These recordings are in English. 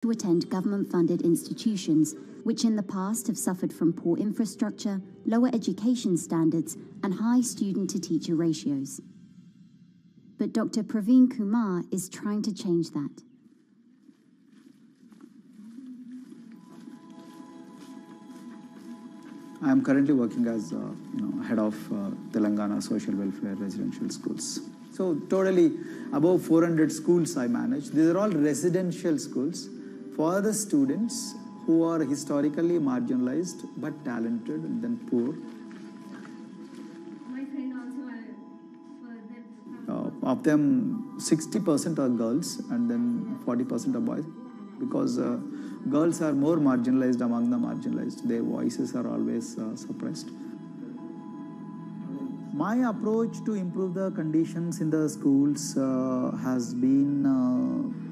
to attend government-funded institutions, which in the past have suffered from poor infrastructure, lower education standards, and high student-to-teacher ratios. But Dr. Praveen Kumar is trying to change that. I am currently working as head of Telangana Social Welfare Residential Schools. So totally above 400 schools I manage. These are all residential schools for the students who are historically marginalized but talented and then poor. My friend also Of them, 60% are girls and then 40% are boys, because girls are more marginalized among the marginalized. Their voices are always suppressed. My approach to improve the conditions in the schools has been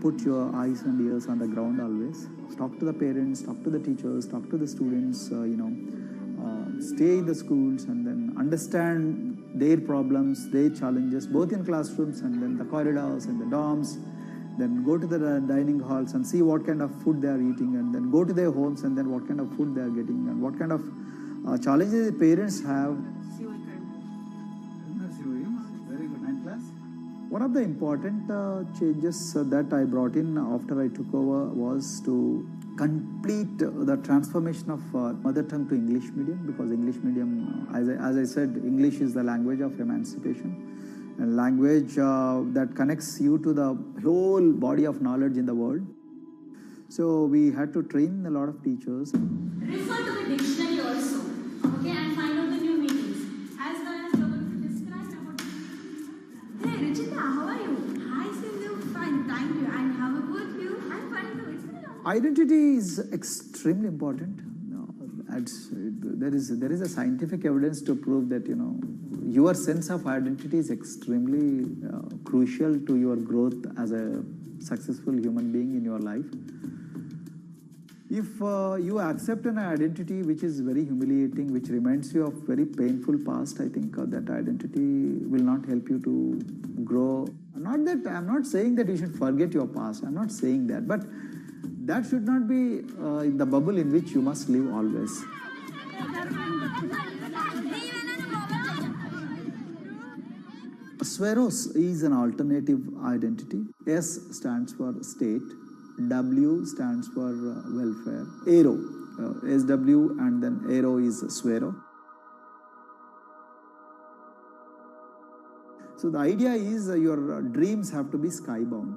put your eyes and ears on the ground always. Talk to the parents, talk to the teachers, talk to the students, stay in the schools and then understand their problems, their challenges, both in classrooms and then the corridors and the dorms. Then go to the dining halls and see what kind of food they are eating, and then go to their homes and then what kind of food they are getting and what kind of challenges the parents have. Very good. 9th class. One of the important changes that I brought in after I took over was to complete the transformation of mother tongue to English medium, because English medium, as I said, English is the language of emancipation. A language that connects you to the whole body of knowledge in the world. So we had to train a lot of teachers. refer to the dictionary also, okay, and find out the new meanings. As well as you're going to describe about. Hey, Ruchita, how are you? Hi, Sindhu. Fine, thank you. And how about you? I'm fine too. It's been a long time. Identity is extremely important. There is a scientific evidence to prove that your sense of identity is extremely crucial to your growth as a successful human being in your life. If you accept an identity which is very humiliating, which reminds you of very painful past, I think that identity will not help you to grow. I'm not saying that you should forget your past. I'm not saying that, but that should not be the bubble in which you must live always. Sweros is an alternative identity. S stands for state, W stands for welfare, Aero, SW and then Aero is Swero. So the idea is your dreams have to be skybound.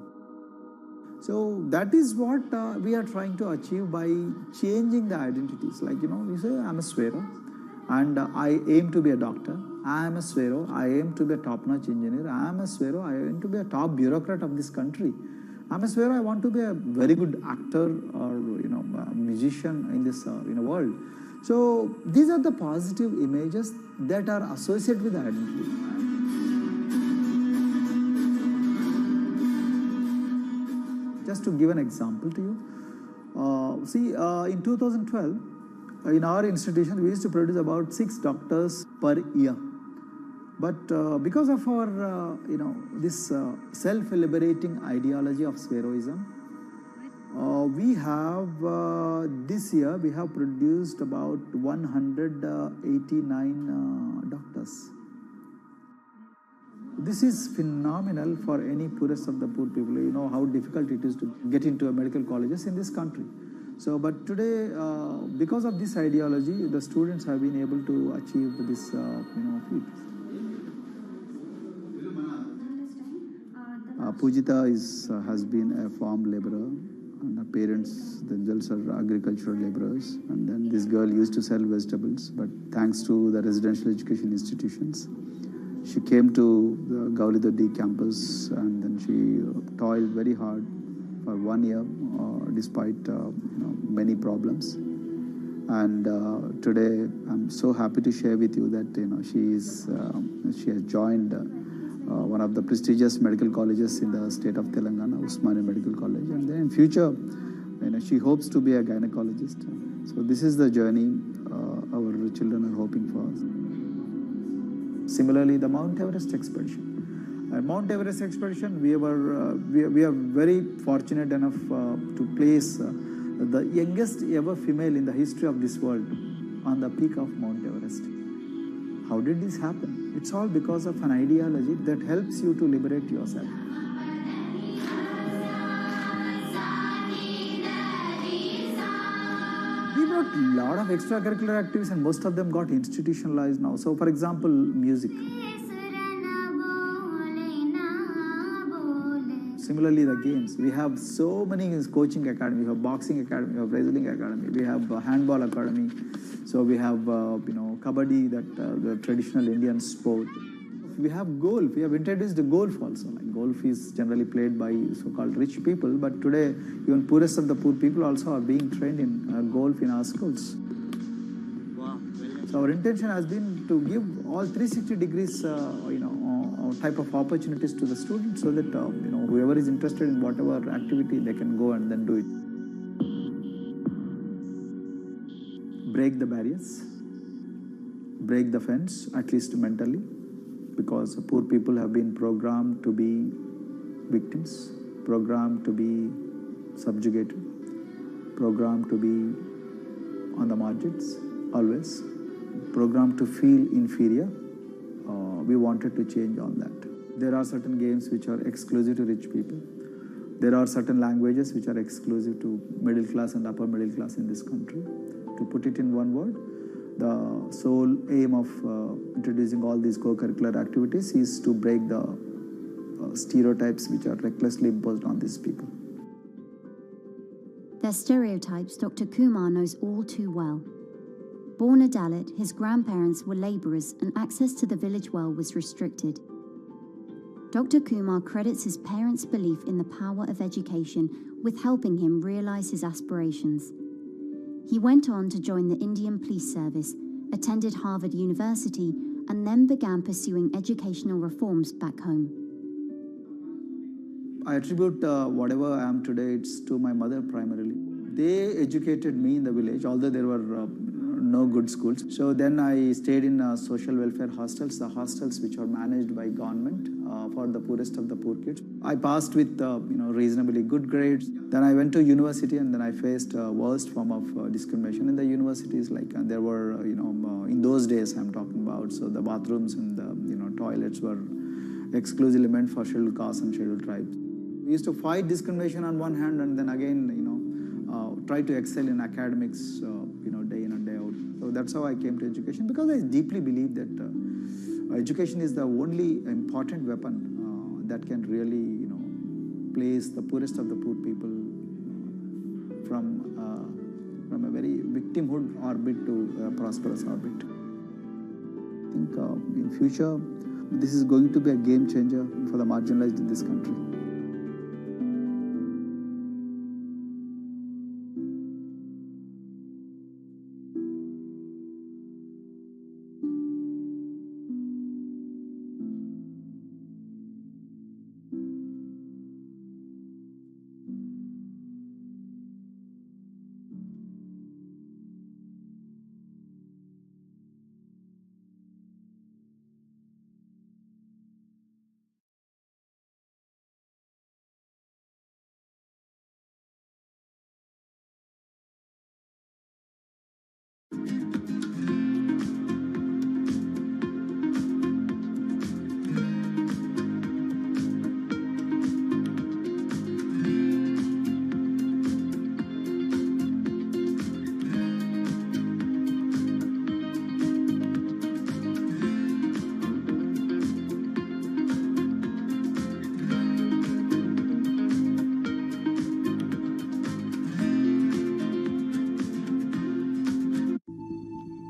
So that is what we are trying to achieve by changing the identities. Like, we say, I'm a Swero and I aim to be a doctor. I am a Swero, I aim to be a top-notch engineer. I am a Swero, I aim to be a top bureaucrat of this country. I'm a Swero, I want to be a very good actor or a musician in this world. So these are the positive images that are associated with the identity. Just to give an example to you, in 2012, in our institution, we used to produce about 6 doctors per year. But because of our, this self-liberating ideology of Sveroism, we have, this year, we have produced about 189 doctors. This is phenomenal for any poorest of the poor people. You know how difficult it is to get into a medical colleges in this country. So, but today, because of this ideology, the students have been able to achieve this, feat. Pujita has been a farm laborer, and her parents themselves are agricultural laborers. And then this girl used to sell vegetables, but thanks to the residential education institutions, she came to the Gaulidoddi campus, and then she toiled very hard for 1 year, despite many problems. And today, I'm so happy to share with you that she has joined one of the prestigious medical colleges in the state of Telangana, Usmania Medical College, and then in future, she hopes to be a gynecologist. So this is the journey our children are hoping for. Similarly, the Mount Everest expedition. At Mount Everest expedition, we are very fortunate enough to place the youngest ever female in the history of this world on the peak of Mount Everest. How did this happen? It's all because of an ideology that helps you to liberate yourself. We brought a lot of extracurricular activities and most of them got institutionalized now. So for example, music. Similarly, the games. We have so many coaching academy. We have boxing academy, we have wrestling academy, we have handball academy. So we have, kabaddi, the traditional Indian sport. We have golf. We have introduced the golf also. Like golf is generally played by so-called rich people, but today even poorest of the poor people also are being trained in golf in our schools. Wow. So our intention has been to give all 360 degrees, type of opportunities to the students, so that whoever is interested in whatever activity, they can go and then do it. Break the barriers, break the fence, at least mentally, because poor people have been programmed to be victims, programmed to be subjugated, programmed to be on the margins, always, programmed to feel inferior. We wanted to change all that. There are certain games which are exclusive to rich people. There are certain languages which are exclusive to middle class and upper middle class in this country. To put it in one word, the sole aim of introducing all these co-curricular activities is to break the stereotypes which are recklessly imposed on these people. Their stereotypes Dr. Kumar knows all too well. Born a Dalit, his grandparents were labourers and access to the village well was restricted. Dr. Kumar credits his parents' belief in the power of education with helping him realise his aspirations. He went on to join the Indian Police Service, attended Harvard University, and then began pursuing educational reforms back home. I attribute whatever I am today, it's to my mother primarily. They educated me in the village, although there were no good schools. So then I stayed in social welfare hostels, the hostels which are managed by government for the poorest of the poor kids. I passed with reasonably good grades. Then I went to university and then I faced worst form of discrimination in the universities. Like there were in those days I'm talking about. So the bathrooms and the toilets were exclusively meant for scheduled castes and scheduled tribes. We used to fight discrimination on one hand and then again try to excel in academics day in and day out. So that's how I came to education, because I deeply believe that education is the only important weapon that can really place the poorest of the poor people from a very victimhood orbit to a prosperous orbit. I think in future this is going to be a game changer for the marginalized in this country.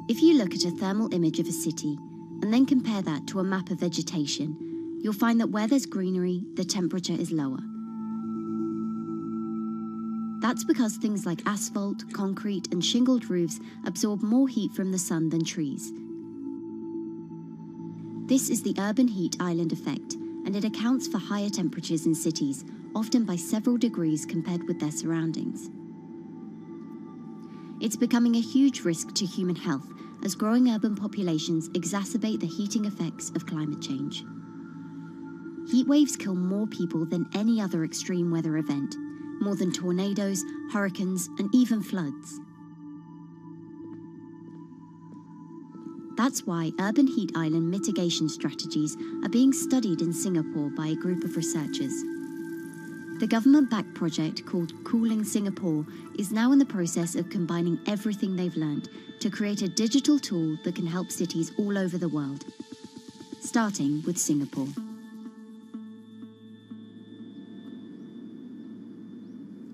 If you look at a thermal image of a city and then compare that to a map of vegetation, you'll find that where there's greenery, the temperature is lower. That's because things like asphalt, concrete, and shingled roofs absorb more heat from the sun than trees. This is the urban heat island effect, and it accounts for higher temperatures in cities, often by several degrees compared with their surroundings. It's becoming a huge risk to human health as growing urban populations exacerbate the heating effects of climate change. heat waves kill more people than any other extreme weather event, more than tornadoes, hurricanes, and even floods. That's why urban heat island mitigation strategies are being studied in Singapore by a group of researchers. The government-backed project called Cooling Singapore is now in the process of combining everything they've learned to create a digital tool that can help cities all over the world, starting with Singapore.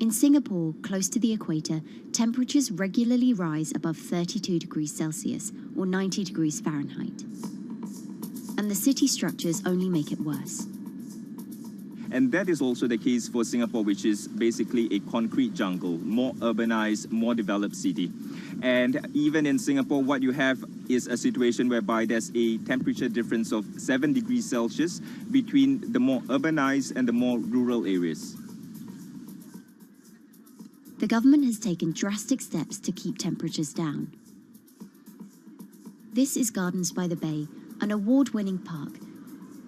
In Singapore, close to the equator, temperatures regularly rise above 32 degrees Celsius or 90 degrees Fahrenheit. And the city structures only make it worse. And that is also the case for Singapore, which is basically a concrete jungle, more urbanized, more developed city. And even in Singapore, what you have is a situation whereby there's a temperature difference of 7 degrees Celsius between the more urbanized and the more rural areas. The government has taken drastic steps to keep temperatures down. This is Gardens by the Bay, an award-winning park,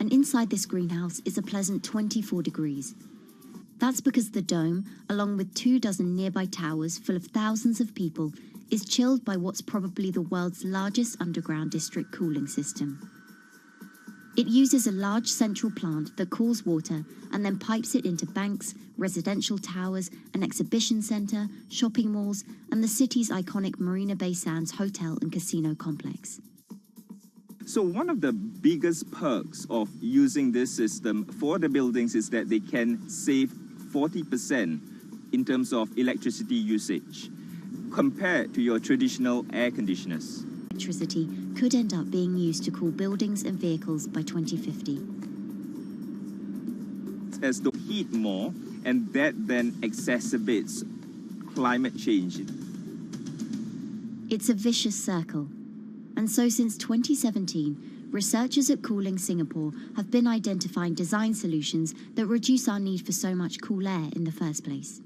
and inside this greenhouse is a pleasant 24 degrees. That's because the dome, along with 24 nearby towers full of thousands of people, is chilled by what's probably the world's largest underground district cooling system. It uses a large central plant that cools water and then pipes it into banks, residential towers, an exhibition centre, shopping malls, and the city's iconic Marina Bay Sands hotel and casino complex. So one of the biggest perks of using this system for the buildings is that they can save 40% in terms of electricity usage compared to your traditional air conditioners. Electricity could end up being used to cool buildings and vehicles by 2050. As they heat more, and that then exacerbates climate change. It's a vicious circle. And so since 2017, researchers at Cooling Singapore have been identifying design solutions that reduce our need for so much cool air in the first place.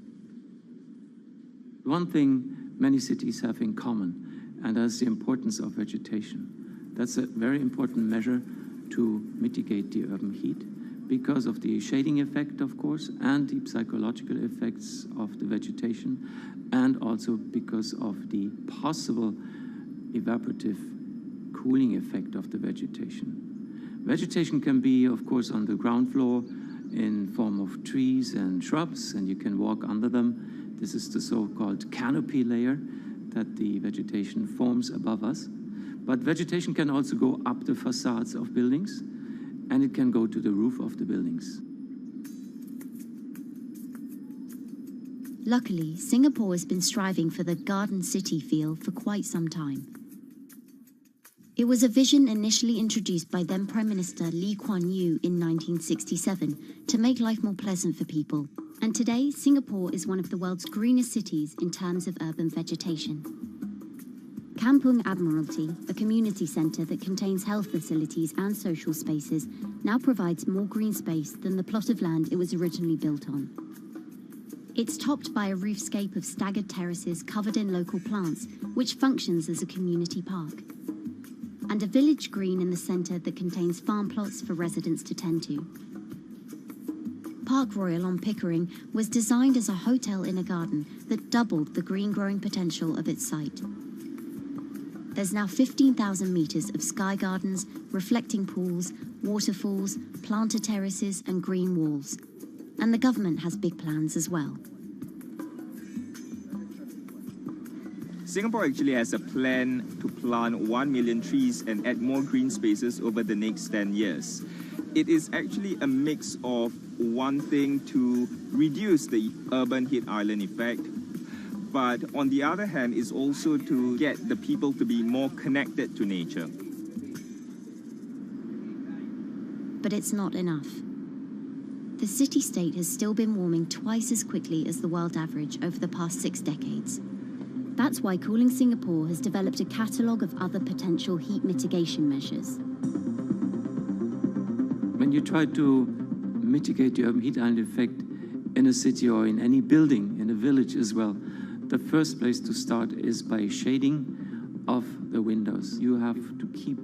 One thing many cities have in common, and that's the importance of vegetation. That's a very important measure to mitigate the urban heat because of the shading effect, of course, and the psychological effects of the vegetation, and also because of the possible evaporative cooling effect of the vegetation. Vegetation can be, of course, on the ground floor in form of trees and shrubs, and you can walk under them. This is the so-called canopy layer that the vegetation forms above us. But vegetation can also go up the facades of buildings, and it can go to the roof of the buildings. Luckily, Singapore has been striving for the garden city feel for quite some time. It was a vision initially introduced by then Prime Minister Lee Kuan Yew in 1967 to make life more pleasant for people. And today, Singapore is one of the world's greenest cities in terms of urban vegetation. Kampung Admiralty, a community centre that contains health facilities and social spaces, now provides more green space than the plot of land it was originally built on. It's topped by a roofscape of staggered terraces covered in local plants, which functions as a community park. And a village green in the centre that contains farm plots for residents to tend to. Park Royal on Pickering was designed as a hotel in a garden that doubled the green growing potential of its site. There's now 15,000 metres of sky gardens, reflecting pools, waterfalls, planter terraces and green walls. And the government has big plans as well. Singapore actually has a plan to plant 1 million trees and add more green spaces over the next 10 years. It is actually a mix of wanting to reduce the urban heat island effect, but on the other hand is also to get the people to be more connected to nature. But it's not enough. The city-state has still been warming twice as quickly as the world average over the past 6 decades. That's why Cooling Singapore has developed a catalogue of other potential heat mitigation measures. When you try to mitigate the urban heat island effect in a city or in any building, in a village as well, the first place to start is by shading of the windows. You have to keep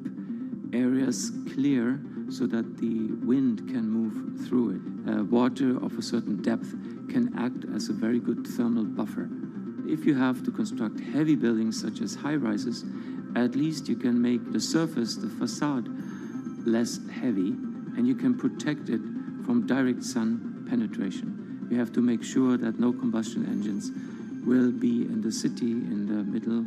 areas clear so that the wind can move through it. Water of a certain depth can act as a very good thermal buffer. If you have to construct heavy buildings such as high-rises, at least you can make the surface, the facade, less heavy, and you can protect it from direct sun penetration. We have to make sure that no combustion engines will be in the city in the middle,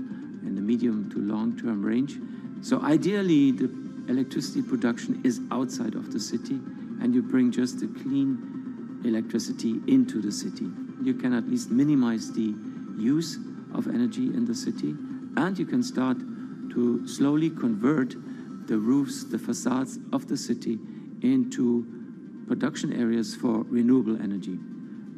in the medium to long-term range. So ideally, the electricity production is outside of the city, and you bring just the clean electricity into the city. You can at least minimize the use of energy in the city, and you can start to slowly convert the roofs, the facades of the city into production areas for renewable energy.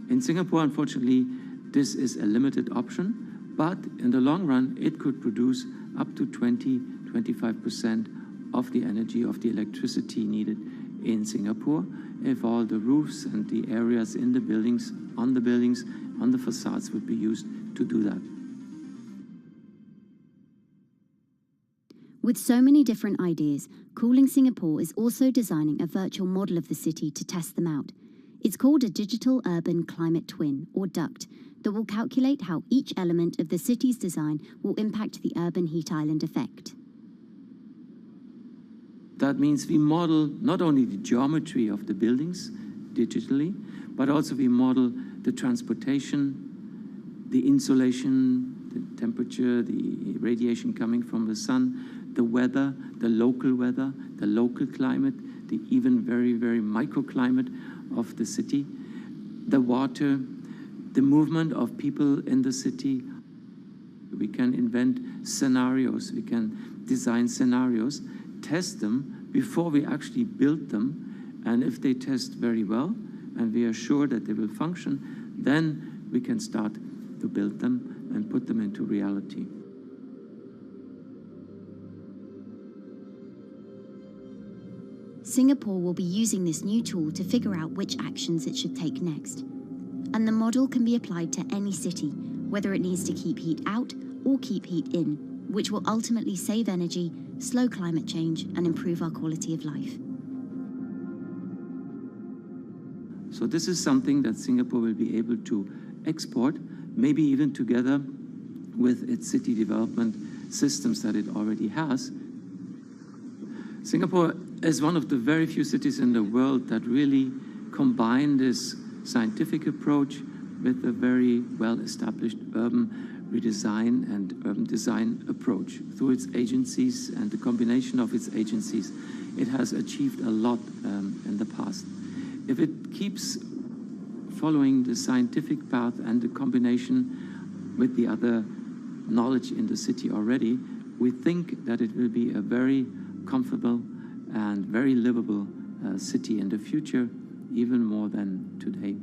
In Singapore, unfortunately, this is a limited option, but in the long run, it could produce up to 20-25% of the energy, of the electricity needed in Singapore, if all the roofs and the areas in the buildings, on the facades would be used to do that. With so many different ideas, Cooling Singapore is also designing a virtual model of the city to test them out. It's called a Digital Urban Climate Twin, or DUCT, that will calculate how each element of the city's design will impact the urban heat island effect. That means we model not only the geometry of the buildings digitally, but also we model the transportation, the insulation, the temperature, the radiation coming from the sun, the weather, the local climate, the even very, very microclimate of the city, the water, the movement of people in the city. We can invent scenarios, we can design scenarios, test them before we actually build them, and if they test very well, and we are sure that they will function, then we can start to build them and put them into reality. Singapore will be using this new tool to figure out which actions it should take next. And the model can be applied to any city, whether it needs to keep heat out or keep heat in, which will ultimately save energy, slow climate change, and improve our quality of life. So this is something that Singapore will be able to export, maybe even together with its city development systems that it already has. Singapore is one of the very few cities in the world that really combine this scientific approach with a very well-established urban redesign and urban design approach. Through its agencies and the combination of its agencies, it has achieved a lot in the past. If it keeps following the scientific path and the combination with the other knowledge in the city already, we think that it will be a very comfortable and very livable city in the future, even more than today.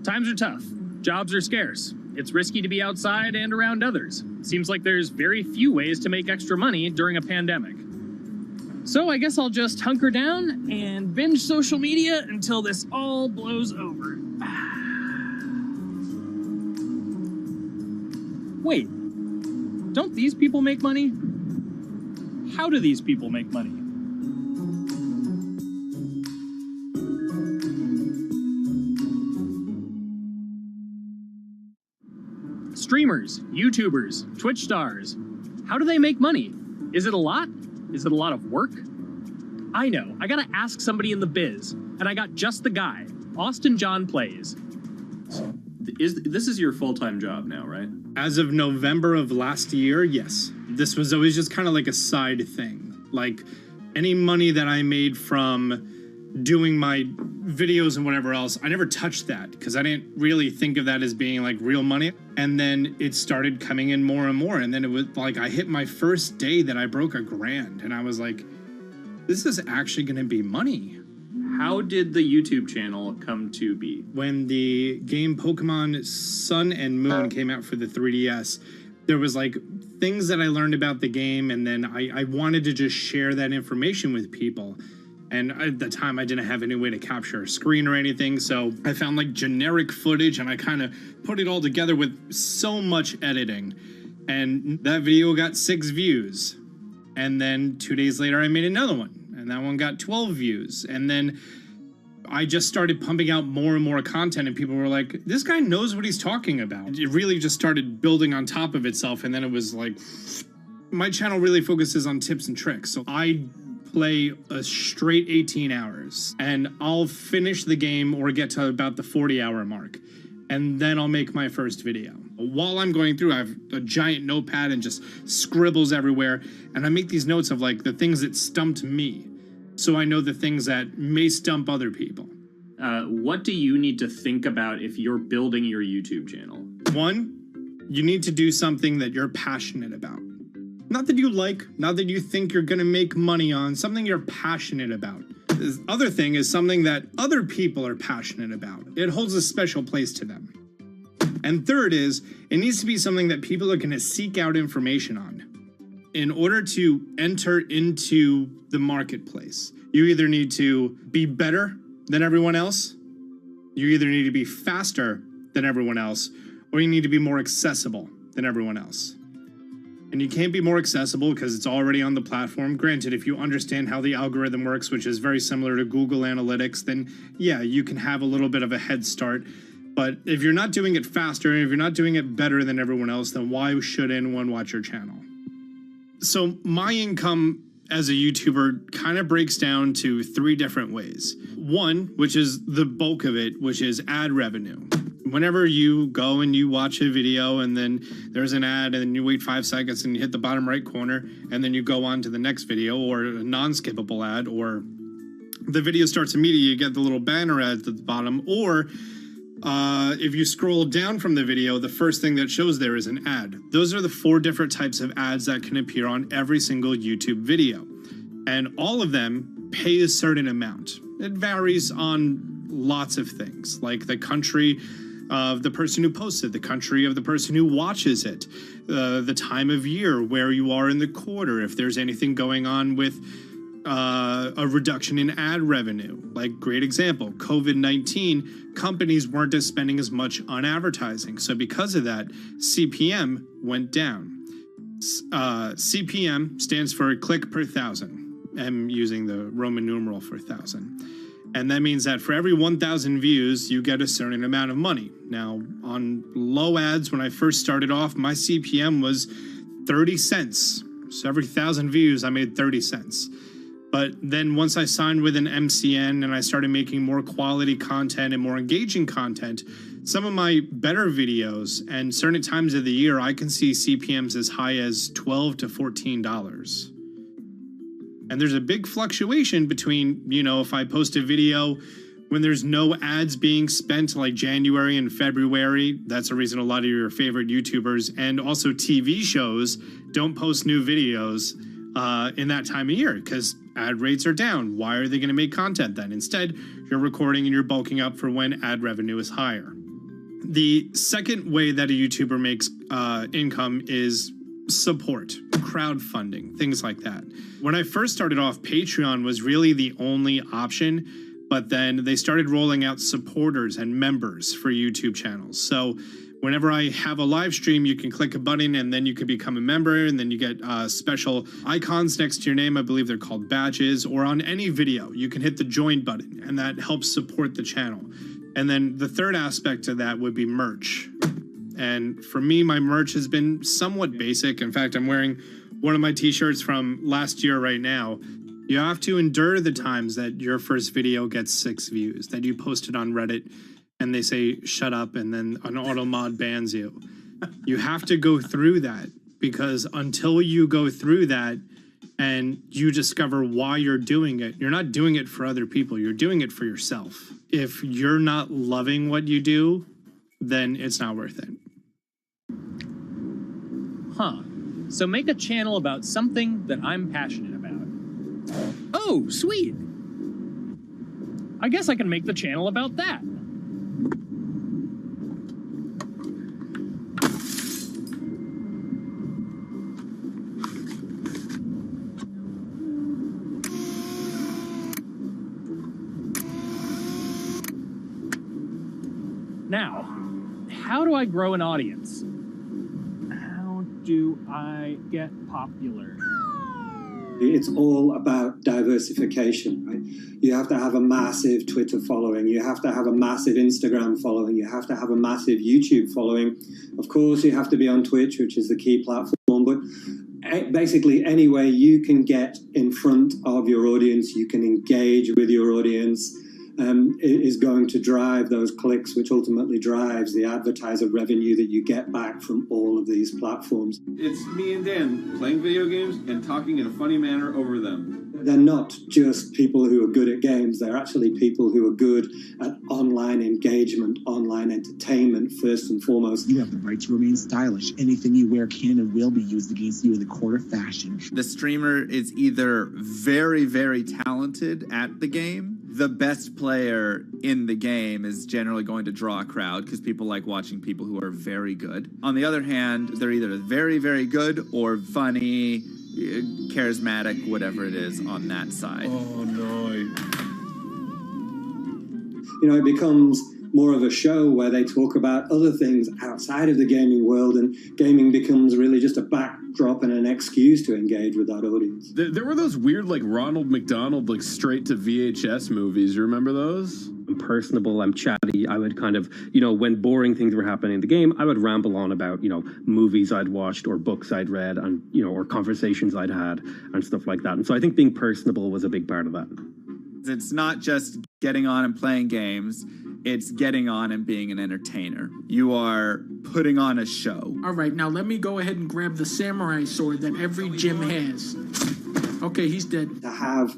Times are tough. Jobs are scarce. It's risky to be outside and around others. Seems like there's very few ways to make extra money during a pandemic. So I guess I'll just hunker down and binge social media until this all blows over. Wait, don't these people make money? How do these people make money? Streamers, YouTubers, Twitch stars. How do they make money? Is it a lot? Is it a lot of work? I know, I gotta ask somebody in the biz, and I got just the guy, Austin John Plays. This is your full-time job now, right? As of November of last year, yes. This was always just kind of like a side thing. Like any money that I made from doing my videos and whatever else, I never touched that because I didn't really think of that as being like real money. And then it started coming in more and more. And then it was like I hit my first day that I broke $1,000 and I was like, this is actually going to be money. How did the YouTube channel come to be? When the game Pokemon Sun and Moon came out for the 3DS, there was like things that I learned about the game, and then I wanted to just share that information with people. And at the time, I didn't have any way to capture a screen or anything, so I found like generic footage, and I kind of put it all together with so much editing. And that video got 6 views. And then 2 days later, I made another one, and that one got 12 views. And then I just started pumping out more and more content, and people were like, this guy knows what he's talking about. It really just started building on top of itself, and then it was like, my channel really focuses on tips and tricks. So I play a straight 18 hours, and I'll finish the game or get to about the 40-hour mark, and then I'll make my first video. While I'm going through, I have a giant notepad and just scribbles everywhere, and I make these notes of like the things that stumped me, so I know the things that may stump other people. What do you need to think about if you're building your YouTube channel? 1, you need to do something that you're passionate about. Not that you like, not that you think you're gonna make money on, something you're passionate about. The other thing is something that other people are passionate about. It holds a special place to them. And third is, it needs to be something that people are gonna seek out information on. In order to enter into the marketplace, you either need to be better than everyone else, you either need to be faster than everyone else, or you need to be more accessible than everyone else. And you can't be more accessible because it's already on the platform. Granted, if you understand how the algorithm works, which is very similar to Google Analytics, then yeah, you can have a little bit of a head start. But if you're not doing it faster, and if you're not doing it better than everyone else, then why should anyone watch your channel? So my income as a YouTuber kind of breaks down to 3 different ways. 1, which is the bulk of it, which is ad revenue. Whenever you go and you watch a video and then there's an ad and then you wait 5 seconds and you hit the bottom right corner and then you go on to the next video, or a non-skippable ad, or the video starts immediately, you get the little banner ads at the bottom, or if you scroll down from the video, the first thing that shows there is an ad. Those are the 4 different types of ads that can appear on every single YouTube video. And all of them pay a certain amount. It varies on lots of things, like the country of the person who posted, the country of the person who watches it, the time of year, where you are in the quarter, if there's anything going on with a reduction in ad revenue. Like, great example, COVID-19, companies weren't spending as much on advertising. So because of that, CPM went down. CPM stands for click per thousand. I'm using the Roman numeral for 1,000. And that means that for every 1,000 views, you get a certain amount of money. Now, on low ads, when I first started off, my CPM was 30 cents. So every 1,000 views, I made 30 cents. But then once I signed with an MCN and I started making more quality content and more engaging content, some of my better videos and certain times of the year, I can see CPMs as high as $12 to $14. And there's a big fluctuation between, you know, if I post a video when there's no ads being spent, like January and February, that's the reason a lot of your favorite YouTubers and also TV shows don't post new videos in that time of year because ad rates are down. Why are they going to make content then? Instead, you're recording and you're bulking up for when ad revenue is higher. The second way that a YouTuber makes income is support, crowdfunding, things like that. When I first started off, Patreon was really the only option, but then they started rolling out supporters and members for YouTube channels. So whenever I have a live stream, you can click a button and then you can become a member, and then you get special icons next to your name. I believe they're called badges, or on any video, you can hit the join button and that helps support the channel. And then the third aspect of that would be merch. And for me, my merch has been somewhat basic. In fact, I'm wearing one of my t-shirts from last year right now. You have to endure the times that your first video gets 6 views, that you posted on Reddit and they say shut up, and then an auto mod bans you. You have to go through that, because until you go through that and you discover why you're doing it, you're not doing it for other people, you're doing it for yourself. If you're not loving what you do, then it's not worth it. Huh. So make a channel about something that I'm passionate about. Oh, sweet. I guess I can make the channel about that. Now, how do I grow an audience? How do I get popular? It's all about diversification, right? You have to have a massive Twitter following. You have to have a massive Instagram following. You have to have a massive YouTube following. Of course, you have to be on Twitch, which is the key platform. But basically, any way you can get in front of your audience, you can engage with your audience, is going to drive those clicks, which ultimately drives the advertiser revenue that you get back from all of these platforms. It's me and Dan playing video games and talking in a funny manner over them. They're not just people who are good at games, they're actually people who are good at online engagement, online entertainment, first and foremost. You have the right to remain stylish. Anything you wear can and will be used against you in the court of fashion. The streamer is either very, very talented at the game. The best player in the game is generally going to draw a crowd because people like watching people who are very good. On the other hand, they're either very, very good or funny, charismatic, whatever it is on that side. Oh, no. You know, it becomes more of a show where they talk about other things outside of the gaming world, and gaming becomes really just a backdrop and an excuse to engage with that audience. There were those weird, like, Ronald McDonald, like, straight to VHS movies. You remember those? I'm personable, I'm chatty. I would kind of, you know, when boring things were happening in the game, I would ramble on about, you know, movies I'd watched or books I'd read and, you know, or conversations I'd had and stuff like that. And so I think being personable was a big part of that. It's not just getting on and playing games. It's getting on and being an entertainer. You are putting on a show. All right, now let me go ahead and grab the samurai sword that every gym has. Okay, he's dead. To have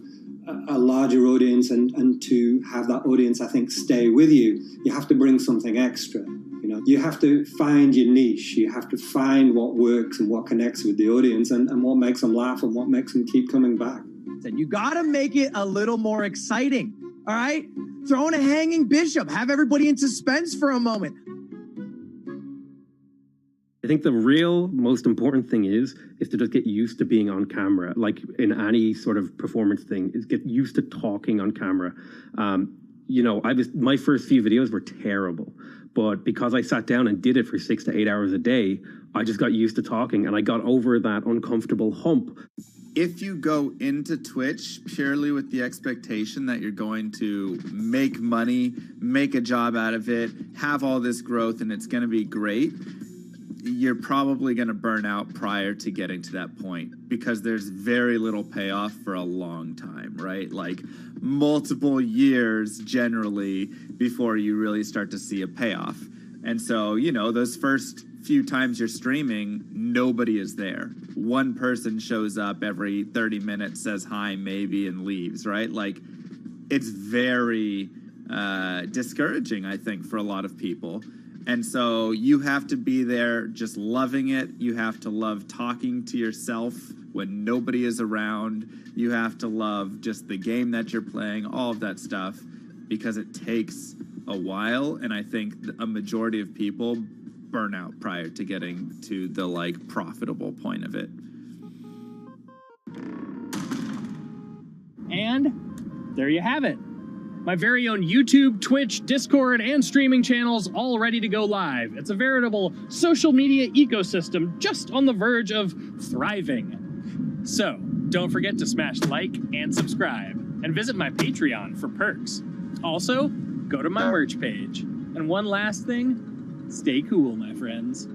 a larger audience and to have that audience, I think, stay with you, you have to bring something extra. You know, you have to find your niche. You have to find what works and what connects with the audience and what makes them laugh and what makes them keep coming back. You gotta make it a little more exciting, all right? Throw in a hanging bishop. Have everybody in suspense for a moment. I think the real most important thing is to just get used to being on camera. Like in any sort of performance thing, is get used to talking on camera. You know, my first few videos were terrible, but because I sat down and did it for 6 to 8 hours a day, I just got used to talking and I got over that uncomfortable hump. If you go into Twitch purely with the expectation that you're going to make money, make a job out of it, have all this growth, and it's going to be great, you're probably going to burn out prior to getting to that point because there's very little payoff for a long time, right? Like multiple years generally before you really start to see a payoff. And so, you know, those first few times you're streaming, nobody is there. One person shows up every 30 minutes, says hi, maybe, and leaves, right? Like, it's very discouraging, I think, for a lot of people. And so you have to be there just loving it. You have to love talking to yourself when nobody is around. You have to love just the game that you're playing, all of that stuff, because it takes a while. And I think a majority of people burn out prior to getting to the, like, profitable point of it. And there you have it. My very own YouTube, Twitch, Discord, and streaming channels all ready to go live. It's a veritable social media ecosystem just on the verge of thriving. So, don't forget to smash like and subscribe, and visit my Patreon for perks. Also, go to my merch page. And one last thing, stay cool, my friends.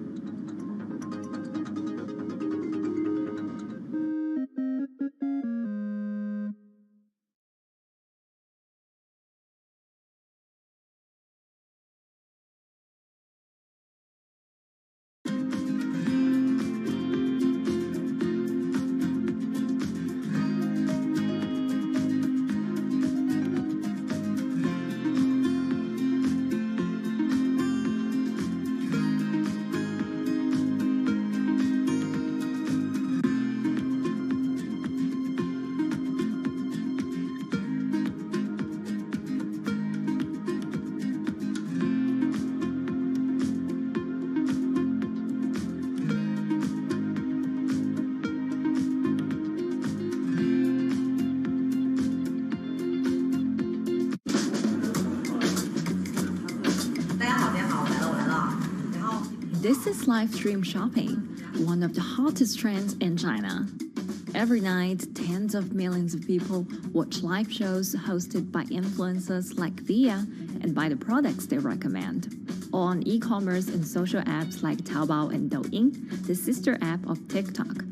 This is live stream shopping, one of the hottest trends in China. Every night, tens of millions of people watch live shows hosted by influencers like Via and buy the products they recommend. On e-commerce and social apps like Taobao and Douyin, the sister app of TikTok.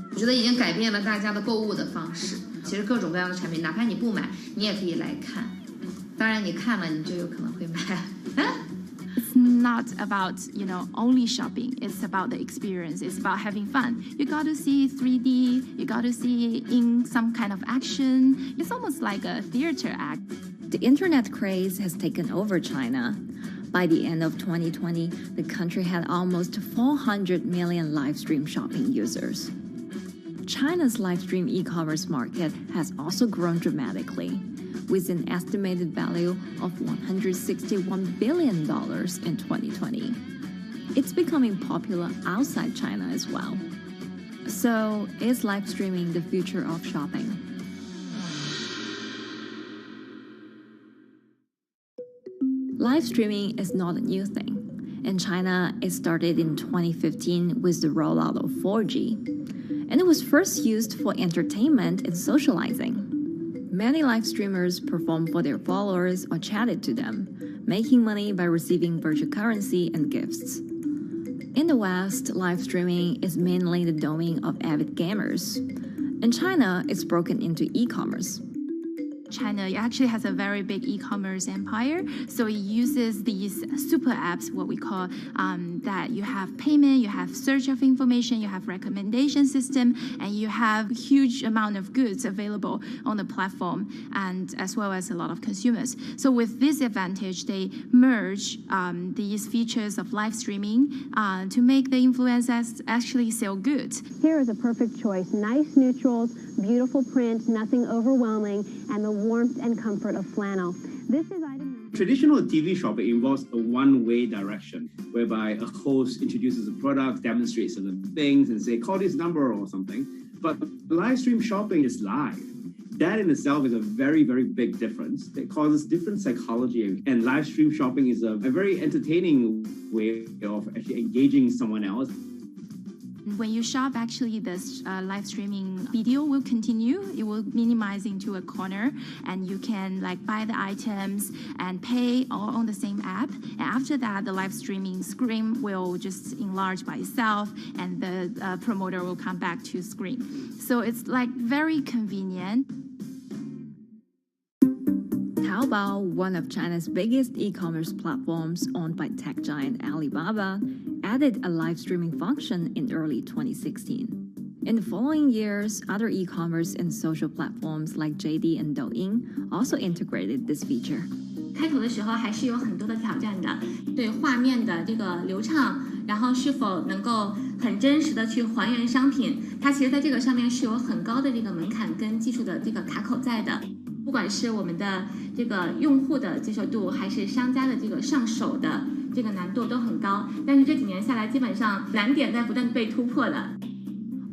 我觉得已经改变了大家的购物的方式。其实各种各样的产品，哪怕你不买，你也可以来看。当然，你看了，你就有可能会买。It's not about, only shopping. It's about the experience. It's about having fun. You got to see 3D. You got to see in some kind of action. It's almost like a theater act. The internet craze has taken over China. By the end of 2020, the country had almost 400 million live stream shopping users. China's live stream e-commerce market has also grown dramatically, with an estimated value of $161 billion in 2020. It's becoming popular outside China as well. So, is live streaming the future of shopping? Live streaming is not a new thing. In China, it started in 2015 with the rollout of 4G. And it was first used for entertainment and socializing. Many live streamers performed for their followers or chatted to them, making money by receiving virtual currency and gifts. In the West, live streaming is mainly the domain of avid gamers. In China, it's broken into e-commerce. China actually has a very big e-commerce empire, so it uses these super apps, what we call that you have payment, you have search of information, you have recommendation system, and you have huge amount of goods available on the platform, and as well as a lot of consumers. So with this advantage, they merge these features of live streaming to make the influencers actually sell goods. Here is a perfect choice: nice neutrals, beautiful print, nothing overwhelming, and the warmth and comfort of flannel. This is item. Traditional TV shopping involves a one-way direction, whereby a host introduces a product, demonstrates certain things, and say, call this number or something. But live stream shopping is live. That in itself is a very, very big difference. It causes different psychology. And live stream shopping is a very entertaining way of actually engaging someone else. When you shop, actually, this live streaming video will continue. It will minimize into a corner, and you can buy the items and pay all on the same app. And after that, the live streaming screen will just enlarge by itself, and the promoter will come back to screen. So it's very convenient. Taobao, one of China's biggest e-commerce platforms owned by tech giant Alibaba, added a live streaming function in early 2016. In the following years, other e-commerce and social platforms like JD and Douyin also integrated this feature. 开头的时候还是有很多的挑战的，对画面的这个流畅，然后是否能够很真实的去还原商品，它其实在这个上面是有很高的这个门槛跟技术的这个卡口在的。不管是我们的这个用户的接受度，还是商家的这个上手的这个难度都很高，但是这几年下来，基本上难点在不断被突破的。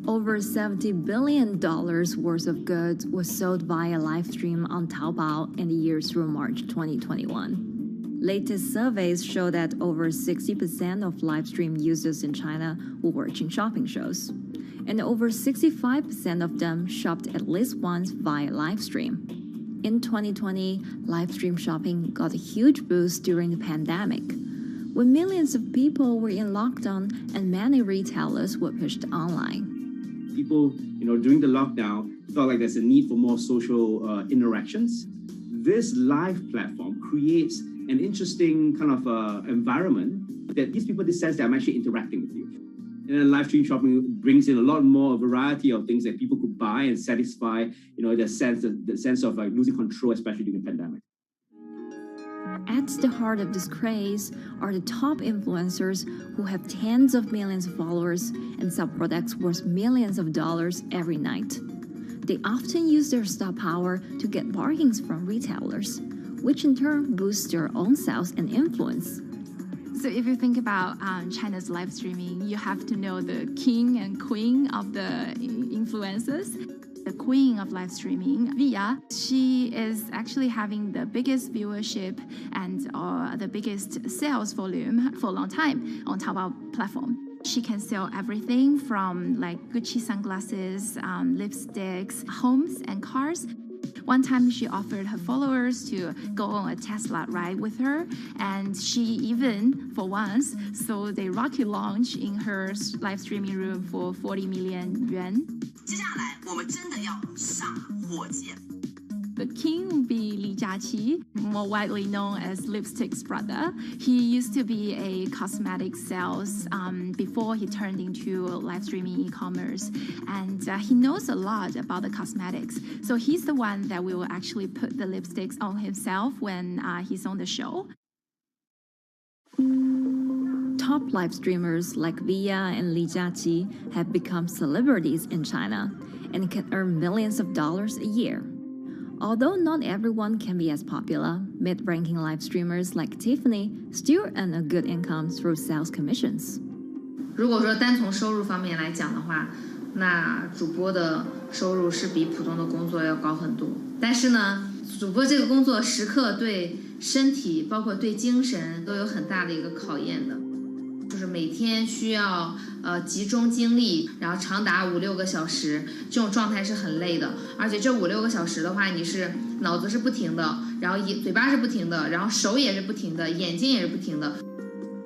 Over $70 billion worth of goods was sold via live stream on Taobao in the years through March 2021. Latest surveys show that over 60% of live stream users in China were watching shopping shows, and over 65% of them shopped at least once via live stream. In 2020, live stream shopping got a huge boost during the pandemic, when millions of people were in lockdown and many retailers were pushed online. People, during the lockdown, felt like there's a need for more social interactions. This live platform creates an interesting kind of environment that gives people the sense that I'm actually interacting with you. And then live stream shopping brings in a lot more variety of things that people could buy and satisfy, the sense of losing control, especially during the pandemic. At the heart of this craze are the top influencers who have tens of millions of followers and sell products worth millions of dollars every night. They often use their star power to get bargains from retailers, which in turn boosts their own sales and influence. So if you think about China's live streaming, you have to know the king and queen of the influencers. The queen of live streaming, Via. She is actually having the biggest viewership and the biggest sales volume for a long time on Taobao platform. She can sell everything from like Gucci sunglasses, lipsticks, homes, and cars. One time she offered her followers to go on a Tesla ride with her, and she even, for once, sold a rocket launch in her live streaming room for 40 million yuan. 接下来我们真的要上火箭。The king will be Li Jiaqi, more widely known as Lipstick's brother. He used to be a cosmetic sales before he turned into live streaming e-commerce, and he knows a lot about the cosmetics. So he's the one that will actually put the lipsticks on himself when he's on the show. Top live streamers like Via and Li Jiaqi have become celebrities in China and can earn millions of dollars a year. Although not everyone can be as popular, mid-ranking live streamers like Tiffany still earn a good income through sales commissions. 如果说单从收入方面来讲的话，那主播的收入是比普通的工作要高很多。但是呢，主播这个工作时刻对身体，包括对精神都有很大的一个考验的。就是每天需要集中精力，然后长达5-6个小时，这种状态是很累的。而且这5-6个小时的话，你是脑子是不停的，然后嘴巴是不停的，然后手也是不停的，眼睛也是不停的。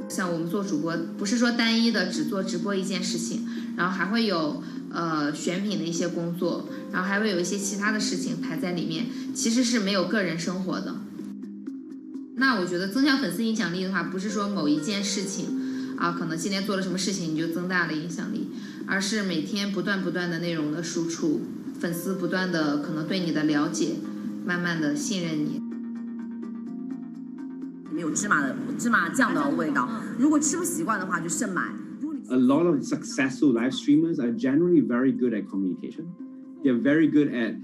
像我们做主播，不是说单一的只做直播一件事情，然后还会有选品的一些工作，然后还会有一些其他的事情排在里面，其实是没有个人生活的。那我觉得增强粉丝影响力的话，不是说某一件事情。可能今天做了什么事情你就增大了影响力，而是每天不断的内容的输出，粉丝不断的可能对你的了解，慢慢的信任你。里面有芝麻酱的味道，如果吃不习惯的话就慎买。A lot of successful live streamers are generally very good at communication. They're very good at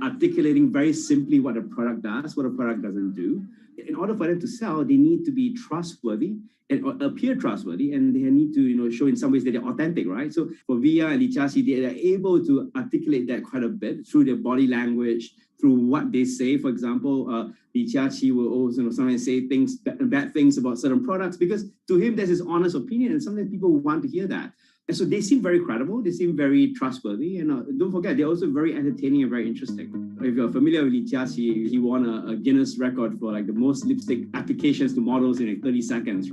articulating very simply what a product does, what a product doesn't do. In order for them to sell, they need to be trustworthy and appear trustworthy, and they need to, show in some ways that they're authentic, right? So for Via and Li Jiaqi, they are able to articulate that quite a bit through their body language, through what they say. For example, Li Jiaqi will also sometimes say bad things about certain products because to him that's his honest opinion, and sometimes people want to hear that. And so they seem very credible, they seem very trustworthy, and don't forget, they're also very entertaining and very interesting. If you're familiar with Li Jiaqi, he won a Guinness record for like the most lipstick applications to models in like 30 seconds.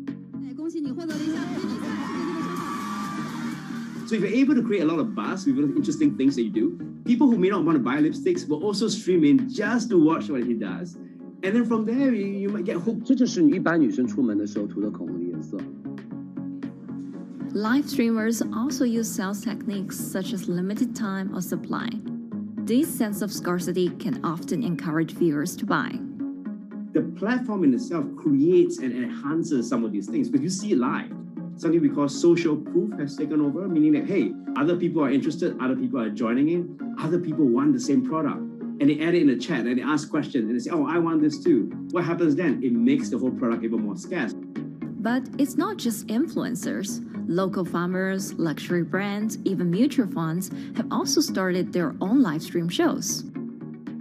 So if you're able to create a lot of buzz with interesting things that you do, people who may not want to buy lipsticks will also stream in just to watch what he does. And then from there, you might get hooked. 这就是一般女生出门的时候涂的口红的颜色。Live streamers also use sales techniques such as limited time or supply. This sense of scarcity can often encourage viewers to buy. The platform in itself creates and enhances some of these things because you see it live. Something we call social proof has taken over, meaning that, hey, other people are interested, other people are joining in, other people want the same product. And they add it in the chat and they ask questions and they say, oh, I want this too. What happens then? It makes the whole product even more scarce. But it's not just influencers. Local farmers, luxury brands, even mutual funds have also started their own live stream shows.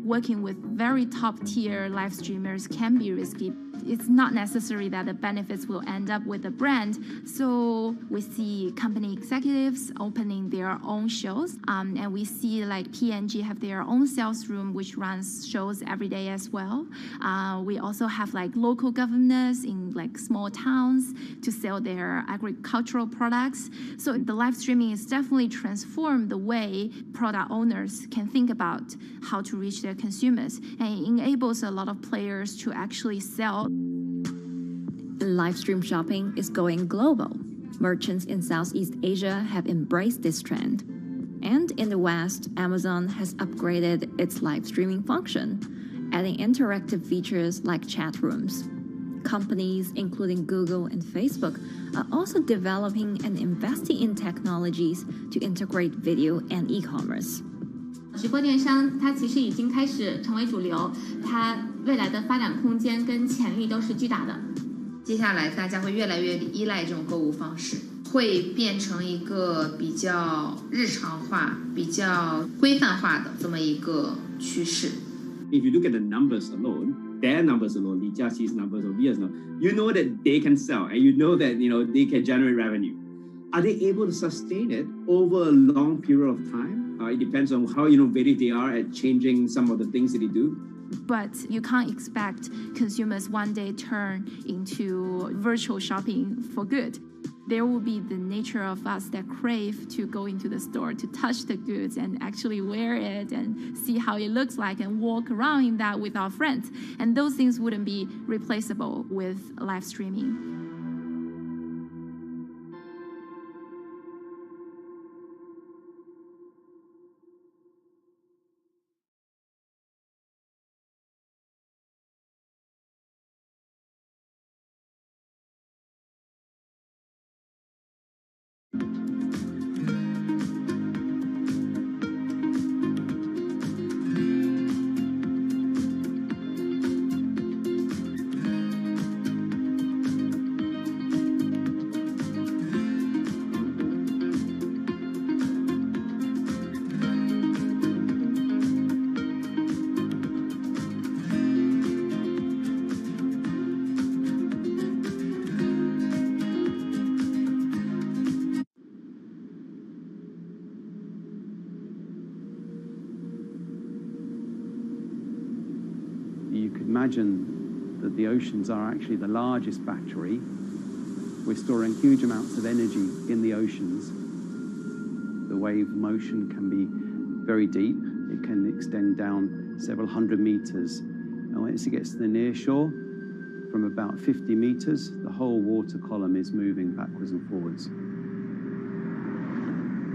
Working with very top-tier live streamers can be risky. It's not necessary that the benefits will end up with the brand. So we see company executives opening their own shows. And we see like P&G have their own sales room, which runs shows every day as well. We also have like local governors in like small towns to sell their agricultural products. So the live streaming is definitely transformed the way product owners can think about how to reach their consumers, and it enables a lot of players to actually sell. Live stream shopping is going global. Merchants in Southeast Asia have embraced this trend. And in the West, Amazon has upgraded its live streaming function, adding interactive features like chat rooms. Companies, including Google and Facebook, are also developing and investing in technologies to integrate video and e-commerce. 直播电商它其实已经开始成为主流，它未来的发展空间跟潜力都是巨大的。接下来大家会越来越依赖这种购物方式。会变成一个比较日常化、比较规范化的这么一个趋势。If you look at the numbers alone, their numbers alone, Li Jiaqi's numbers or Via's numbers, you know that they can sell and you know that they can generate revenue. Are they able to sustain it over a long period of time? It depends on how innovative they are at changing some of the things that they do. But you can't expect consumers one day turn into virtual shopping for good. There will be the nature of us that crave to go into the store, to touch the goods and actually wear it and see how it looks like and walk around in that with our friends. And those things wouldn't be replaceable with live streaming. You could imagine that the oceans are actually the largest battery. We're storing huge amounts of energy in the oceans. The wave motion can be very deep. It can extend down several hundred meters. And once it gets to the near shore, from about 50 meters, the whole water column is moving backwards and forwards.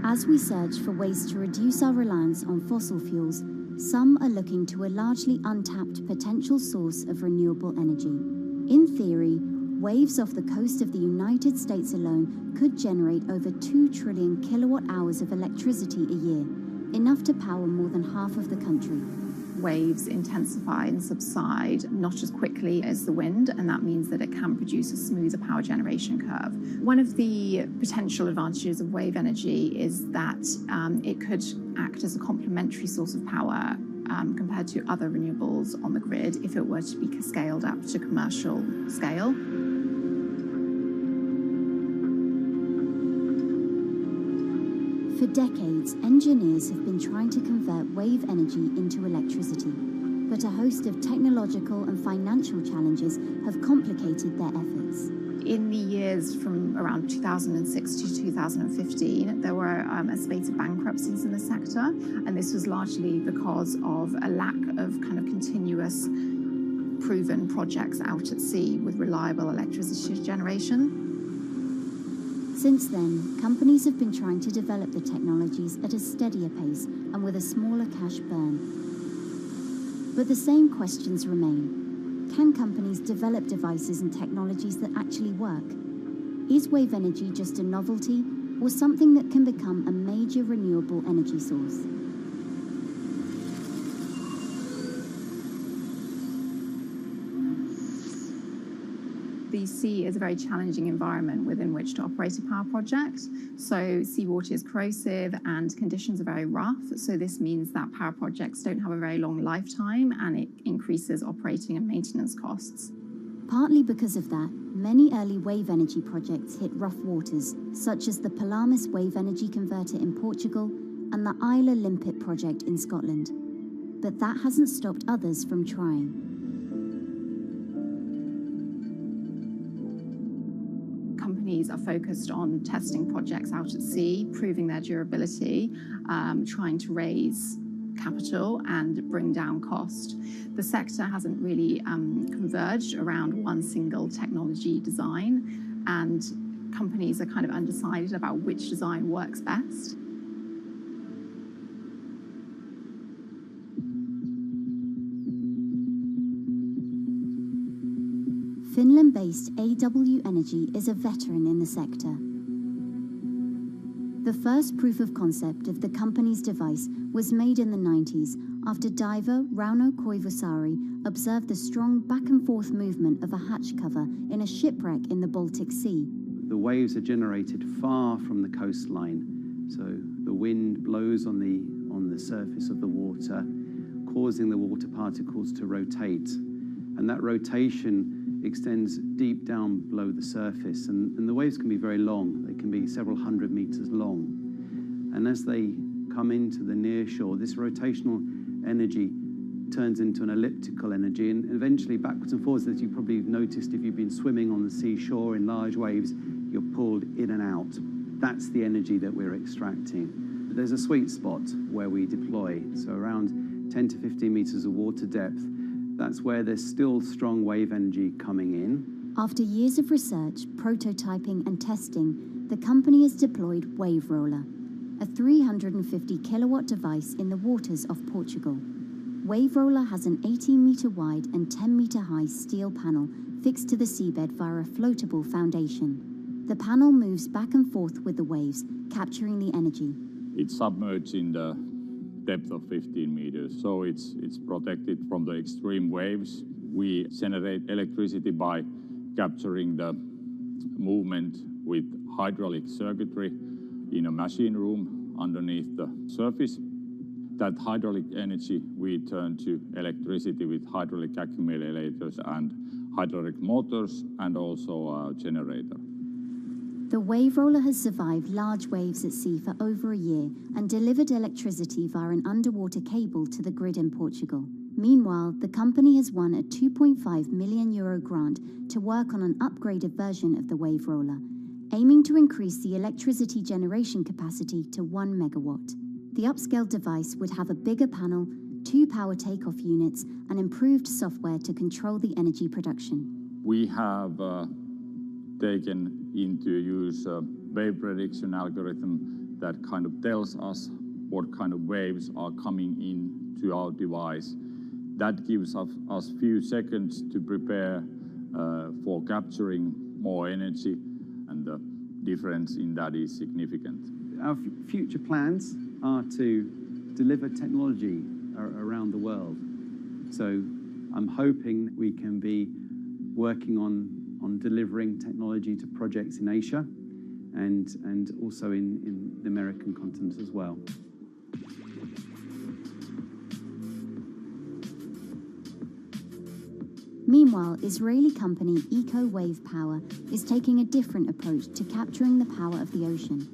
As we search for ways to reduce our reliance on fossil fuels, some are looking to a largely untapped potential source of renewable energy. In theory, waves off the coast of the United States alone could generate over 2 trillion kilowatt hours of electricity a year, enough to power more than half of the country. Waves intensify and subside not as quickly as the wind, and that means that it can produce a smoother power generation curve. One of the potential advantages of wave energy is that it could act as a complementary source of power compared to other renewables on the grid if it were to be scaled up to commercial scale. For decades, engineers have been trying to convert wave energy into electricity, but a host of technological and financial challenges have complicated their efforts. In the years from around 2006 to 2015, there were a spate of bankruptcies in the sector, and this was largely because of a lack of kind of continuous proven projects out at sea with reliable electricity generation. Since then, companies have been trying to develop the technologies at a steadier pace and with a smaller cash burn. But the same questions remain. Can companies develop devices and technologies that actually work? Is wave energy just a novelty or something that can become a major renewable energy source? The sea is a very challenging environment within which to operate a power project. So seawater is corrosive and conditions are very rough. So this means that power projects don't have a very long lifetime, and it increases operating and maintenance costs. Partly because of that, many early wave energy projects hit rough waters, such as the Palamas Wave Energy Converter in Portugal and the Isla Limpet project in Scotland. But that hasn't stopped others from trying. Companies are focused on testing projects out at sea, proving their durability, trying to raise capital and bring down cost. The sector hasn't really converged around one single technology design, and companies are kind of undecided about which design works best. Finland-based AW Energy is a veteran in the sector. The first proof of concept of the company's device was made in the 90s after diver Rauno Koivusaari observed the strong back-and-forth movement of a hatch cover in a shipwreck in the Baltic Sea. the waves are generated far from the coastline. So the wind blows on the surface of the water, causing the water particles to rotate. And that rotation extends deep down below the surface. And the waves can be very long. They can be several hundred meters long. And as they come into the near shore, this rotational energy turns into an elliptical energy, and eventually backwards and forwards, as you probably noticed if you've been swimming on the seashore in large waves, you're pulled in and out. That's the energy that we're extracting. There's a sweet spot where we deploy, so around 10 to 15 meters of water depth. That's where there's still strong wave energy coming in. After years of research, prototyping and testing, the company has deployed Wave Roller, a 350 kilowatt device in the waters of Portugal. Wave Roller has an 18-meter wide and 10-meter high steel panel fixed to the seabed via a floatable foundation. The panel moves back and forth with the waves, capturing the energy. It's submerged in the depth of 15 meters, so it's protected from the extreme waves. We generate electricity by capturing the movement with hydraulic circuitry in a machine room underneath the surface. That hydraulic energy we turn to electricity with hydraulic accumulators and hydraulic motors, and also a generator. The Wave Roller has survived large waves at sea for over a year and delivered electricity via an underwater cable to the grid in Portugal. Meanwhile, the company has won a €2.5 million grant to work on an upgraded version of the Wave Roller, aiming to increase the electricity generation capacity to 1 megawatt. The upscaled device would have a bigger panel, 2 power takeoff units, and improved software to control the energy production. We have taken into use a wave prediction algorithm that kind of tells us what kind of waves are coming in to our device. That gives us few seconds to prepare for capturing more energy, and the difference in that is significant. Our future plans are to deliver technology around the world. So I'm hoping we can be working on delivering technology to projects in Asia and also in the American continent as well. Meanwhile, Israeli company Eco Wave Power is taking a different approach to capturing the power of the ocean.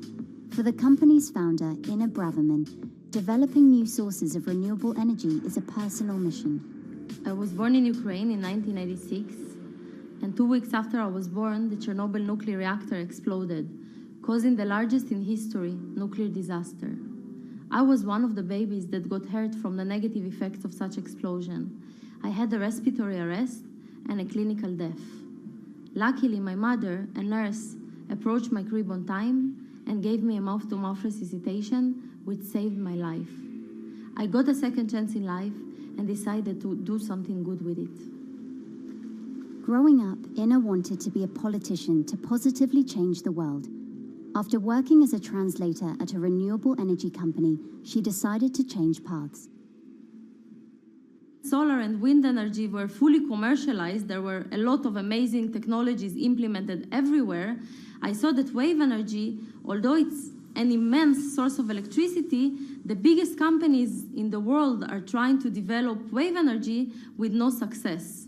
For the company's founder, Ina Braverman, developing new sources of renewable energy is a personal mission. I was born in Ukraine in 1996, and 2 weeks after I was born, the Chernobyl nuclear reactor exploded, causing the largest in history nuclear disaster. I was one of the babies that got hurt from the negative effects of such explosion. I had a respiratory arrest and a clinical death. Luckily, my mother, a nurse, approached my crib on time and gave me a mouth-to-mouth resuscitation, which saved my life. I got a second chance in life and decided to do something good with it. Growing up, Ina wanted to be a politician to positively change the world. After working as a translator at a renewable energy company, she decided to change paths. Solar and wind energy were fully commercialized. There were a lot of amazing technologies implemented everywhere. I saw that wave energy, although it's an immense source of electricity, the biggest companies in the world are trying to develop wave energy with no success.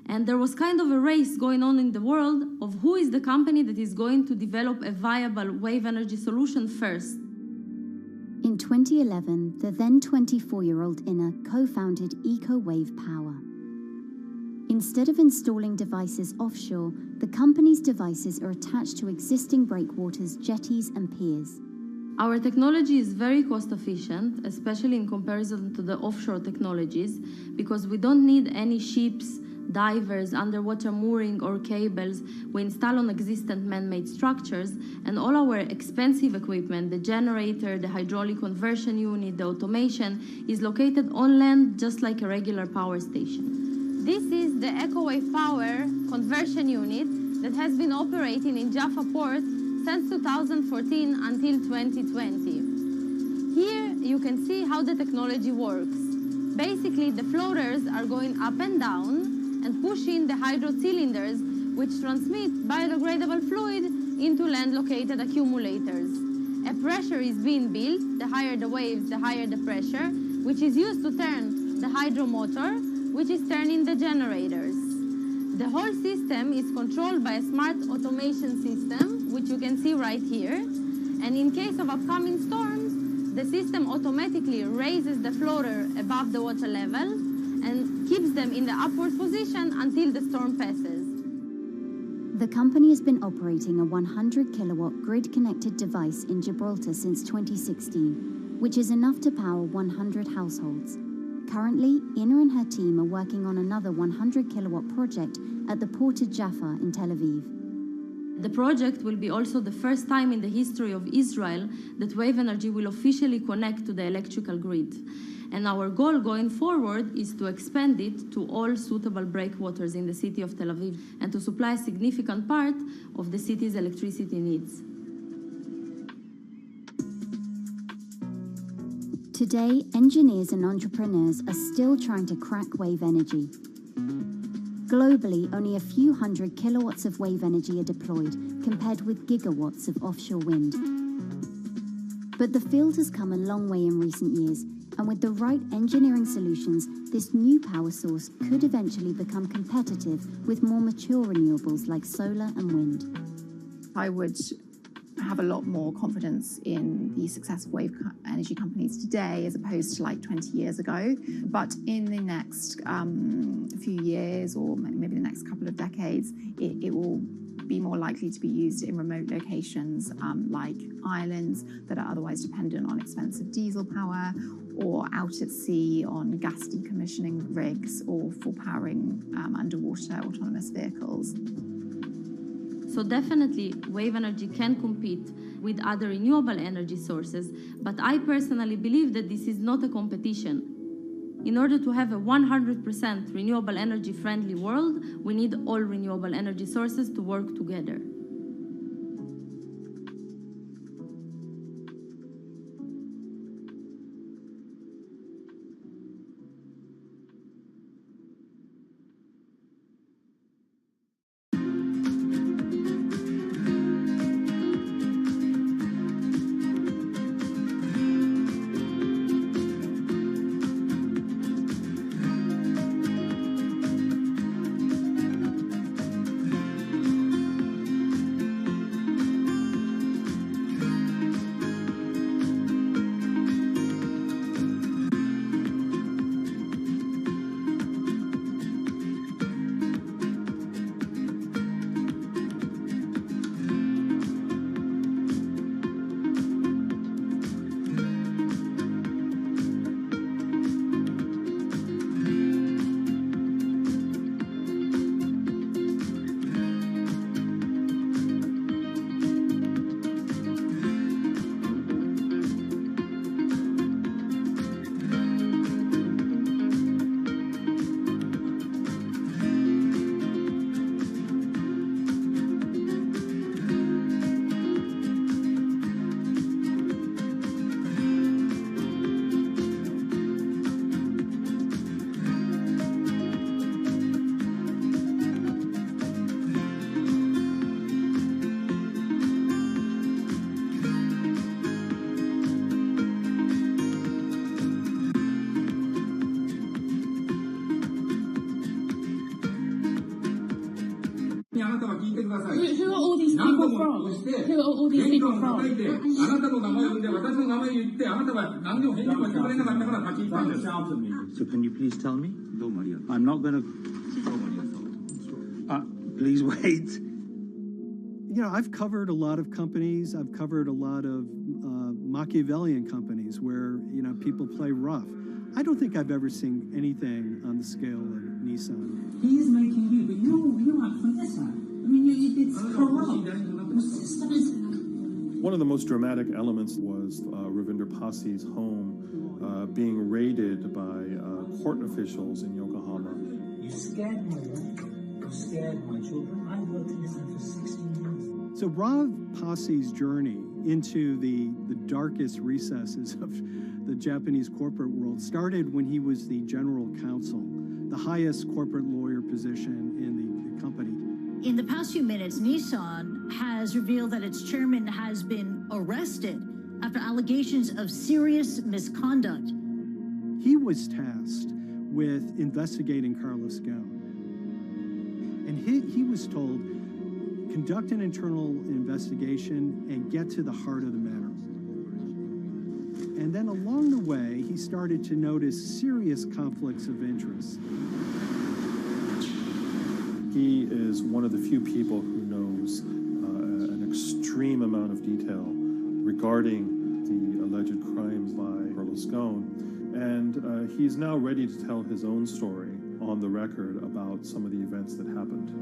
And there was kind of a race going on in the world of who is the company that is going to develop a viable wave energy solution first. In 2011, the then 24-year-old Ina co-founded Eco Wave Power. Instead of installing devices offshore, the company's devices are attached to existing breakwaters, jetties, and piers. Our technology is very cost efficient, especially in comparison to the offshore technologies, because we don't need any ships, divers, underwater mooring or cables. We install on existing man-made structures, and all our expensive equipment, the generator, the hydraulic conversion unit, the automation, is located on land just like a regular power station. This is the EcoWave Power conversion unit that has been operating in Jaffa Port since 2014 until 2020. Here you can see how the technology works. Basically, the floaters are going up and down and pushing the hydro cylinders, which transmit biodegradable fluid into land-located accumulators. A pressure is being built, the higher the waves, the higher the pressure, which is used to turn the hydromotor, which is turning the generators. The whole system is controlled by a smart automation system, which you can see right here. And in case of upcoming storms, the system automatically raises the floater above the water level and keeps them in the upward position until the storm passes. The company has been operating a 100-kilowatt grid-connected device in Gibraltar since 2016, which is enough to power 100 households. Currently, Ina and her team are working on another 100-kilowatt project at the Port of Jaffa in Tel Aviv. The project will be also the first time in the history of Israel that wave energy will officially connect to the electrical grid. And our goal going forward is to expand it to all suitable breakwaters in the city of Tel Aviv and to supply a significant part of the city's electricity needs. Today, engineers and entrepreneurs are still trying to crack wave energy. Globally, only a few hundred kilowatts of wave energy are deployed, compared with gigawatts of offshore wind. But the field has come a long way in recent years, and with the right engineering solutions, this new power source could eventually become competitive with more mature renewables like solar and wind. I would have a lot more confidence in the success of wave energy companies today as opposed to like 20 years ago. But in the next few years, or maybe the next couple of decades, it will be more likely to be used in remote locations like islands that are otherwise dependent on expensive diesel power, or out at sea on gas decommissioning rigs, or for powering underwater autonomous vehicles. So definitely, wave energy can compete with other renewable energy sources, but I personally believe that this is not a competition. In order to have a 100% renewable energy friendly world, we need all renewable energy sources to work together. Who are all these people from? Who are all these people from? So can you please tell me? I'm not going to... please wait. You know, I've covered a lot of companies. I've covered a lot of Machiavellian companies where, you know, people play rough. I don't think I've ever seen anything on the scale of Nissan. He is making you, but you are from this side. I mean, it's corrupt. The system is... One of the most dramatic elements was Ravinder Pasi's home being raided by court officials in Yokohama. You scared my wife. You scared my children. I worked in Nissan for 16 years. So Rav Pasi's journey into the darkest recesses of the Japanese corporate world started when he was the general counsel, the highest corporate lawyer position in the company. In the past few minutes, Nissan has revealed that its chairman has been arrested after allegations of serious misconduct. He was tasked with investigating Carlos Ghosn. And he was told, conduct an internal investigation and get to the heart of the matter. And then along the way, he started to notice serious conflicts of interest. He is one of the few people who knows an extreme amount of detail regarding the alleged crimes by Carlos Ghosn. And he's now ready to tell his own story on the record about some of the events that happened.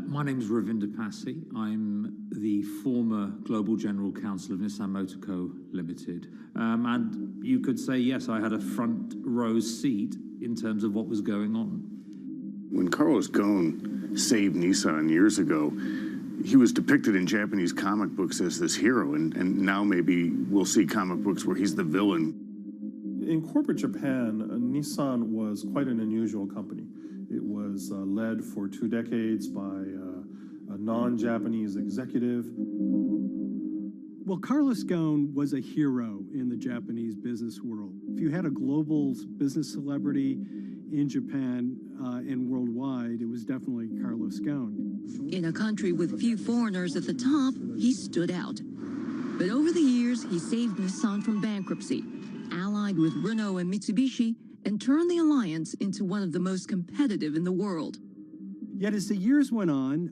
My name is Ravinder Passy. I'm the former Global General Counsel of Nissan Motor Co. Limited. And you could say, yes, I had a front row seat in terms of what was going on. When Carlos Ghosn saved Nissan years ago, he was depicted in Japanese comic books as this hero, and now maybe we'll see comic books where he's the villain. In corporate Japan, Nissan was quite an unusual company. It was led for 2 decades by a non-Japanese executive. Well, Carlos Ghosn was a hero in the Japanese business world. If you had a global business celebrity in Japan and worldwide, it was definitely Carlos Ghosn. In a country with few foreigners at the top, he stood out. But over the years, he saved Nissan from bankruptcy, allied with Renault and Mitsubishi, and turned the alliance into one of the most competitive in the world. Yet as the years went on,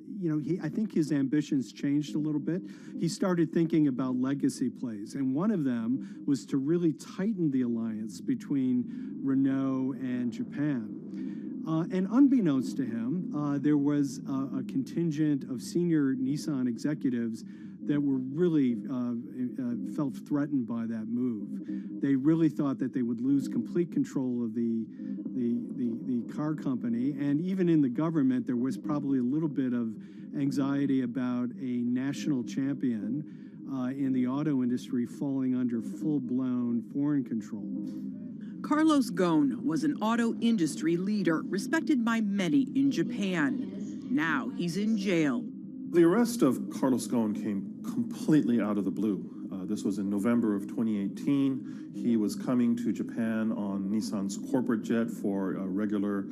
I think his ambitions changed a little bit. He started thinking about legacy plays, and one of them was to really tighten the alliance between Renault and Japan. And unbeknownst to him, there was a contingent of senior Nissan executives that were really felt threatened by that move. They really thought that they would lose complete control of the car company, and even in the government, there was probably a little bit of anxiety about a national champion in the auto industry falling under full-blown foreign control. Carlos Ghosn was an auto industry leader, respected by many in Japan. Now he's in jail. The arrest of Carlos Ghosn came completely out of the blue. This was in November of 2018. He was coming to Japan on Nissan's corporate jet for a regular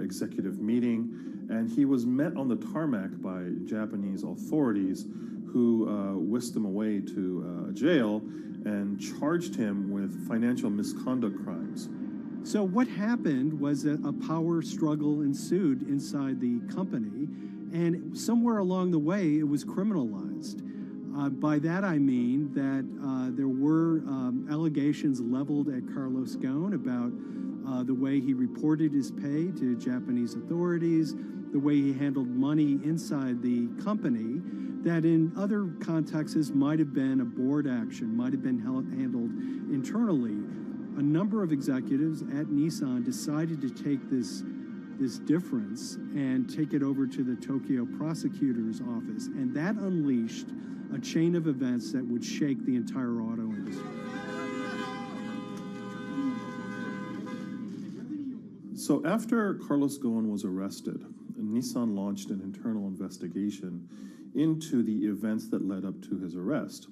executive meeting, and he was met on the tarmac by Japanese authorities who whisked him away to jail and charged him with financial misconduct crimes. So what happened was that a power struggle ensued inside the company, and somewhere along the way, it was criminalized. By that I mean that there were allegations leveled at Carlos Ghosn about the way he reported his pay to Japanese authorities, the way he handled money inside the company, that in other contexts might have been a board action, might have been handled internally. A number of executives at Nissan decided to take this difference and take it over to the Tokyo prosecutor's office, and that unleashed a chain of events that would shake the entire auto industry. So after Carlos Ghosn was arrested, Nissan launched an internal investigation into the events that led up to his arrest.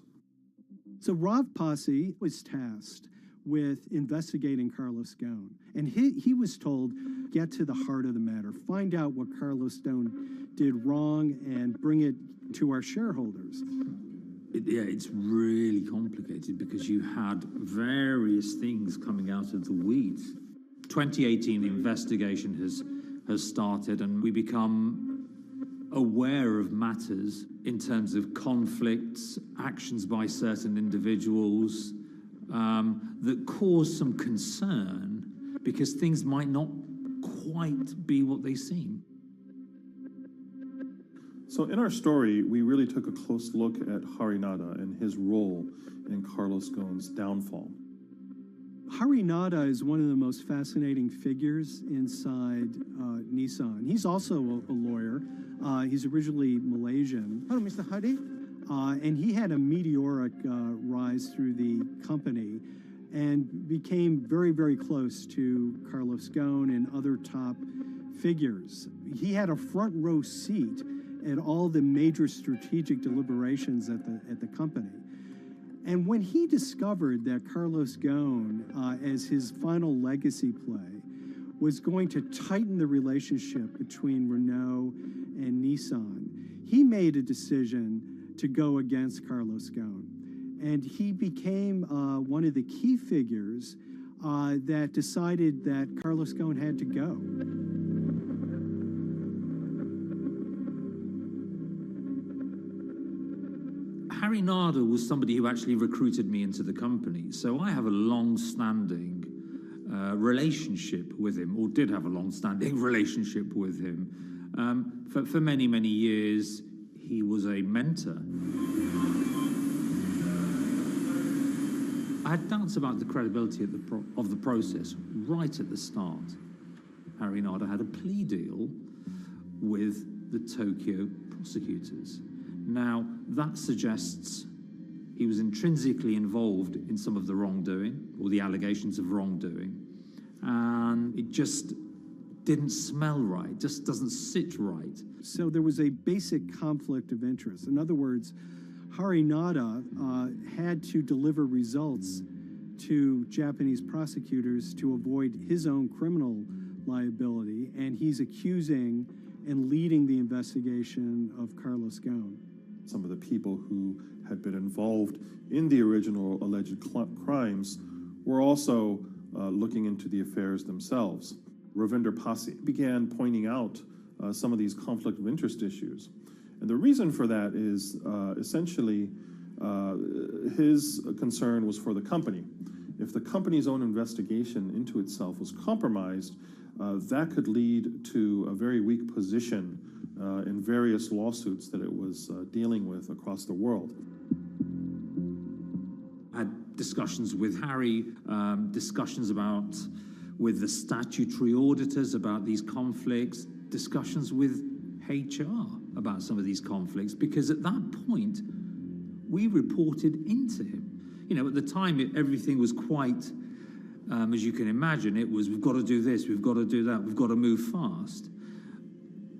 So Rav Passy was tasked with investigating Carlos Ghosn, and he was told, get to the heart of the matter, find out what Carlos Ghosn did wrong and bring it to our shareholders. It's really complicated because you had various things coming out of the weeds. 2018, the investigation has started, and we become aware of matters in terms of conflicts, actions by certain individuals that cause some concern because things might not quite be what they seem. So in our story, we really took a close look at Harinada and his role in Carlos Ghosn's downfall. Hari Nada is one of the most fascinating figures inside Nissan. He's also a lawyer. He's originally Malaysian. Hello, Mr. Hari. And he had a meteoric rise through the company and became very, very close to Carlos Ghosn and other top figures. He had a front row seat at all the major strategic deliberations at the company. And when he discovered that Carlos Ghosn, as his final legacy play, was going to tighten the relationship between Renault and Nissan, he made a decision to go against Carlos Ghosn. And he became one of the key figures that decided that Carlos Ghosn had to go. Hari Nada was somebody who actually recruited me into the company. So I have a long-standing relationship with him, or did have a long-standing relationship with him. For many, many years, he was a mentor. I had doubts about the credibility of the process right at the start. Hari Nada had a plea deal with the Tokyo prosecutors. Now, that suggests he was intrinsically involved in some of the wrongdoing, or the allegations of wrongdoing, and it just didn't smell right, just doesn't sit right. So there was a basic conflict of interest. In other words, Hari Nada had to deliver results to Japanese prosecutors to avoid his own criminal liability, and he's accusing and leading the investigation of Carlos Ghosn. Some of the people who had been involved in the original alleged crimes were also looking into the affairs themselves. Ravinder Pasi began pointing out some of these conflict of interest issues. And the reason for that is essentially his concern was for the company. If the company's own investigation into itself was compromised, that could lead to a very weak position in various lawsuits that it was dealing with across the world. I had discussions with Hari, discussions with the statutory auditors about these conflicts, discussions with HR about some of these conflicts, because at that point, we reported into him. You know, at the time, everything was quite, as you can imagine, it was, we've got to do this, we've got to do that, we've got to move fast.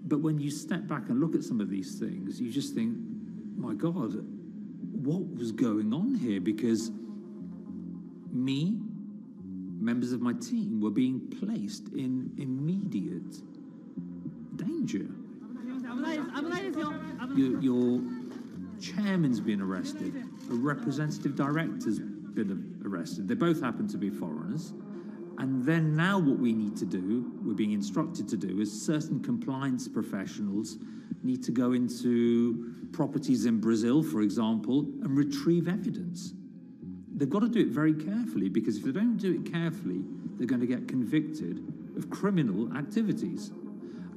But when you step back and look at some of these things, you just think, my God, what was going on here? Because me, members of my team, were being placed in immediate danger. Your chairman's been arrested, a representative director's been arrested. They both happen to be foreigners. And then now what we need to do, we're being instructed to do, is certain compliance professionals need to go into properties in Brazil, for example, and retrieve evidence. They've got to do it very carefully, because if they don't do it carefully, they're going to get convicted of criminal activities.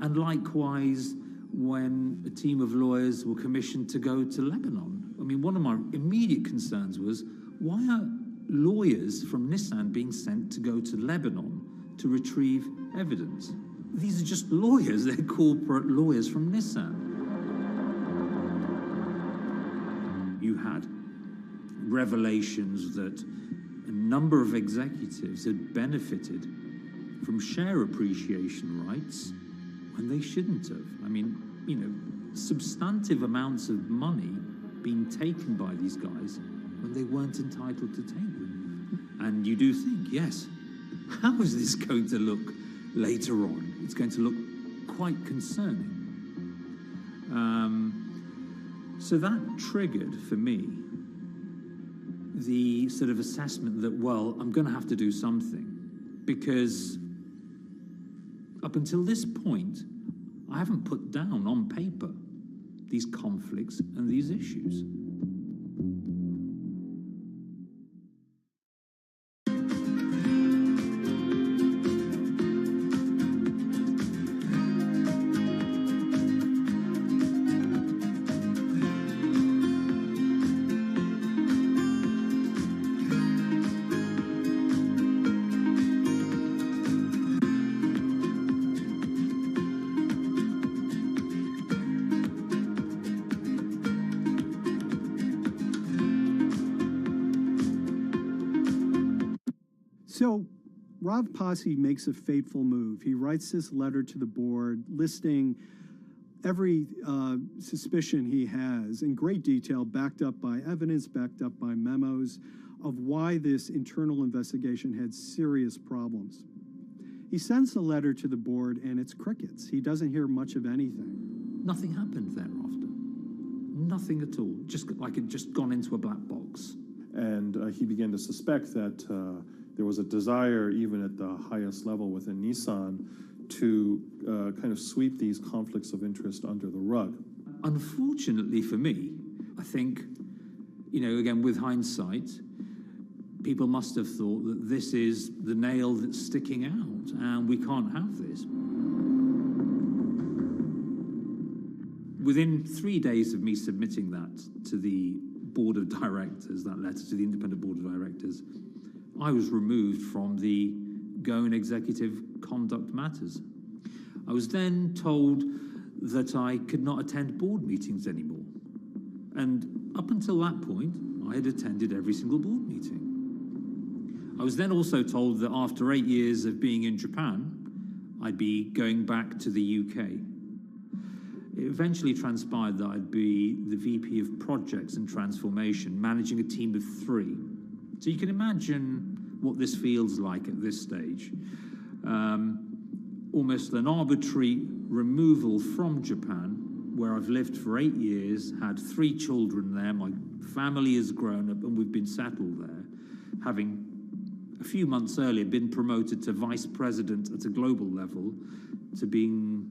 And likewise, when a team of lawyers were commissioned to go to Lebanon. I mean, one of my immediate concerns was, why are lawyers from Nissan being sent to go to Lebanon to retrieve evidence? These are just lawyers, they're corporate lawyers from Nissan. You had revelations that a number of executives had benefited from share appreciation rights when they shouldn't have. I mean, you know, substantive amounts of money being taken by these guys when they weren't entitled to take them. And you do think, yes, how is this going to look later on? It's going to look quite concerning. So that triggered for me the sort of assessment that, well, I'm going to have to do something, because up until this point, I haven't put down on paper these conflicts and these issues. So Rav Pasi makes a fateful move. He writes this letter to the board listing every suspicion he has in great detail, backed up by evidence, backed up by memos of why this internal investigation had serious problems. He sends the letter to the board and it's crickets. He doesn't hear much of anything. Nothing happened thereafter. Nothing at all. Just like it just gone into a black box. And he began to suspect that there was a desire, even at the highest level within Nissan, to kind of sweep these conflicts of interest under the rug. Unfortunately for me, I think, again, with hindsight, people must have thought that this is the nail that's sticking out, and we can't have this. Within 3 days of me submitting that to the board of directors, that letter to the independent board of directors, I was removed from the Ghosn Executive Conduct Matters. I was then told that I could not attend board meetings anymore. And up until that point, I had attended every single board meeting. I was then also told that after 8 years of being in Japan, I'd be going back to the UK. It eventually transpired that I'd be the VP of Projects and Transformation, managing a team of 3. So you can imagine what this feels like at this stage. Almost an arbitrary removal from Japan, where I've lived for 8 years, had 3 children there, my family has grown up, and we've been settled there, having a few months earlier been promoted to vice president at a global level, to being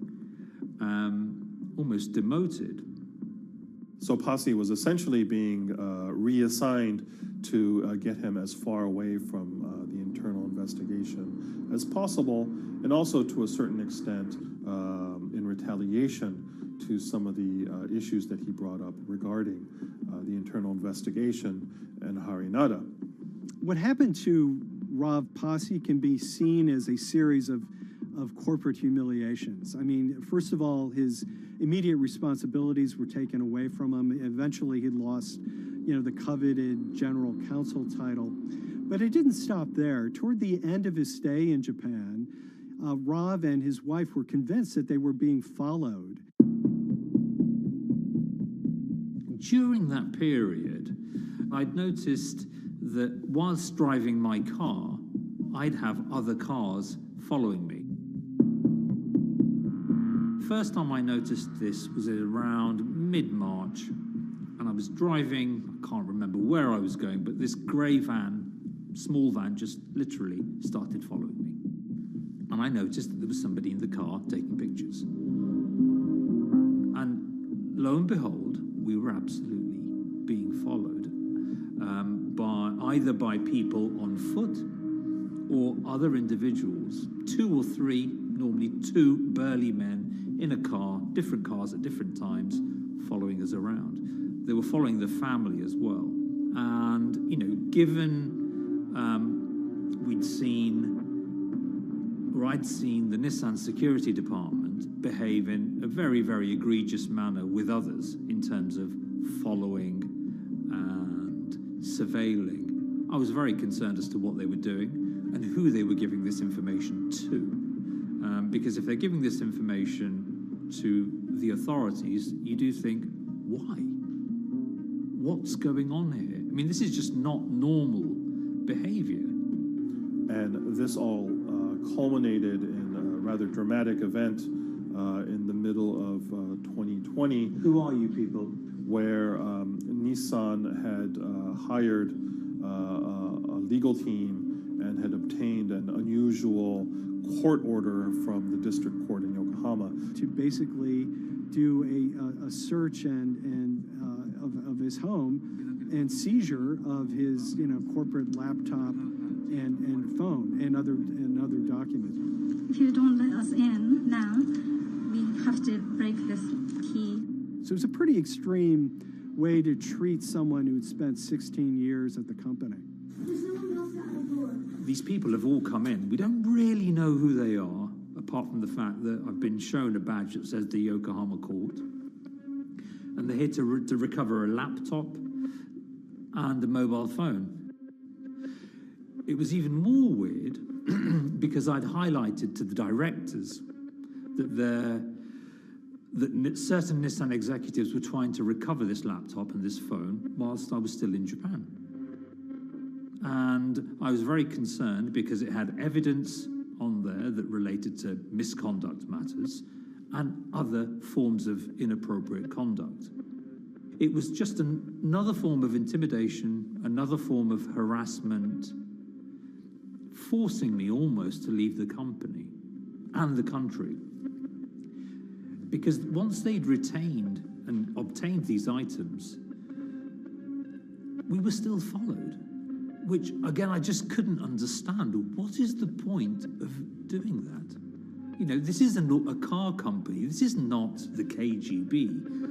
almost demoted. So Pasi was essentially being reassigned to get him as far away from the internal investigation as possible, and also to a certain extent in retaliation to some of the issues that he brought up regarding the internal investigation and Harinada. What happened to Rav Pasi can be seen as a series of corporate humiliations. I mean, first of all, his immediate responsibilities were taken away from him. Eventually, he lost, the coveted general counsel title. But it didn't stop there. Toward the end of his stay in Japan, Rav and his wife were convinced that they were being followed. During that period, I'd noticed that whilst driving my car, I'd have other cars following me. First time I noticed this was around mid-March, and I was driving, I can't remember where I was going, but this grey van, small van, just literally started following me. And I noticed that there was somebody in the car taking pictures. And lo and behold, we were absolutely being followed either by people on foot or other individuals, 2 or 3, normally 2 burly men in a car, different cars at different times, following us around. They were following the family as well. And, given I'd seen the Nissan security department behave in a very, very egregious manner with others in terms of following and surveilling, I was very concerned as to what they were doing and who they were giving this information to. Because if they're giving this information to the authorities, you do think, why? What's going on here? I mean, this is just not normal behavior. And this all culminated in a rather dramatic event in the middle of 2020. Who are you people? Where Nissan had hired a legal team and had obtained an unusual court order from the district court in Yokohama to basically do a search of his home and seizure of his corporate laptop and phone and other documents. If you don't let us in now, we have to break this key. So it was a pretty extreme way to treat someone who'd spent 16 years at the company. These people have all come in. We don't really know who they are, apart from the fact that I've been shown a badge that says the Yokohama court. And they're here to recover a laptop and a mobile phone. It was even more weird because I'd highlighted to the directors that certain Nissan executives were trying to recover this laptop and this phone whilst I was still in Japan. And I was very concerned because it had evidence on there that related to misconduct matters and other forms of inappropriate conduct. It was just another form of intimidation, another form of harassment, forcing me almost to leave the company and the country. Because once they'd retained and obtained these items, we were still followed, which, again, I just couldn't understand. What is the point of doing that? You know, this isn't a car company. This is not the KGB.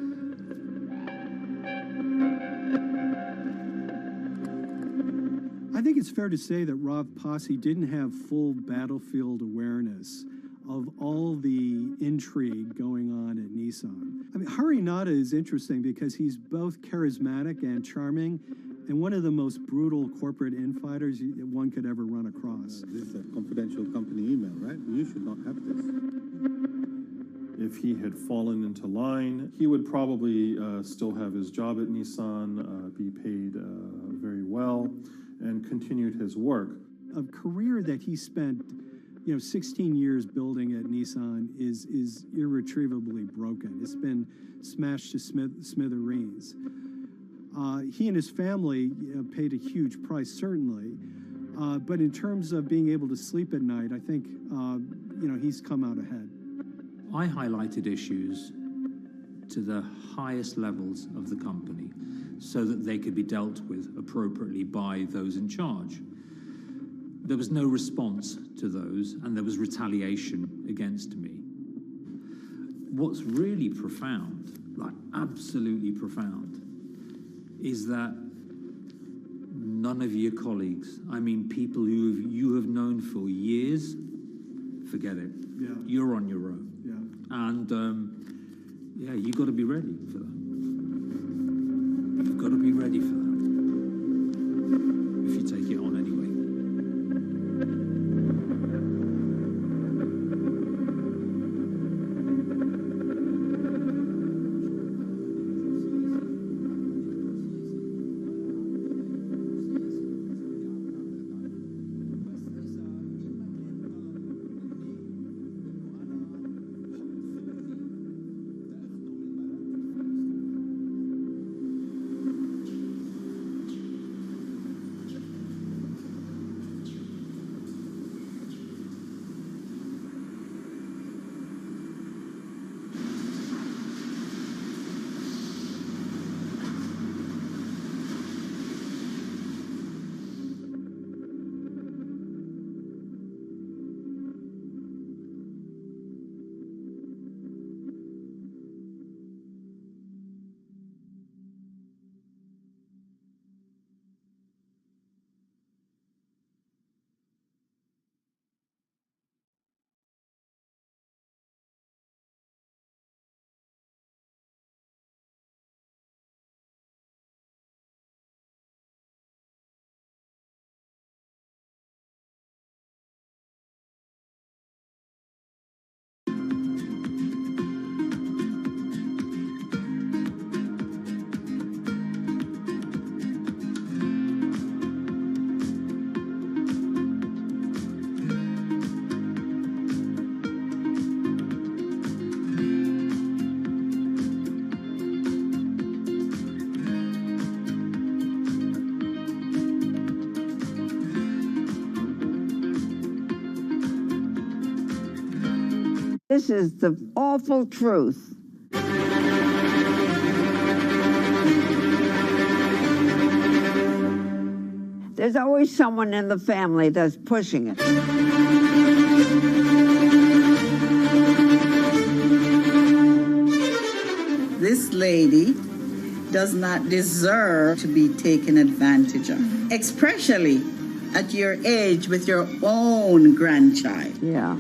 I think it's fair to say that Rav Pasi didn't have full battlefield awareness of all the intrigue going on at Nissan. I mean, Hari Nada is interesting because he's both charismatic and charming, and one of the most brutal corporate infighters one could ever run across. This is a confidential company email, right? You should not have this. If he had fallen into line, he would probably still have his job at Nissan, be paid very well, and continued his work. A career that he spent 16 years building at Nissan is irretrievably broken. It's been smashed to smithereens. He and his family paid a huge price, certainly. But in terms of being able to sleep at night, I think, he's come out ahead. I highlighted issues to the highest levels of the company so that they could be dealt with appropriately by those in charge. There was no response to those, and there was retaliation against me. What's really profound, like absolutely profound, is that none of your colleagues, I mean people who you have known for years, forget it. Yeah. You're on your own. Yeah. And you've got to be ready for that. You've got to be ready for that. If you take it on anyway. This is the awful truth. There's always someone in the family that's pushing it. This lady does not deserve to be taken advantage of, especially at your age with your own grandchild. Yeah.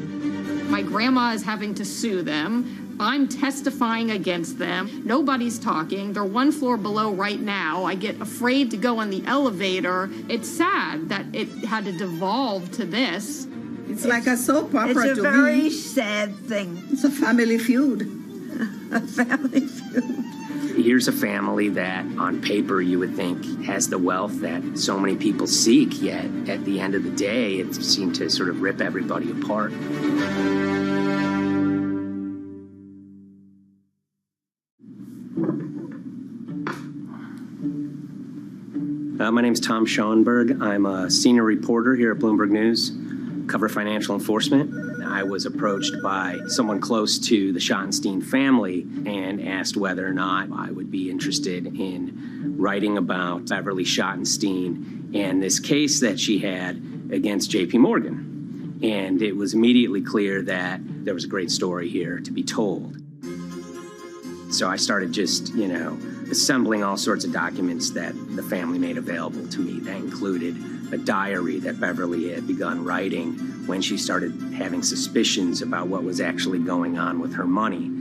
My grandma is having to sue them I'm testifying against them. Nobody's talking. They're one floor below right now. I get afraid to go on the elevator. It's sad that it had to devolve to this. It's like a soap opera It's a to very me. sad thing. It's a family feud. A family feud. Here's a family that, on paper, you would think has the wealth that so many people seek, yet at the end of the day, it seemed to sort of rip everybody apart. My name's Tom Schoenberg. I'm a senior reporter here at Bloomberg News, cover financial enforcement. I was approached by someone close to the Schottenstein family and asked whether or not I would be interested in writing about Beverly Schottenstein and this case that she had against JP Morgan. And it was immediately clear that there was a great story here to be told. So I started just, assembling all sorts of documents that the family made available to me. That included a diary that Beverly had begun writing when she started having suspicions about what was actually going on with her money.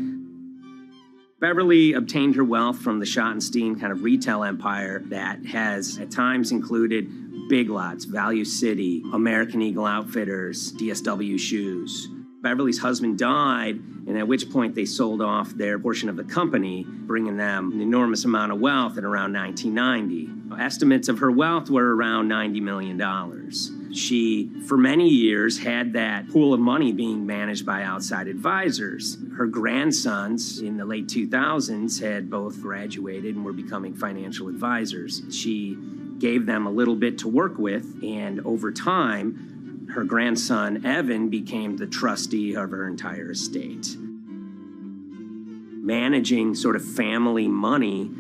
Beverly obtained her wealth from the Schottenstein kind of retail empire that has at times included Big Lots, Value City, American Eagle Outfitters, DSW Shoes. Beverly's husband died, and at which point they sold off their portion of the company, bringing them an enormous amount of wealth at around 1990. Estimates of her wealth were around $90 million. She, for many years, had that pool of money being managed by outside advisors. Her grandsons in the late 2000s had both graduated and were becoming financial advisors. She gave them a little bit to work with, and over time, her grandson, Evan, became the trustee of her entire estate. Managing sort of family money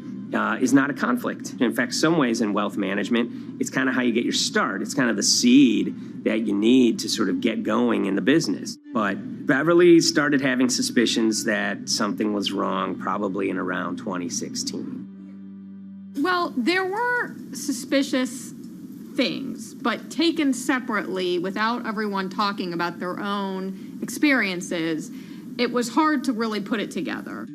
is not a conflict. In fact, some ways in wealth management, it's kind of how you get your start. It's kind of the seed that you need to sort of get going in the business. But Beverly started having suspicions that something was wrong probably in around 2016. Well, there were suspicious things, but taken separately without everyone talking about their own experiences, it was hard to really put it together.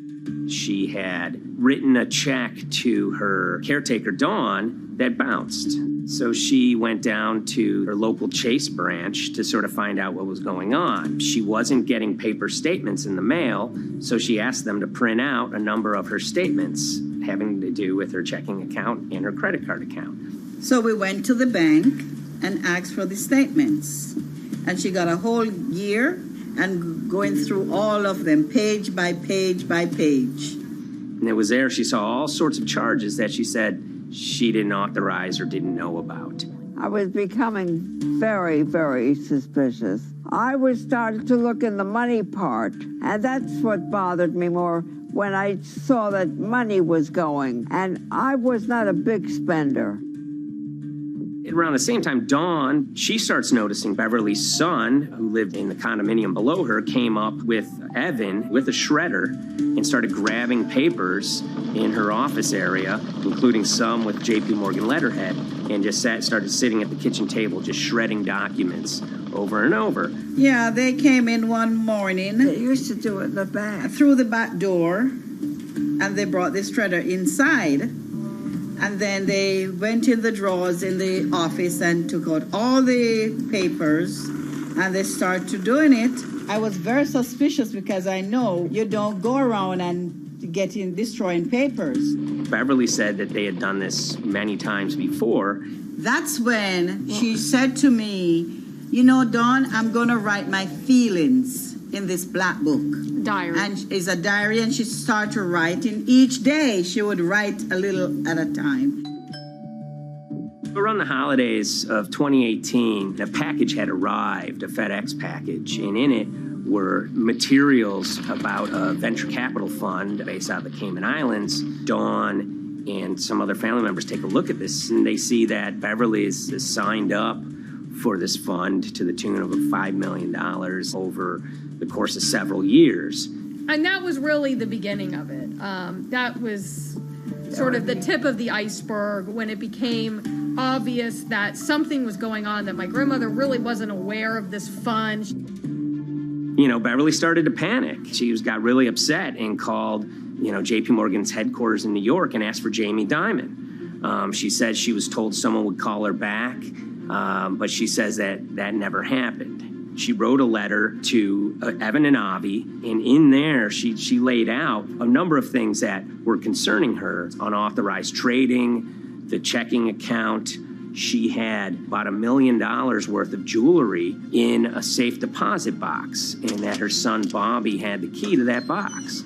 She had written a check to her caretaker, Dawn, that bounced. So she went down to her local Chase branch to sort of find out what was going on. She wasn't getting paper statements in the mail, so she asked them to print out a number of her statements having to do with her checking account and her credit card account. So we went to the bank and asked for the statements. And she got a whole year and going through all of them, page by page by page. And it was there she saw all sorts of charges that she said she didn't authorize or didn't know about. I was becoming very, very suspicious. I was starting to look in the money part, and that's what bothered me more when I saw that money was going. And I was not a big spender. Around the same time, Dawn, she starts noticing Beverly's son, who lived in the condominium below her, came up with Evan with a shredder and started grabbing papers in her office area, including some with JP Morgan letterhead, and just started sitting at the kitchen table just shredding documents over and over. Yeah, they came in one morning. They used to do it in the back. Through the back door, and they brought the shredder inside. And then they went in the drawers in the office and took out all the papers, and they started doing it. I was very suspicious because I know you don't go around and destroying papers. Beverly said that they had done this many times before. That's when she said to me, Dawn, I'm going to write my feelings in this black book. Diary. And it's a diary, and she started writing. Each day she would write a little at a time. Around the holidays of 2018, a package had arrived, a FedEx package, and in it were materials about a venture capital fund based out of the Cayman Islands. Dawn and some other family members take a look at this, and they see that Beverly is signed up for this fund to the tune of $5 million over the course of several years. And that was really the beginning of it. That was sort of the tip of the iceberg when it became obvious that something was going on, that my grandmother really wasn't aware of this fund. Beverly started to panic. She got really upset and called, JP Morgan's headquarters in New York and asked for Jamie Dimon. She said she was told someone would call her back, but she says that never happened. She wrote a letter to Evan and Avi, and in there she laid out a number of things that were concerning her: unauthorized trading, the checking account. She had about $1 million worth of jewelry in a safe deposit box, and that her son Bobby had the key to that box,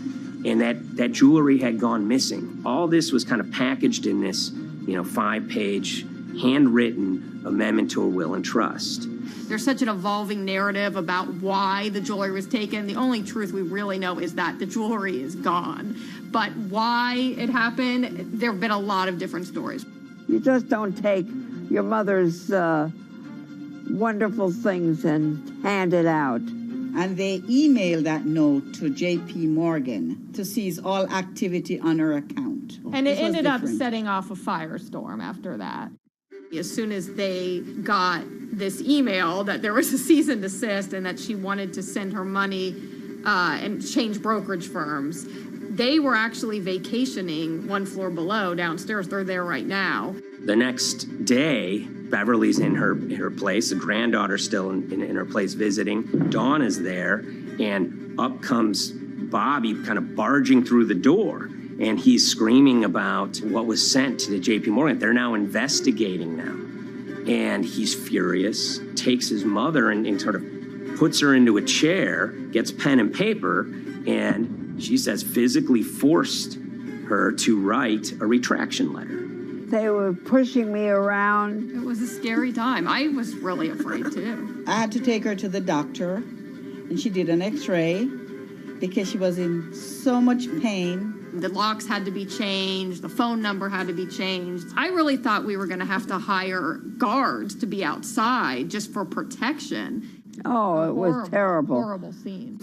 and that jewelry had gone missing. All this was kind of packaged in this, 5-page handwritten amendment to a will and trust. There's such an evolving narrative about why the jewelry was taken. The only truth we really know is that the jewelry is gone. But why it happened, there have been a lot of different stories. You just don't take your mother's wonderful things and hand it out. And they emailed that note to JP Morgan to seize all activity on her account. And it ended up setting off a firestorm after that. As soon as they got this email that there was a cease and desist and that she wanted to send her money and change brokerage firms, they were actually vacationing one floor below downstairs. They're there right now. The next day, Beverly's in her place. The granddaughter's still in her place visiting. Dawn is there, and up comes Bobby kind of barging through the door. And he's screaming about what was sent to the JP Morgan. They're now investigating them. And he's furious, takes his mother and sort of puts her into a chair, gets pen and paper, and she says physically forced her to write a retraction letter. They were pushing me around. It was a scary time. I was really afraid too. I had to take her to the doctor, and she did an x-ray because she was in so much pain. The locks had to be changed. The phone number had to be changed. I really thought we were going to have to hire guards to be outside just for protection. Oh, it was terrible. Horrible scene.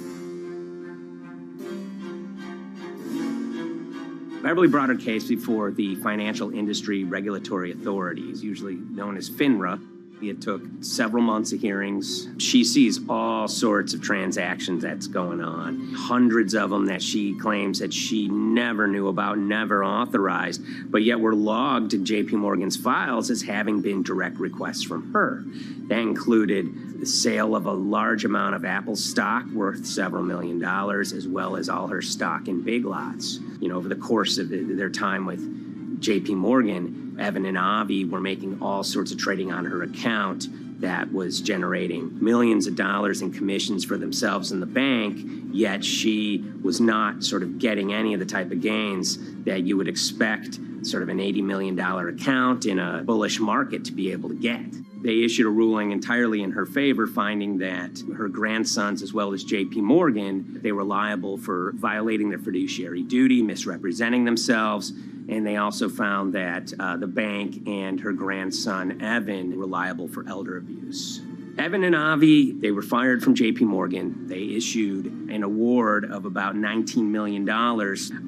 Beverly brought her case before the Financial Industry Regulatory Authorities, usually known as FINRA. It took several months of hearings. She sees all sorts of transactions that's going on, hundreds of them that she claims that she never knew about, never authorized, but yet were logged in JP Morgan's files as having been direct requests from her. That included the sale of a large amount of Apple stock worth several $1 million, as well as all her stock in Big Lots. Over the course of their time with JP Morgan, Evan and Avi were making all sorts of trading on her account that was generating millions of dollars in commissions for themselves and the bank, yet she was not sort of getting any of the type of gains that you would expect sort of an $80 million account in a bullish market to be able to get. They issued a ruling entirely in her favor, finding that her grandsons, as well as JP Morgan, they were liable for violating their fiduciary duty, misrepresenting themselves, and they also found that the bank and her grandson, Evan, were liable for elder abuse. Evan and Avi, they were fired from JP Morgan. They issued an award of about $19 million.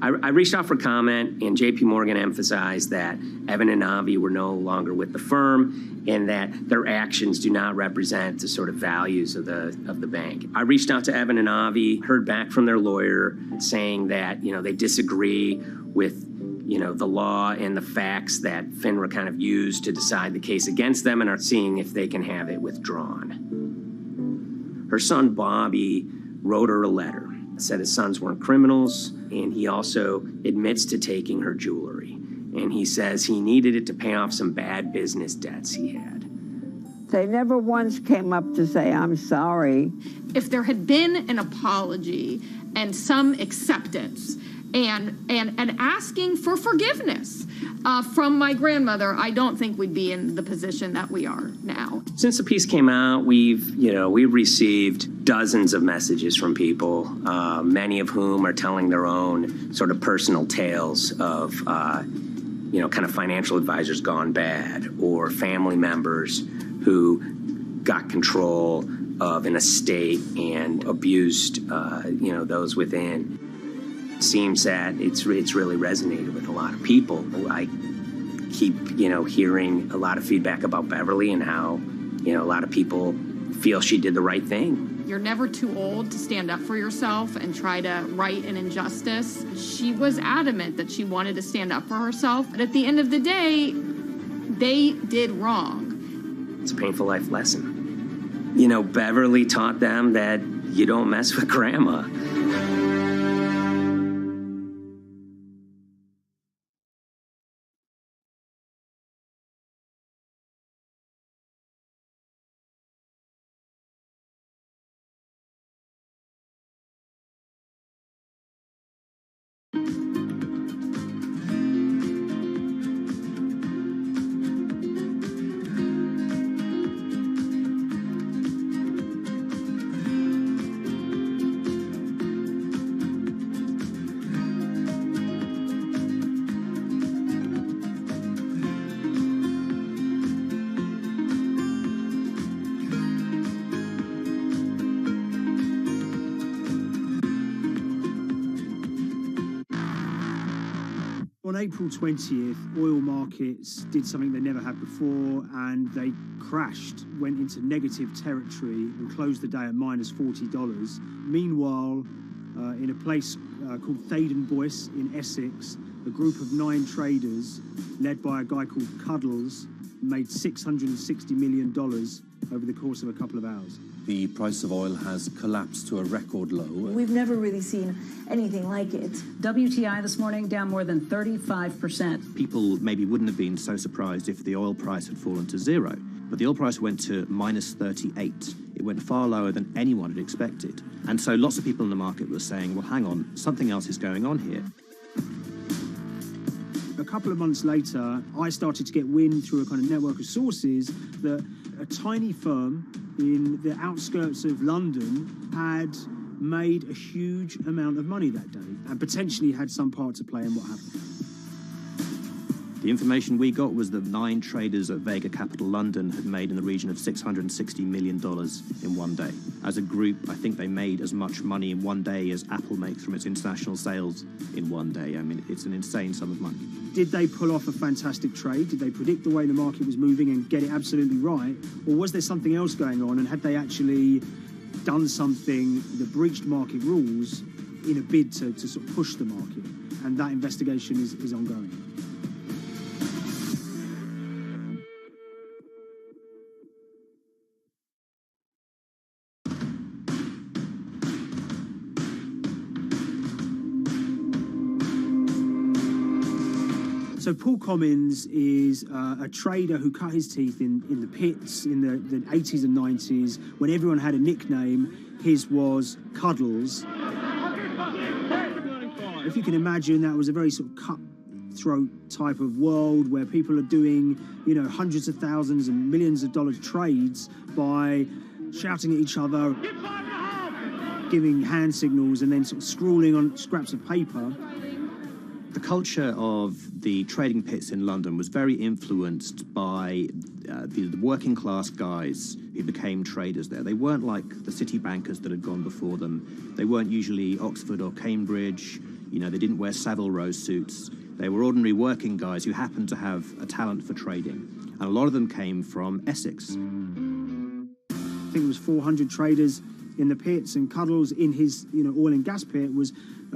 I reached out for comment, and JP Morgan emphasized that Evan and Avi were no longer with the firm and that their actions do not represent the sort of values of the bank. I reached out to Evan and Avi, heard back from their lawyer saying that, they disagree with the law and the facts that FINRA kind of used to decide the case against them and are seeing if they can have it withdrawn. Her son, Bobby, wrote her a letter, said his sons weren't criminals, and he also admits to taking her jewelry. And he says he needed it to pay off some bad business debts he had. They never once came up to say, I'm sorry. If there had been an apology and some acceptance, and asking for forgiveness from my grandmother, I don't think we'd be in the position that we are now. Since the piece came out, we've received dozens of messages from people, many of whom are telling their own sort of personal tales of, kind of financial advisors gone bad, or family members who got control of an estate and abused, those within. Seems that it's really resonated with a lot of people. I keep, hearing a lot of feedback about Beverly and how, a lot of people feel she did the right thing. You're never too old to stand up for yourself and try to right an injustice. She was adamant that she wanted to stand up for herself, but at the end of the day, they did wrong. It's a painful life lesson. You know, Beverly taught them that you don't mess with grandma. On April 20th, oil markets did something they never had before, and they crashed, went into negative territory and closed the day at minus $40. Meanwhile, in a place called Thaden Boyce in Essex, a group of 9 traders, led by a guy called Cuddles, made $660 million over the course of a couple of hours. The price of oil has collapsed to a record low. We've never really seen anything like it. WTI this morning down more than 35%. People maybe wouldn't have been so surprised if the oil price had fallen to zero, but the oil price went to minus 38. It went far lower than anyone had expected. And so lots of people in the market were saying, well, hang on, something else is going on here. A couple of months later, I started to get wind through a kind of network of sources that a tiny firm in the outskirts of London had made a huge amount of money that day and potentially had some part to play in what happened. The information we got was that 9 traders at Vega Capital London had made in the region of $660 million in one day. As a group, I think they made as much money in one day as Apple makes from its international sales in one day. I mean, it's an insane sum of money. Did they pull off a fantastic trade? Did they predict the way the market was moving and get it absolutely right? Or was there something else going on, and had they actually done something that breached market rules in a bid to sort of push the market? And that investigation is ongoing. So Paul Commins is a trader who cut his teeth in the pits in the 80s and 90s when everyone had a nickname. His was Cuddles. If you can imagine, that was a very sort of cutthroat type of world where people are doing, you know, hundreds of thousands and millions of dollar trades by shouting at each other, giving hand signals, and then sort of scrawling on scraps of paper. The culture of the trading pits in London was very influenced by the working class guys who became traders there. They weren't like the city bankers that had gone before them. They weren't usually Oxford or Cambridge. You know, they didn't wear Savile Row suits. They were ordinary working guys who happened to have a talent for trading. And a lot of them came from Essex. I think it was 400 traders in the pits, and Cuddles in his, you know, oil and gas pit was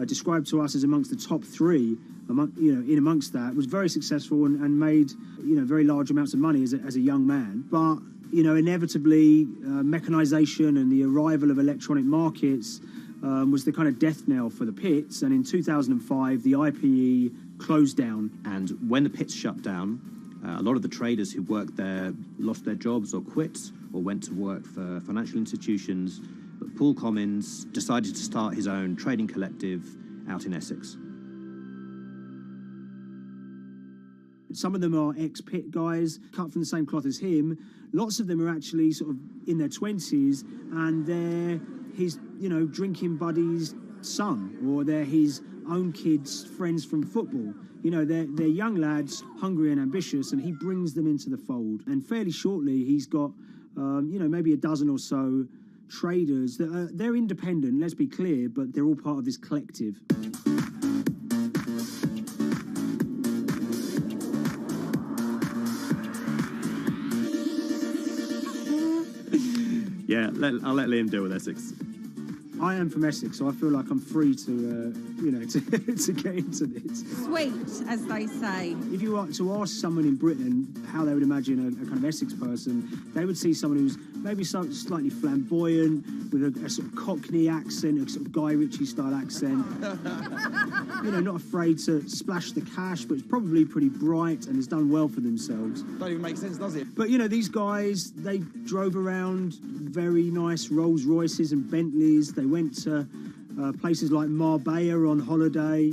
described to us as amongst the top 3. In amongst that, was very successful and made, you know, very large amounts of money as a young man. But, you know, inevitably, mechanization and the arrival of electronic markets was the kind of death knell for the pits. And in 2005, the IPE closed down. And when the pits shut down, a lot of the traders who worked there lost their jobs or quit or went to work for financial institutions. But Paul Commins decided to start his own trading collective out in Essex. Some of them are ex-pit guys, cut from the same cloth as him. Lots of them are actually sort of in their 20s, and they're his, you know, drinking buddy's son, or they're his own kids' friends from football. You know, they're young lads, hungry and ambitious, and he brings them into the fold. And fairly shortly, he's got, you know, maybe a dozen or so traders that they're independent, let's be clear, but they're all part of this collective. Yeah, I'll let Liam deal with Essex. I am from Essex, so I feel like I'm free to, to get into this. Sweet, as they say. If you were to ask someone in Britain how they would imagine a kind of Essex person, they would see someone who's maybe slightly flamboyant, with a sort of Cockney accent, a sort of Guy Ritchie-style accent. Not afraid to splash the cash, but it's probably pretty bright and has done well for themselves. Don't even make sense, does it? But, these guys, they drove around very nice Rolls Royces and Bentleys. They went to places like Marbella on holiday.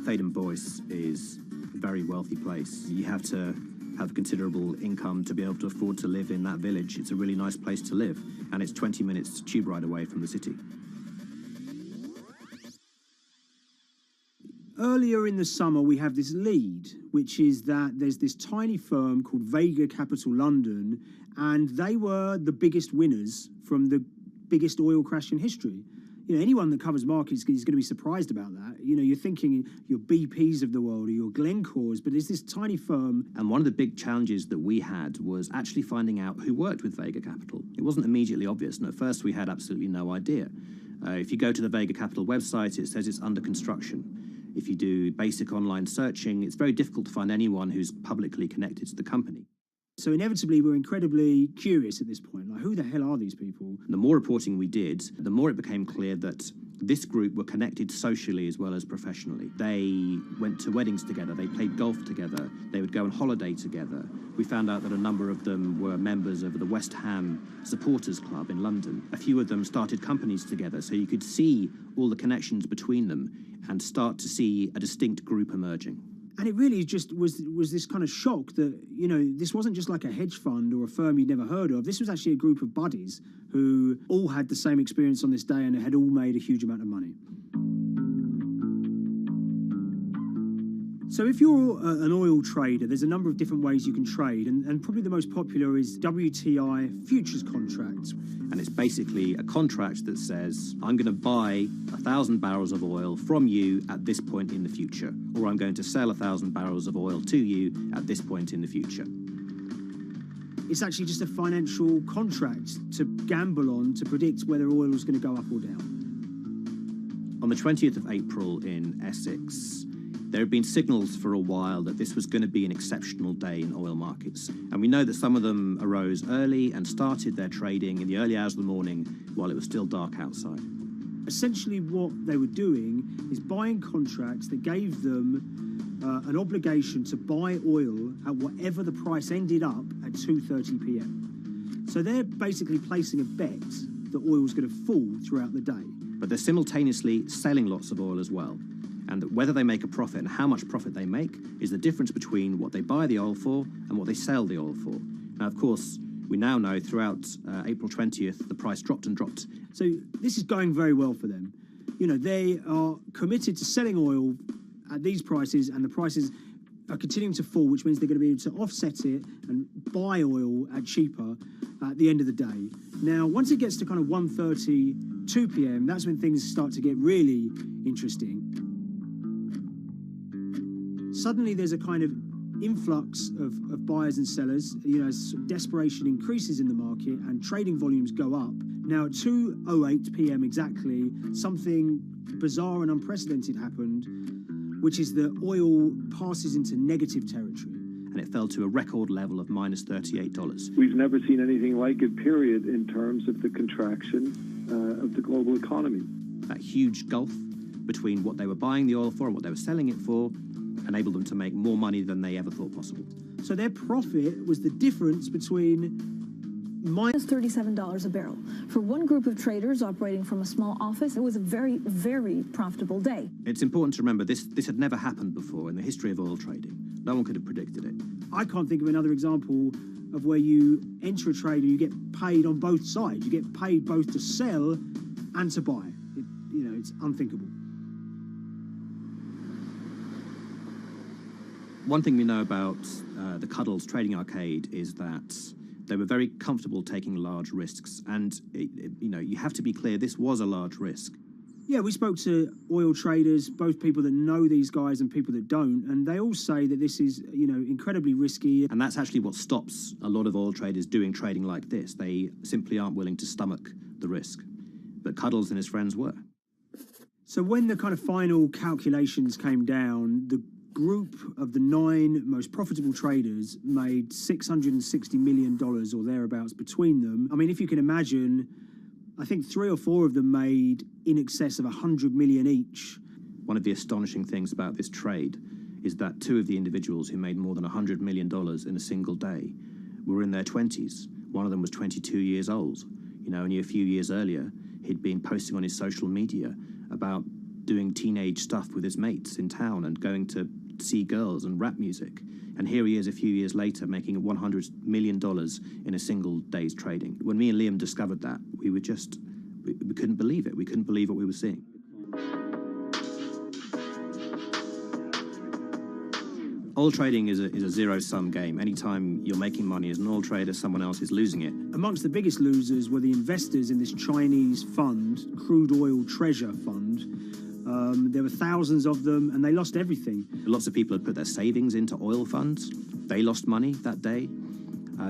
Thaden Boyce is a very wealthy place. You have to have considerable income to be able to afford to live in that village. It's a really nice place to live, and it's 20 minutes tube ride away from the city. Earlier in the summer, we have this lead, which is that there's this tiny firm called Vega Capital London, and they were the biggest winners from the biggest oil crash in history. Anyone that covers markets is going to be surprised about that. You're thinking your BPs of the world or your Glencores, but it's this tiny firm. And one of the big challenges that we had was actually finding out who worked with Vega Capital. It wasn't immediately obvious, and at first we had absolutely no idea. If you go to the Vega Capital website, it says it's under construction. If you do basic online searching, it's very difficult to find anyone who's publicly connected to the company. So inevitably, we're incredibly curious at this point. Like, who the hell are these people? The more reporting we did, the more it became clear that this group were connected socially as well as professionally. They went to weddings together, they played golf together, they would go on holiday together. We found out that a number of them were members of the West Ham Supporters Club in London. A few of them started companies together, so you could see all the connections between them and start to see a distinct group emerging. And it really just was this kind of shock that, this wasn't just like a hedge fund or a firm you'd never heard of. This was actually a group of buddies who all had the same experience on this day and had all made a huge amount of money. So if you're an oil trader, there's a number of different ways you can trade, and probably the most popular is WTI futures contracts. And it's basically a contract that says, I'm going to buy 1,000 barrels of oil from you at this point in the future, or I'm going to sell 1,000 barrels of oil to you at this point in the future. It's actually just a financial contract to gamble on to predict whether oil is going to go up or down. On the 20th of April in Essex, there had been signals for a while that this was going to be an exceptional day in oil markets. And we know that some of them arose early and started their trading in the early hours of the morning while it was still dark outside. Essentially what they were doing is buying contracts that gave them an obligation to buy oil at whatever the price ended up at 2:30 p.m. So they're basically placing a bet that oil was going to fall throughout the day. But they're simultaneously selling lots of oil as well. And that whether they make a profit and how much profit they make is the difference between what they buy the oil for and what they sell the oil for. Now, of course, we now know throughout April 20th, the price dropped and dropped. So this is going very well for them. They are committed to selling oil at these prices, and the prices are continuing to fall, which means they're going to be able to offset it and buy oil at cheaper at the end of the day. Now, once it gets to kind of 1:30, 2 p.m., that's when things start to get really interesting. Suddenly there's a kind of influx of buyers and sellers, as desperation increases in the market and trading volumes go up. Now at 2:08 p.m. exactly, something bizarre and unprecedented happened, which is that oil passes into negative territory. And it fell to a record level of minus $38. We've never seen anything like it, period, in terms of the contraction of the global economy. That huge gulf between what they were buying the oil for and what they were selling it for enabled them to make more money than they ever thought possible. So their profit was the difference between minus $37 a barrel. For one group of traders operating from a small office, it was a very, very profitable day. It's important to remember this had never happened before in the history of oil trading. No one could have predicted it. I can't think of another example of where you enter a trade and you get paid on both sides. You get paid both to sell and to buy. It's unthinkable. One thing we know about the Cuddles Trading Arcade is that they were very comfortable taking large risks. And, you have to be clear, this was a large risk. Yeah, we spoke to oil traders, both people that know these guys and people that don't, and they all say that this is, incredibly risky. And that's actually what stops a lot of oil traders doing trading like this. They simply aren't willing to stomach the risk. But Cuddles and his friends were. So when the kind of final calculations came down, the group of the 9 most profitable traders made $660 million or thereabouts between them. I mean, if you can imagine, I think 3 or 4 of them made in excess of 100 million each. One of the astonishing things about this trade is that 2 of the individuals who made more than $100 million in a single day were in their 20s. One of them was 22 years old. Only a few years earlier, he'd been posting on his social media about doing teenage stuff with his mates in town and going to see girls and rap music. And here he is a few years later making $100 million in a single day's trading. When me and Liam discovered that, we couldn't believe it. We couldn't believe what we were seeing. Oil trading is a zero-sum game. Anytime you're making money as an oil trader, someone else is losing it. Amongst the biggest losers were the investors in this Chinese fund, Crude Oil Treasure Fund. There were thousands of them, and they lost everything. Lots of people had put their savings into oil funds. They lost money that day.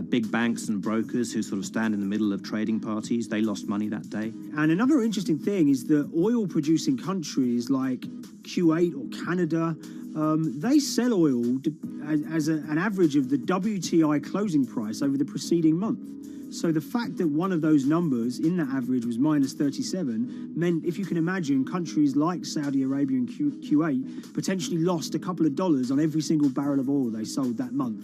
Big banks and brokers who sort of stand in the middle of trading parties, they lost money that day. And another interesting thing is that oil-producing countries like Kuwait or Canada, they sell oil as an average of the WTI closing price over the preceding month. So the fact that one of those numbers in that average was minus 37 meant, if you can imagine, countries like Saudi Arabia and Kuwait potentially lost a couple of dollars on every single barrel of oil they sold that month.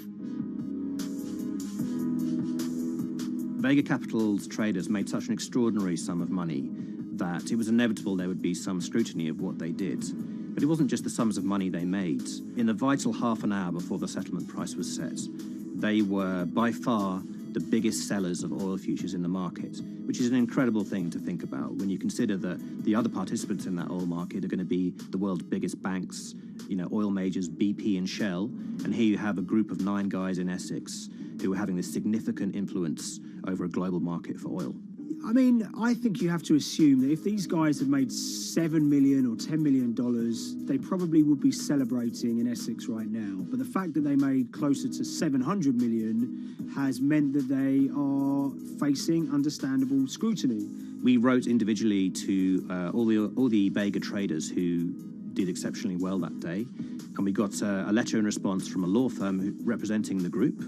Vega Capital's traders made such an extraordinary sum of money that it was inevitable there would be some scrutiny of what they did. But it wasn't just the sums of money they made. In the vital half an hour before the settlement price was set, they were by far the biggest sellers of oil futures in the market, which is an incredible thing to think about when you consider that the other participants in that oil market are going to be the world's biggest banks, oil majors, BP and Shell, and here you have a group of 9 guys in Essex who are having this significant influence over a global market for oil. I mean, I think you have to assume that if these guys had made $7 million or $10 million, they probably would be celebrating in Essex right now. But the fact that they made closer to $700 million has meant that they are facing understandable scrutiny. We wrote individually to all the Vega traders who did exceptionally well that day, and we got a letter in response from a law firm representing the group.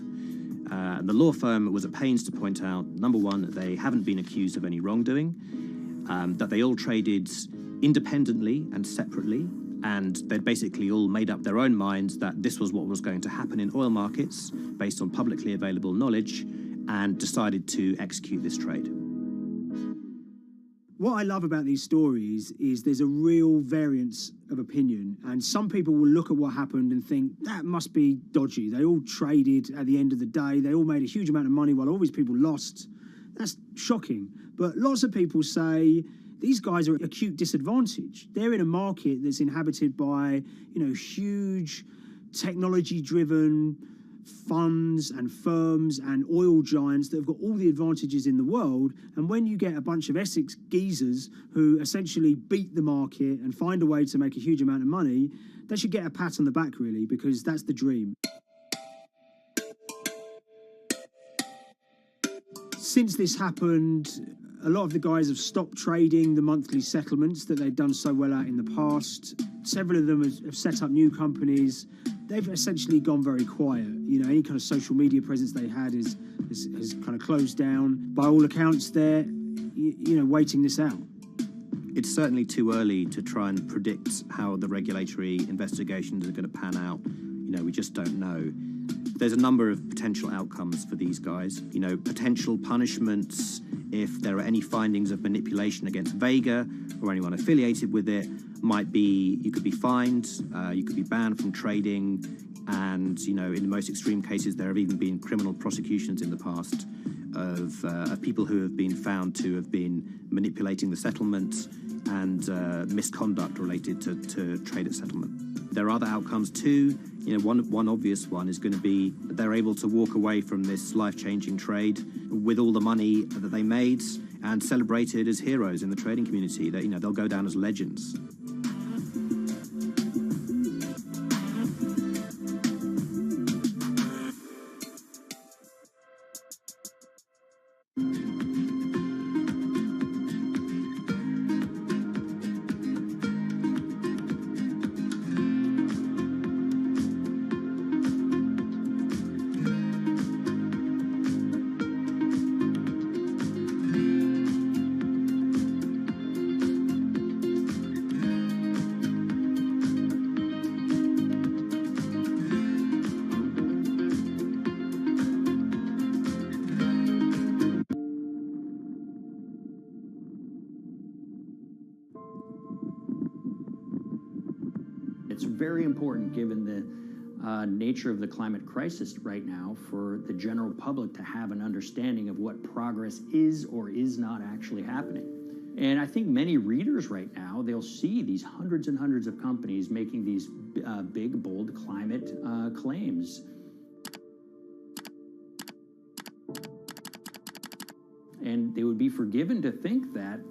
The law firm was at pains to point out, number one, that they haven't been accused of any wrongdoing, that they all traded independently and separately, and they'd basically all made up their own minds that this was what was going to happen in oil markets based on publicly available knowledge, and decided to execute this trade. What I love about these stories is there's a real variance of opinion, and some people will look at what happened and think that must be dodgy. They all traded at the end of the day. They all made a huge amount of money while all these people lost. That's shocking. But lots of people say these guys are at acute disadvantage. They're in a market that's inhabited by, huge technology-driven funds and firms and oil giants that have got all the advantages in the world, and when you get a bunch of Essex geezers who essentially beat the market and find a way to make a huge amount of money, they should get a pat on the back, really, because that's the dream. Since this happened, a lot of the guys have stopped trading the monthly settlements that they'd done so well at in the past. Several of them have set up new companies. They've essentially gone very quiet. Any kind of social media presence they had has kind of closed down. By all accounts, they're, waiting this out. It's certainly too early to try and predict how the regulatory investigations are going to pan out. We just don't know. There's a number of potential outcomes for these guys. Potential punishments if there are any findings of manipulation against Vega or anyone affiliated with it. Might be you could be fined, you could be banned from trading, and in the most extreme cases there have even been criminal prosecutions in the past of people who have been found to have been manipulating the settlement and misconduct related to trade at settlement. There are other outcomes too. One obvious one is going to be that they're able to walk away from this life-changing trade with all the money that they made and celebrated as heroes in the trading community. That, you know, they'll go down as legends. It's very important, given the nature of the climate crisis right now, for the general public to have an understanding of what progress is or is not actually happening. And I think many readers right now, they'll see these hundreds and hundreds of companies making these big, bold climate claims. And they would be forgiven to think that,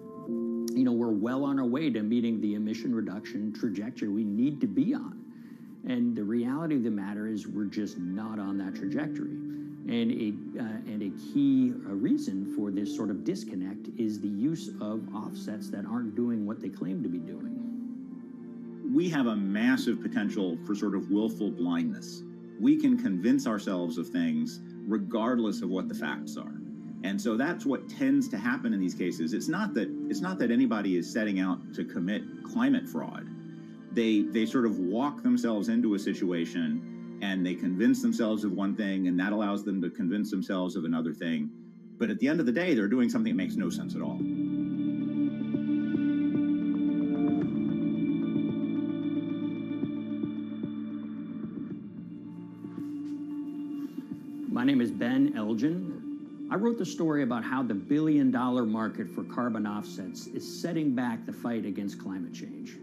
you know, we're well on our way to meeting the emission reduction trajectory we need to be on. And the reality of the matter is we're just not on that trajectory. And a key reason for this sort of disconnect is the use of offsets that aren't doing what they claim to be doing. We have a massive potential for sort of willful blindness. We can convince ourselves of things regardless of what the facts are. And so that's what tends to happen in these cases. It's not that anybody is setting out to commit climate fraud. They sort of walk themselves into a situation and they convince themselves of one thing, and that allows them to convince themselves of another thing. But at the end of the day, they're doing something that makes no sense at all. My name is Ben Elgin. I wrote the story about how the billion-dollar market for carbon offsets is setting back the fight against climate change.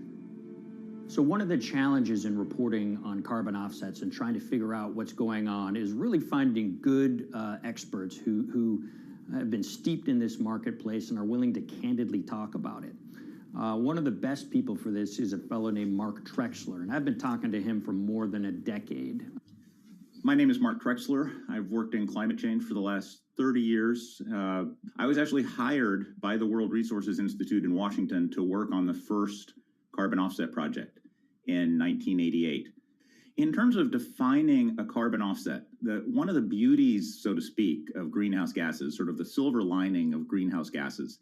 So one of the challenges in reporting on carbon offsets and trying to figure out what's going on is really finding good experts who have been steeped in this marketplace and are willing to candidly talk about it. One of the best people for this is a fellow named Mark Trexler, and I've been talking to him for more than a decade. My name is Mark Trexler. I've worked in climate change for the last 30 years. I was actually hired by the World Resources Institute in Washington to work on the first carbon offset project in 1988. In terms of defining a carbon offset, one of the beauties, so to speak, of greenhouse gases, sort of the silver lining of greenhouse gases,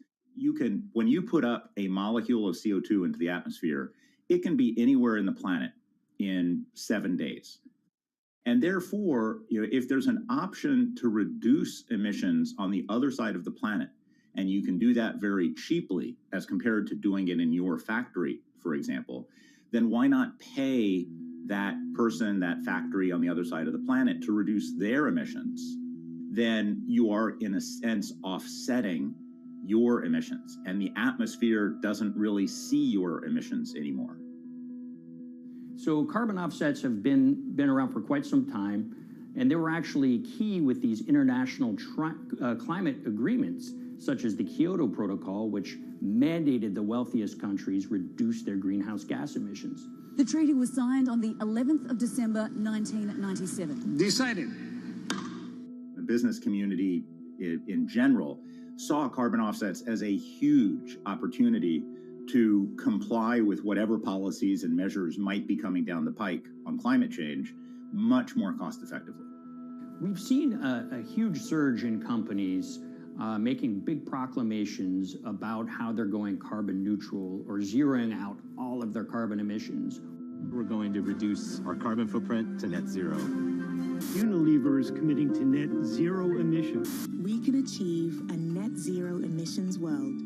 when you put up a molecule of CO2 into the atmosphere, it can be anywhere in the planet in 7 days. And therefore, if there's an option to reduce emissions on the other side of the planet, and you can do that very cheaply as compared to doing it in your factory, for example, then why not pay that person, that factory on the other side of the planet to reduce their emissions? Then you are, in a sense, offsetting your emissions, and the atmosphere doesn't really see your emissions anymore. So carbon offsets have been around for quite some time, and they were actually key with these international climate agreements, such as the Kyoto Protocol, which mandated the wealthiest countries reduce their greenhouse gas emissions. The treaty was signed on the 11th of December, 1997. Decided. The business community in general saw carbon offsets as a huge opportunity to comply with whatever policies and measures might be coming down the pike on climate change much more cost effectively. We've seen a huge surge in companies making big proclamations about how they're going carbon neutral or zeroing out all of their carbon emissions. We're going to reduce our carbon footprint to net zero. Unilever is committing to net zero emissions. We can achieve a net zero emissions world.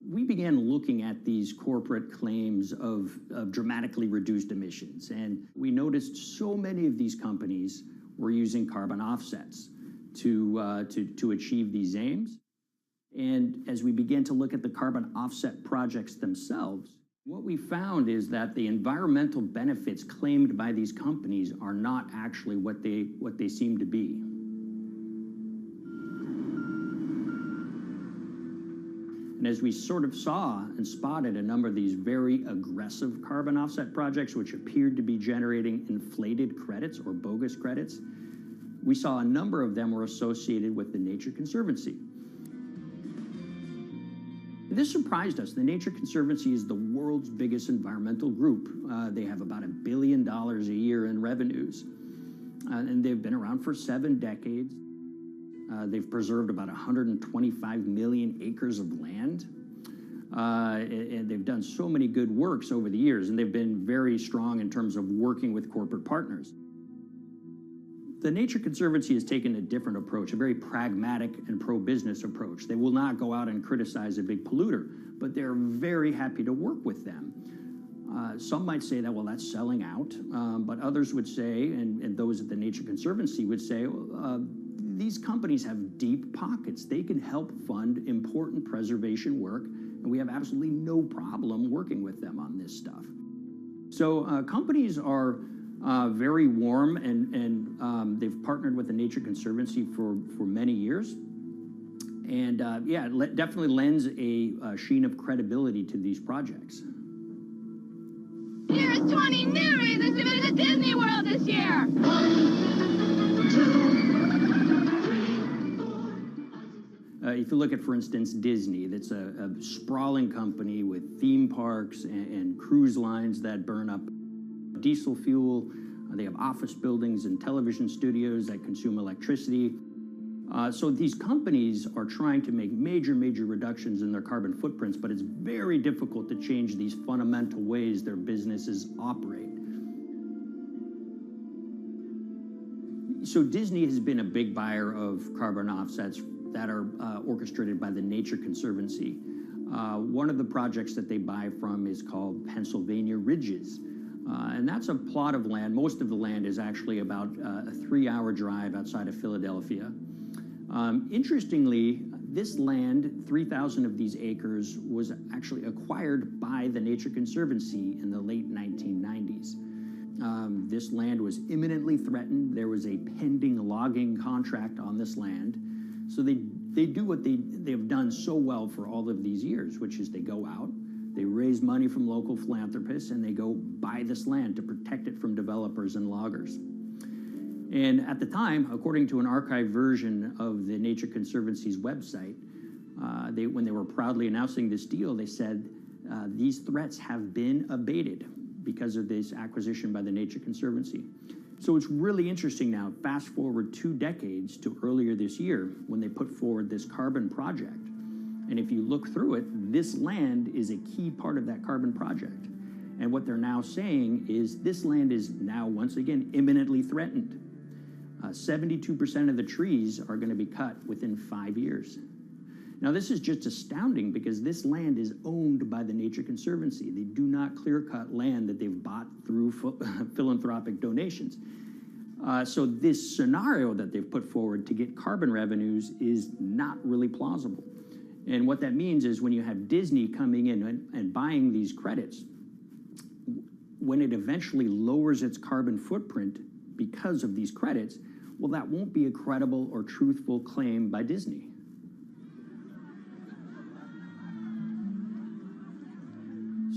We began looking at these corporate claims of dramatically reduced emissions, and we noticed so many of these companies were using carbon offsets to achieve these aims. And as we began to look at the carbon offset projects themselves, what we found is that the environmental benefits claimed by these companies are not actually what they seem to be. And as we sort of saw and spotted a number of these very aggressive carbon offset projects, which appeared to be generating inflated credits or bogus credits, we saw a number of them were associated with the Nature Conservancy. This surprised us. The Nature Conservancy is the world's biggest environmental group. They have about $1 billion a year in revenues, and they've been around for 7 decades. They've preserved about 125 million acres of land, and they've done so many good works over the years, and they've been very strong in terms of working with corporate partners. The Nature Conservancy has taken a different approach, a very pragmatic and pro-business approach. They will not go out and criticize a big polluter, but they're very happy to work with them. Some might say that, well, that's selling out, but others would say, and those at the Nature Conservancy would say, these companies have deep pockets. They can help fund important preservation work, and we have absolutely no problem working with them on this stuff. So companies are very warm, and they've partnered with the Nature Conservancy for many years. And yeah, it definitely lends a sheen of credibility to these projects. Here's 20 new reasons to visit Disney World this year. If you look at, for instance, Disney, that's a sprawling company with theme parks and cruise lines that burn up diesel fuel. They have office buildings and television studios that consume electricity. So these companies are trying to make major reductions in their carbon footprints, but it's very difficult to change these fundamental ways their businesses operate. So Disney has been a big buyer of carbon offsets that are orchestrated by the Nature Conservancy. One of the projects that they buy from is called Pennsylvania Ridges. And that's a plot of land. Most of the land is actually about a 3-hour drive outside of Philadelphia. Interestingly, this land, 3,000 of these acres, was actually acquired by the Nature Conservancy in the late 1990s. This land was imminently threatened. There was a pending logging contract on this land. So they do what they've done so well for all of these years, which is they go out, they raise money from local philanthropists, and they go buy this land to protect it from developers and loggers. And at the time, according to an archived version of the Nature Conservancy's website, when they were proudly announcing this deal, they said, these threats have been abated because of this acquisition by the Nature Conservancy. So it's really interesting now, fast forward 2 decades to earlier this year when they put forward this carbon project. And if you look through it, this land is a key part of that carbon project. And what they're now saying is this land is now, once again, imminently threatened. 72% of the trees are going to be cut within 5 years. Now, this is just astounding because this land is owned by the Nature Conservancy. They do not clear-cut land that they've bought through philanthropic donations. So this scenario that they've put forward to get carbon revenues is not really plausible. And what that means is when you have Disney coming in and buying these credits, when it eventually lowers its carbon footprint because of these credits, well, that won't be a credible or truthful claim by Disney.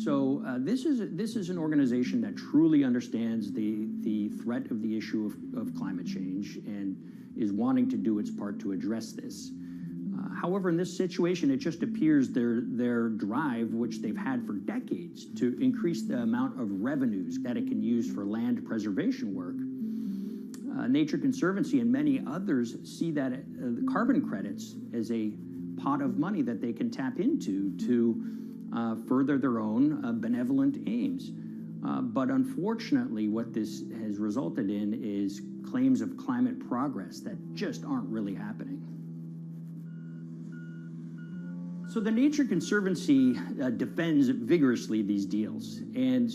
So this is an organization that truly understands the threat of the issue of climate change and is wanting to do its part to address this. However, in this situation, it just appears their drive, which they've had for decades, to increase the amount of revenues that it can use for land preservation work. Nature Conservancy and many others see that the carbon credits as a pot of money that they can tap into to further their own benevolent aims. But unfortunately, what this has resulted in is claims of climate progress that just aren't really happening. So the Nature Conservancy defends vigorously these deals, and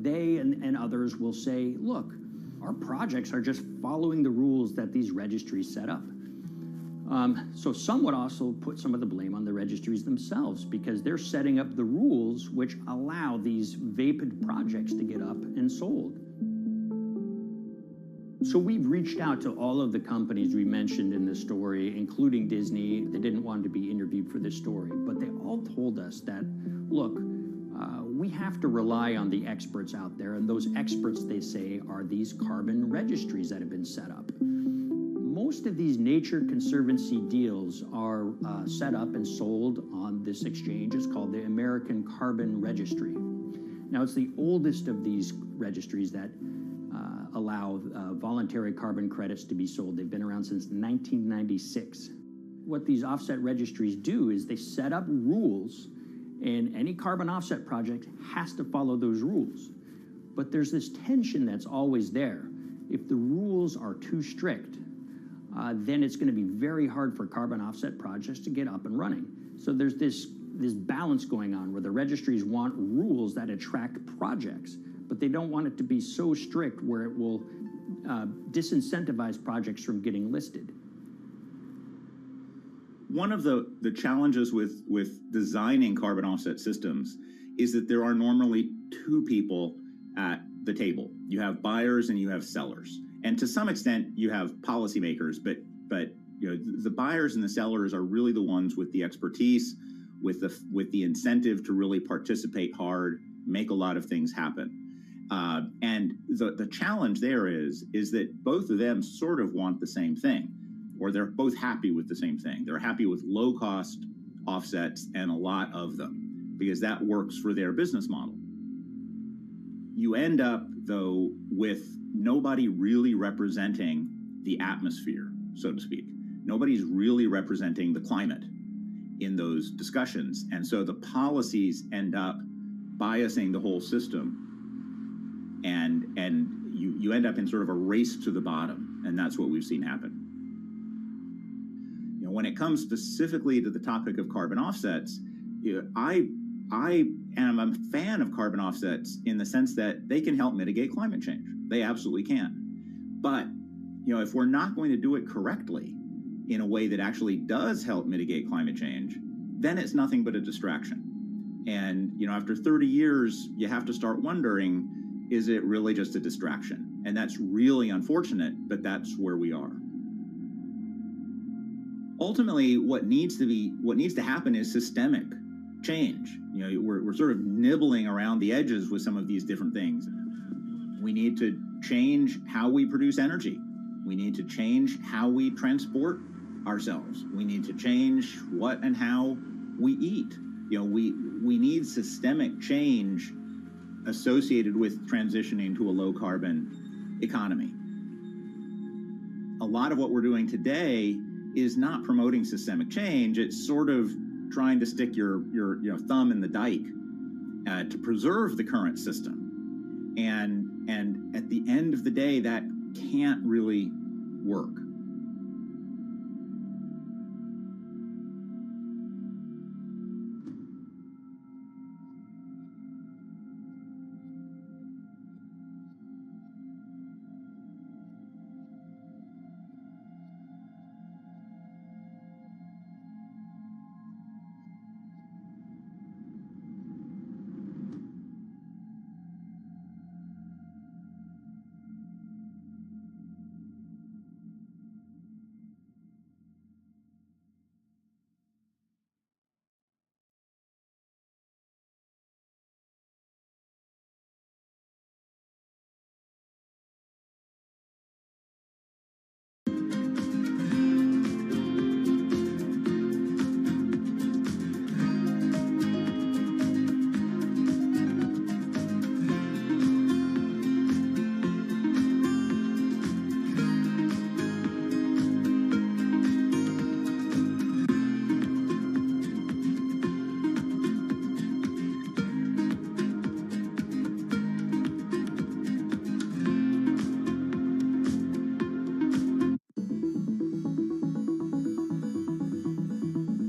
they and others will say, look, our projects are just following the rules that these registries set up. So some would also put some of the blame on the registries themselves because they're setting up the rules which allow these vapid projects to get up and sold. So we've reached out to all of the companies we mentioned in this story, including Disney. They didn't want to be interviewed for this story, but they all told us that, look, we have to rely on the experts out there, and those experts, they say, are these carbon registries that have been set up. Most of these Nature Conservancy deals are set up and sold on this exchange. It's called the American Carbon Registry. Now, it's the oldest of these registries that allow voluntary carbon credits to be sold. They've been around since 1996. What these offset registries do is they set up rules, and any carbon offset project has to follow those rules. But there's this tension that's always there. If the rules are too strict, then it's going to be very hard for carbon offset projects to get up and running. So there's this balance going on where the registries want rules that attract projects, but they don't want it to be so strict where it will disincentivize projects from getting listed. One of the challenges with designing carbon offset systems is that there are normally two people at the table. You have buyers and you have sellers. And to some extent, you have policymakers, but you know, the buyers and the sellers are really the ones with the expertise, with the incentive to really participate hard, make a lot of things happen. And the challenge there is that both of them sort of want the same thing, or they're both happy with the same thing. They're happy with low-cost offsets and a lot of them, because that works for their business model. You end up, though, with nobody really representing the atmosphere, so to speak. Nobody's really representing the climate in those discussions. And so the policies end up biasing the whole system. And you end up in sort of a race to the bottom. And that's what we've seen happen. You know, when it comes specifically to the topic of carbon offsets, you know, I am a fan of carbon offsets in the sense that they can help mitigate climate change. They absolutely can. But, you know, if we're not going to do it correctly in a way that actually does help mitigate climate change, then it's nothing but a distraction. And, you know, after 30 years, you have to start wondering, is it really just a distraction? And that's really unfortunate, but that's where we are. Ultimately, what needs to happen is systemic change. You know, we're sort of nibbling around the edges with some of these different things. We need to change how we produce energy. We need to change how we transport ourselves. We need to change what and how we eat. You know, we need systemic change associated with transitioning to a low carbon economy. A lot of what we're doing today is not promoting systemic change. It's sort of trying to stick your thumb in the dike to preserve the current system. And at the end of the day, that can't really work.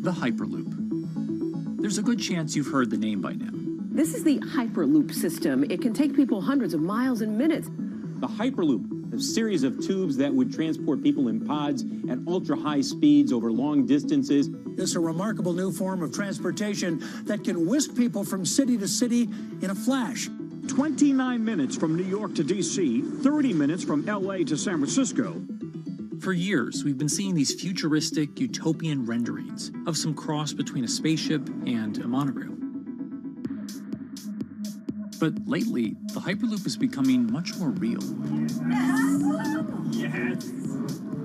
The Hyperloop. There's a good chance you've heard the name by now. This is the Hyperloop system. It can take people hundreds of miles in minutes. The Hyperloop, a series of tubes that would transport people in pods at ultra-high speeds over long distances. It's a remarkable new form of transportation that can whisk people from city to city in a flash. 29 minutes from New York to D.C., 30 minutes from L.A. to San Francisco. For years, we've been seeing these futuristic, utopian renderings of some cross between a spaceship and a monorail. But lately, the Hyperloop is becoming much more real. Yes!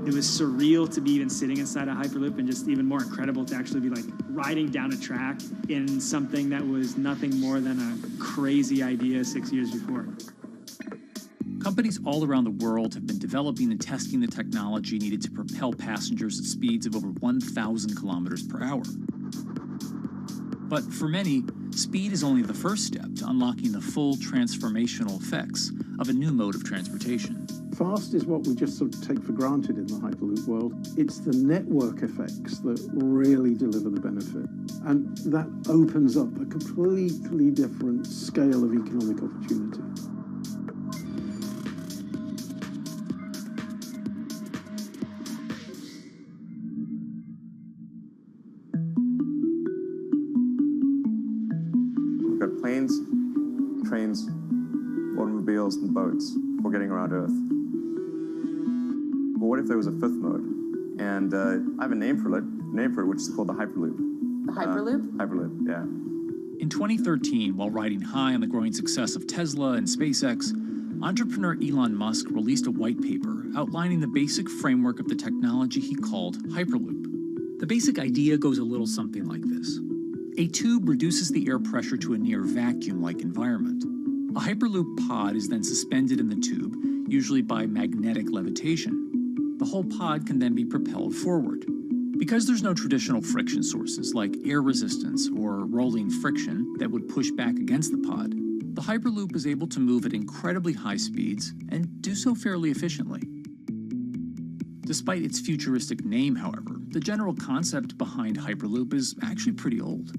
It was surreal to be even sitting inside a Hyperloop, and just even more incredible to actually be like riding down a track in something that was nothing more than a crazy idea 6 years before. Companies all around the world have been developing and testing the technology needed to propel passengers at speeds of over 1,000 kilometers per hour. But for many, speed is only the first step to unlocking the full transformational effects of a new mode of transportation. Fast is what we just sort of take for granted in the Hyperloop world. It's the network effects that really deliver the benefit. And that opens up a completely different scale of economic opportunity. We've got planes, trains, automobiles, and boats for getting around Earth. But what if there was a fifth mode? And I have a name for it, which is called the Hyperloop. The Hyperloop? Hyperloop, yeah. In 2013, while riding high on the growing success of Tesla and SpaceX, entrepreneur Elon Musk released a white paper outlining the basic framework of the technology he called Hyperloop. The basic idea goes a little something like this. A tube reduces the air pressure to a near vacuum-like environment. A Hyperloop pod is then suspended in the tube, usually by magnetic levitation. The whole pod can then be propelled forward. Because there's no traditional friction sources like air resistance or rolling friction that would push back against the pod, the Hyperloop is able to move at incredibly high speeds and do so fairly efficiently. Despite its futuristic name, however, the general concept behind Hyperloop is actually pretty old.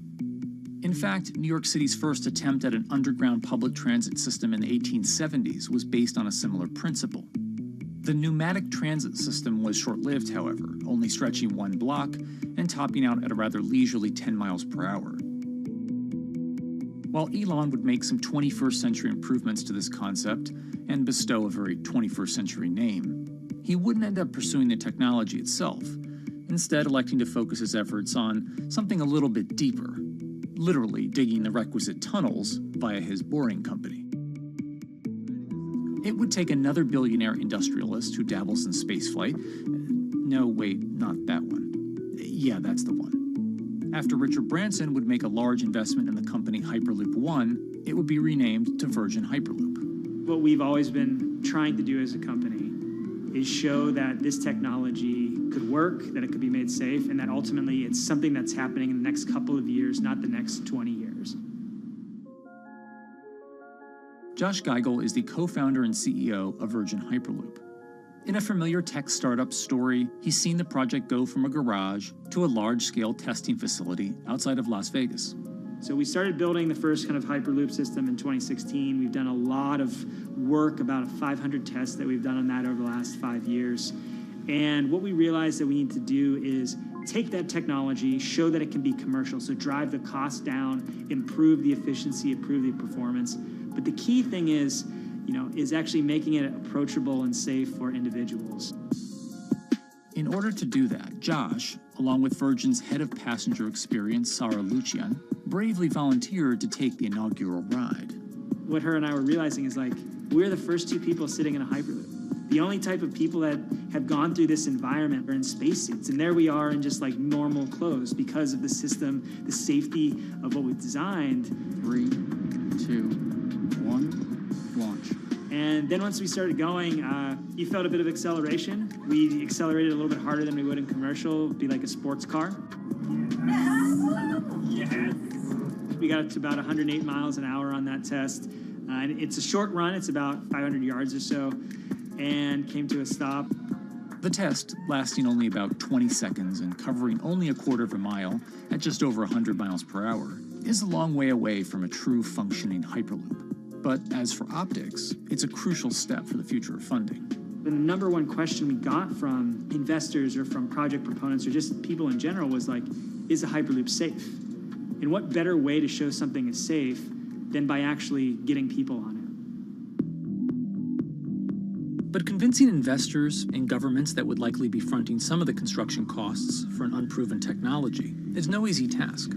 In fact, New York City's first attempt at an underground public transit system in the 1870s was based on a similar principle. The pneumatic transit system was short-lived, however, only stretching one block and topping out at a rather leisurely 10 miles per hour. While Elon would make some 21st century improvements to this concept and bestow a very 21st century name, he wouldn't end up pursuing the technology itself, instead electing to focus his efforts on something a little bit deeper, literally digging the requisite tunnels via his boring company. It would take another billionaire industrialist who dabbles in spaceflight. No, wait, not that one. Yeah, that's the one. After Richard Branson would make a large investment in the company Hyperloop One, it would be renamed to Virgin Hyperloop. What we've always been trying to do as a company is show that this technology could work, that it could be made safe, and that ultimately it's something that's happening in the next couple of years, not the next 20 years. Josh Geigel is the co-founder and CEO of Virgin Hyperloop. In a familiar tech startup story, he's seen the project go from a garage to a large-scale testing facility outside of Las Vegas. So we started building the first kind of Hyperloop system in 2016. We've done a lot of work, about 500 tests that we've done on that over the last 5 years. And what we realized that we need to do is take that technology, show that it can be commercial, so drive the cost down, improve the efficiency, improve the performance. But the key thing is actually making it approachable and safe for individuals. In order to do that, Josh, along with Virgin's head of passenger experience, Sarah Lucian, bravely volunteered to take the inaugural ride. What her and I were realizing is we're the first two people sitting in a Hyperloop. The only type of people that have gone through this environment are in spacesuits, and there we are in just normal clothes because of the system, the safety of what we've designed. 3, 2, 1, launch. And then once we started going, you felt a bit of acceleration. We accelerated a little bit harder than we would in commercial. It'd be like a sports car. Yes. We got up to about 108 miles an hour on that test. And it's a short run. It's about 500 yards or so, and came to a stop. The test, lasting only about 20 seconds and covering only a quarter of a mile at just over 100 miles per hour, is a long way away from a true functioning Hyperloop. But as for optics, it's a crucial step for the future of funding. The number one question we got from investors or from project proponents or just people in general was is a Hyperloop safe? And what better way to show something is safe than by actually getting people on it. But convincing investors and governments that would likely be fronting some of the construction costs for an unproven technology is no easy task.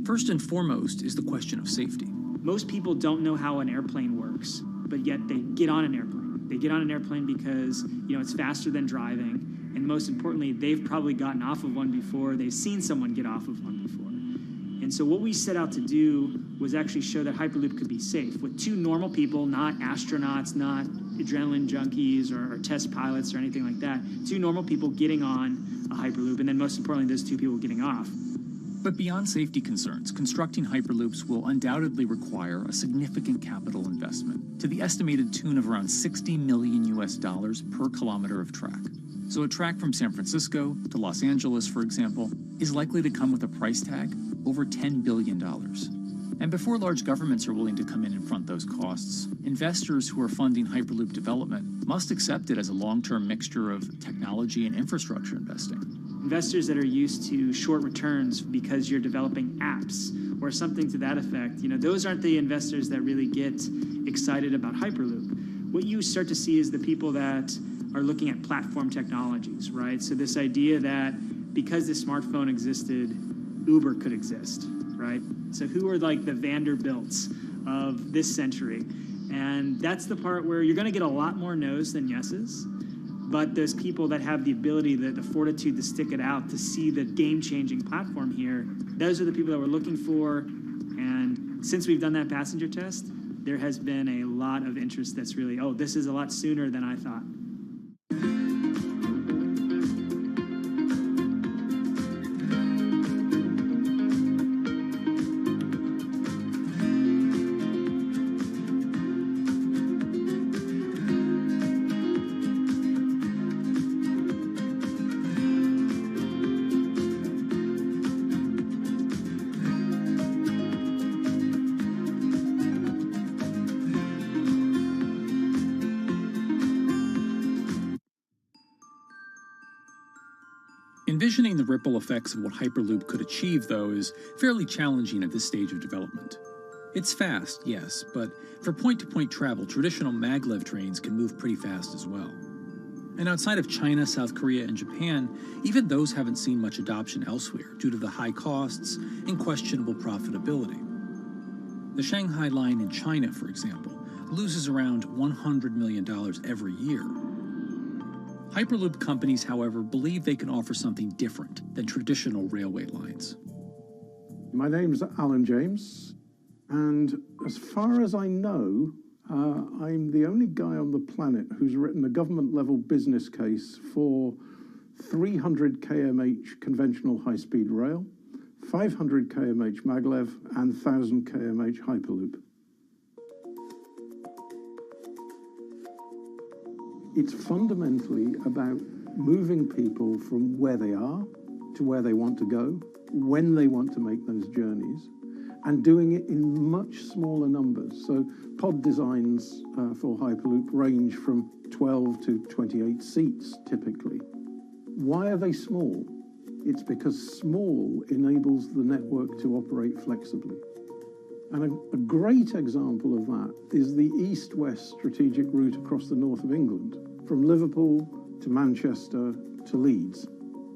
First and foremost is the question of safety. Most people don't know how an airplane works, but yet they get on an airplane. They get on an airplane because, it's faster than driving. And most importantly, they've probably gotten off of one before. They've seen someone get off of one before. And so what we set out to do was actually show that Hyperloop could be safe with two normal people, not astronauts, not adrenaline junkies or test pilots or anything like that. Two normal people getting on a Hyperloop, and then most importantly, those two people getting off. But beyond safety concerns, constructing Hyperloops will undoubtedly require a significant capital investment to the estimated tune of around $60 million per kilometer of track. So a track from San Francisco to Los Angeles, for example, is likely to come with a price tag over $10 billion. And before large governments are willing to come in and front those costs, investors who are funding Hyperloop development must accept it as a long-term mixture of technology and infrastructure investing. Investors that are used to short returns because you're developing apps or something to that effect, those aren't the investors that really get excited about Hyperloop. What you start to see is the people that are looking at platform technologies, right? So this idea that because the smartphone existed, Uber could exist, right? So who are like the Vanderbilts of this century? And that's the part where you're going to get a lot more no's than yeses. But those people that have the ability, the fortitude to stick it out, to see the game-changing platform here, those are the people that we're looking for. And since we've done that passenger test, there has been a lot of interest that's really, this is a lot sooner than I thought. Envisioning the ripple effects of what Hyperloop could achieve, though, is fairly challenging at this stage of development. It's fast, yes, but for point-to-point travel, traditional maglev trains can move pretty fast as well. And outside of China, South Korea, and Japan, even those haven't seen much adoption elsewhere due to the high costs and questionable profitability. The Shanghai line in China, for example, loses around $100 million every year. Hyperloop companies, however, believe they can offer something different than traditional railway lines. My name's Alan James, and as far as I know, I'm the only guy on the planet who's written a government-level business case for 300 kmh conventional high-speed rail, 500 kmh maglev, and 1,000 kmh Hyperloop. It's fundamentally about moving people from where they are to where they want to go, when they want to make those journeys, and doing it in much smaller numbers. So pod designs for Hyperloop range from 12 to 28 seats, typically. Why are they small? It's because small enables the network to operate flexibly. And a great example of that is the east-west strategic route across the north of England, from Liverpool to Manchester to Leeds.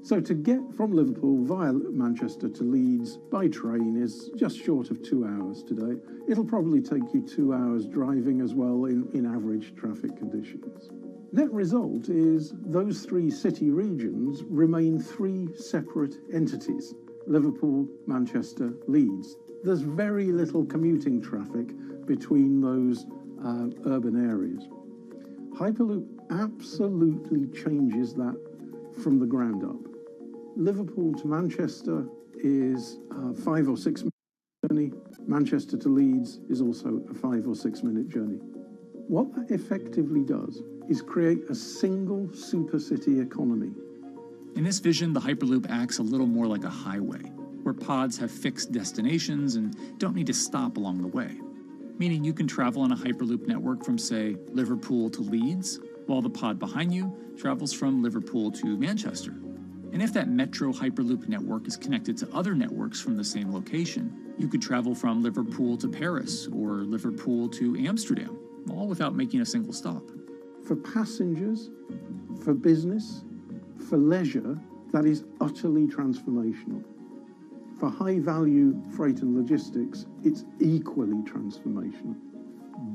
So to get from Liverpool via Manchester to Leeds by train is just short of 2 hours today. It'll probably take you 2 hours driving as well in average traffic conditions. Net result is those three city regions remain three separate entities: Liverpool, Manchester, Leeds. There's very little commuting traffic between those urban areas. Hyperloop absolutely changes that from the ground up. Liverpool to Manchester is a 5 or 6 minute journey. Manchester to Leeds is also a 5 or 6 minute journey. What that effectively does is create a single supercity economy. In this vision, the Hyperloop acts a little more like a highway, where pods have fixed destinations and don't need to stop along the way. Meaning you can travel on a Hyperloop network from, say, Liverpool to Leeds, while the pod behind you travels from Liverpool to Manchester. And if that metro Hyperloop network is connected to other networks from the same location, You could travel from Liverpool to Paris or Liverpool to Amsterdam, all without making a single stop. For passengers, for business, for leisure, that is utterly transformational. For high-value freight and logistics, it's equally transformational.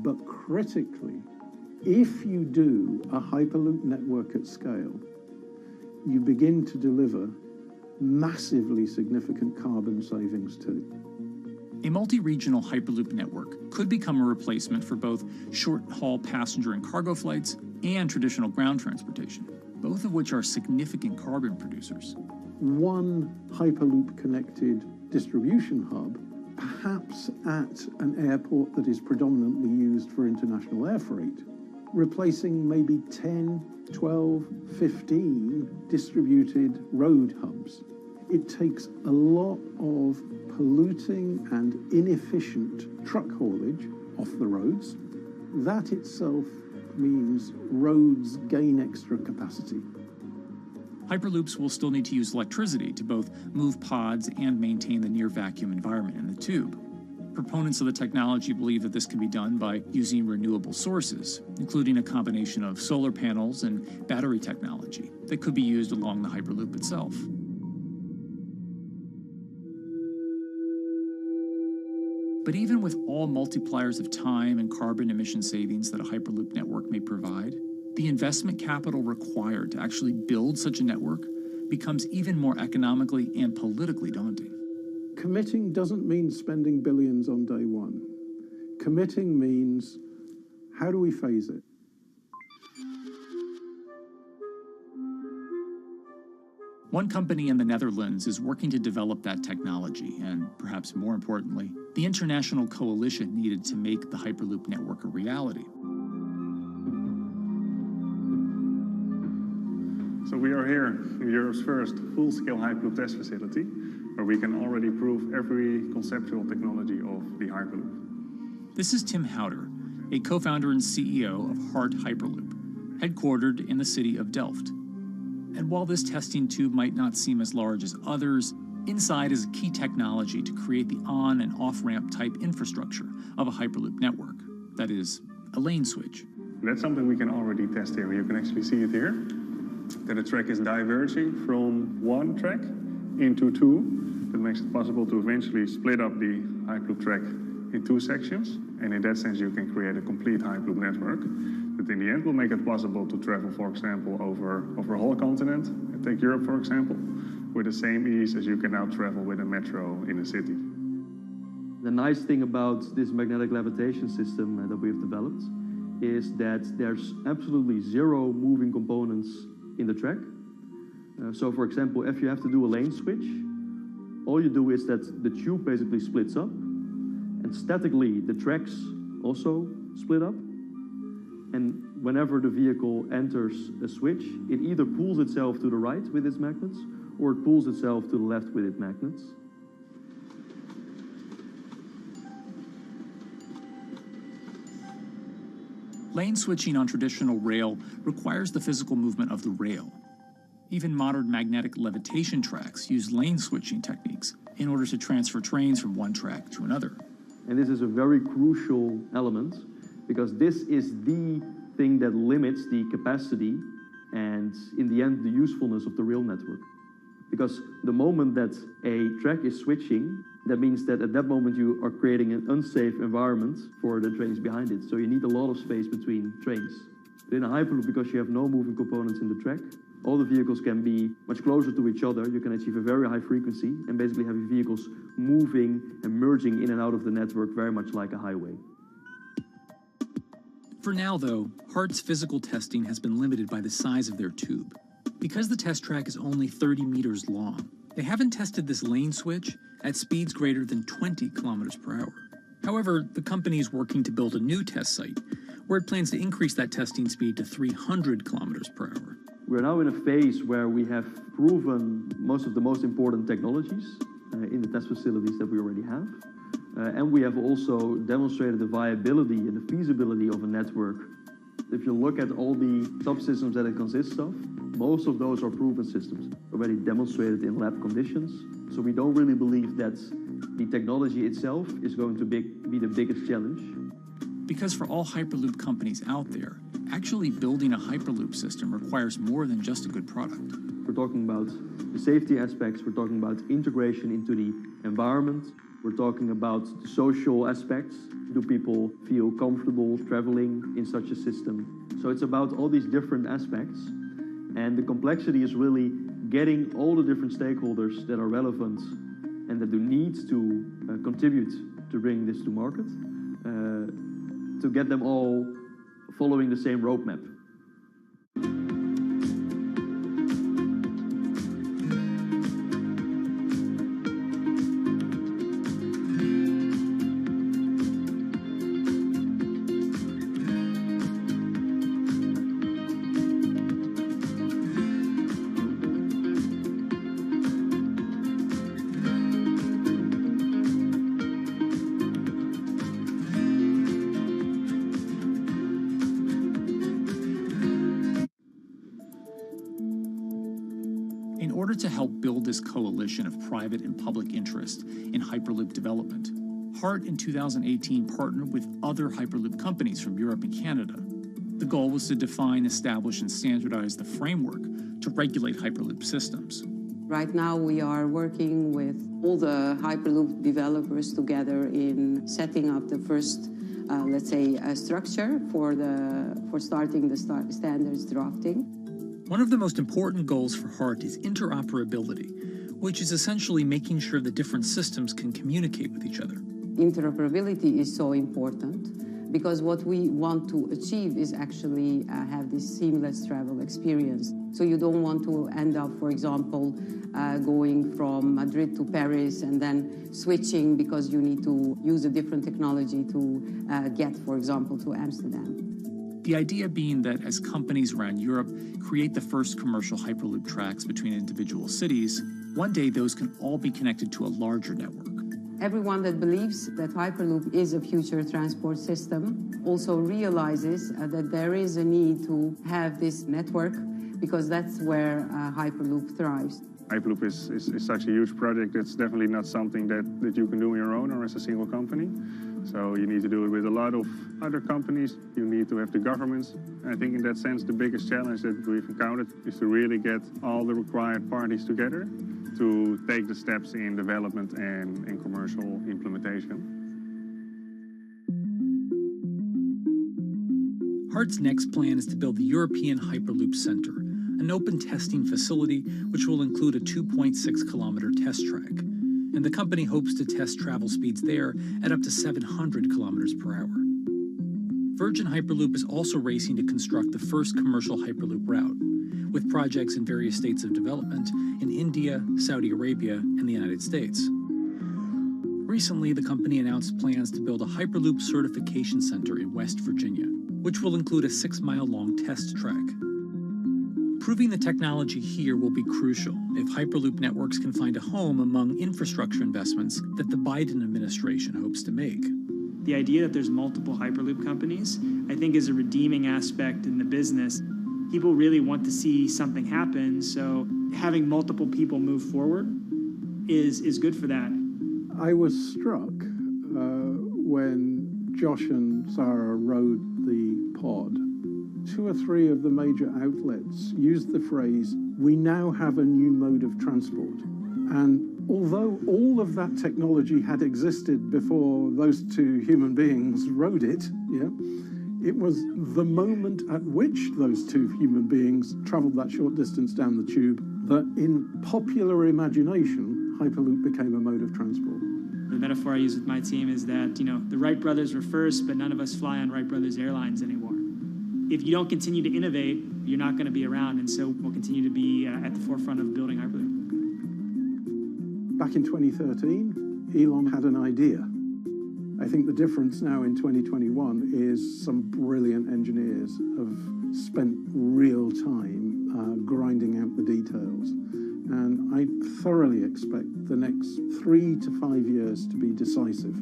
But critically, if you do a Hyperloop network at scale, you begin to deliver massively significant carbon savings too. A multi-regional Hyperloop network could become a replacement for both short-haul passenger and cargo flights and traditional ground transportation, both of which are significant carbon producers. One Hyperloop-connected distribution hub, perhaps at an airport that is predominantly used for international air freight, replacing maybe 10, 12, 15 distributed road hubs. It takes a lot of polluting and inefficient truck haulage off the roads. That itself means roads gain extra capacity. Hyperloops will still need to use electricity to both move pods and maintain the near-vacuum environment in the tube. Proponents of the technology believe that this can be done by using renewable sources, including a combination of solar panels and battery technology that could be used along the Hyperloop itself. But even with all multipliers of time and carbon emission savings that a Hyperloop network may provide, the investment capital required to actually build such a network becomes even more economically and politically daunting. Committing doesn't mean spending billions on day one. Committing means, how do we phase it? One company in the Netherlands is working to develop that technology, and perhaps more importantly, the international coalition needed to make the Hyperloop network a reality. So we are here in Europe's first full-scale Hyperloop test facility, where we can already prove every conceptual technology of the Hyperloop. This is Tim Houter, a co-founder and CEO of Hart Hyperloop, headquartered in the city of Delft. And while this testing tube might not seem as large as others, inside is a key technology to create the on- and off-ramp type infrastructure of a Hyperloop network. That is, a lane switch. That's something we can already test here. You can actually see it here, that the track is diverging from one track into two. That makes it possible to eventually split up the Hyperloop track in two sections. And in that sense, you can create a complete Hyperloop network that in the end will make it possible to travel, for example, over a whole continent. And take Europe, for example, with the same ease as you can now travel with a metro in a city. The nice thing about this magnetic levitation system that we've developed is that there's absolutely zero moving components in the track. So for example, if you have to do a lane switch, all you do is that the tube basically splits up, and statically the tracks also split up. And whenever the vehicle enters a switch, it either pulls itself to the right with its magnets, or it pulls itself to the left with its magnets. Lane switching on traditional rail requires the physical movement of the rail. Even modern magnetic levitation tracks use lane switching techniques in order to transfer trains from one track to another. And this is a very crucial element, because this is the thing that limits the capacity and, in the end, the usefulness of the rail network. Because the moment that a track is switching, that means that at that moment you are creating an unsafe environment for the trains behind it. So you need a lot of space between trains. But in a Hyperloop, because you have no moving components in the track, all the vehicles can be much closer to each other. You can achieve a very high frequency and basically have your vehicles moving and merging in and out of the network very much like a highway. For now, though, Hart's physical testing has been limited by the size of their tube. Because the test track is only 30 meters long, they haven't tested this lane switch at speeds greater than 20 kilometers per hour. However, the company is working to build a new test site where it plans to increase that testing speed to 300 kilometers per hour. We're now in a phase where we have proven most of the most important technologies in the test facilities that we already have. And we have also demonstrated the viability and the feasibility of a network If you look at all the subsystems that it consists of, most of those are proven systems, already demonstrated in lab conditions. So we don't really believe that the technology itself is going to be the biggest challenge. Because for all Hyperloop companies out there, actually building a Hyperloop system requires more than just a good product. We're talking about the safety aspects, we're talking about integration into the environment, we're talking about the social aspects. Do people feel comfortable traveling in such a system? So it's about all these different aspects, and the complexity is really getting all the different stakeholders that are relevant and that do need to contribute to bring this to market, to get them all following the same roadmap. In order to help build this coalition of private and public interest in Hyperloop development, HART in 2018 partnered with other Hyperloop companies from Europe and Canada. The goal was to define, establish, and standardize the framework to regulate Hyperloop systems. Right now we are working with all the Hyperloop developers together in setting up the first, let's say, structure for starting the standards drafting. One of the most important goals for HART is interoperability, which is essentially making sure the different systems can communicate with each other. Interoperability is so important because what we want to achieve is actually have this seamless travel experience. So you don't want to end up, for example, going from Madrid to Paris and then switching because you need to use a different technology to get, for example, to Amsterdam. The idea being that as companies around Europe create the first commercial Hyperloop tracks between individual cities, one day those can all be connected to a larger network. Everyone that believes that Hyperloop is a future transport system also realizes that there is a need to have this network because that's where Hyperloop thrives. Hyperloop is such a huge project. It's definitely not something that you can do on your own or as a single company. So you need to do it with a lot of other companies. You need to have the governments. I think in that sense, the biggest challenge that we've encountered is to really get all the required parties together to take the steps in development and in commercial implementation. HART's next plan is to build the European Hyperloop Center, an open testing facility which will include a 2.6-kilometer test track. And the company hopes to test travel speeds there at up to 700 kilometers per hour. Virgin Hyperloop is also racing to construct the first commercial Hyperloop route, with projects in various states of development in India, Saudi Arabia, and the United States. Recently, the company announced plans to build a Hyperloop certification center in West Virginia, which will include a 6-mile-long test track. Proving the technology here will be crucial if Hyperloop networks can find a home among infrastructure investments that the Biden administration hopes to make. The idea that there's multiple Hyperloop companies, I think, is a redeeming aspect in the business. People really want to see something happen, so having multiple people move forward is good for that. I was struck when Josh and Sarah rode the pod. 2 or 3 of the major outlets used the phrase, "We now have a new mode of transport." And although all of that technology had existed before those 2 human beings rode it, it was the moment at which those 2 human beings traveled that short distance down the tube that in popular imagination, Hyperloop became a mode of transport. The metaphor I use with my team is that, the Wright brothers were first, but none of us fly on Wright Brothers Airlines anymore. If you don't continue to innovate, you're not going to be around, and so we'll continue to be at the forefront of building Hyperloop. Back in 2013, Elon had an idea. I think the difference now in 2021 is some brilliant engineers have spent real time grinding out the details. And I thoroughly expect the next 3 to 5 years to be decisive.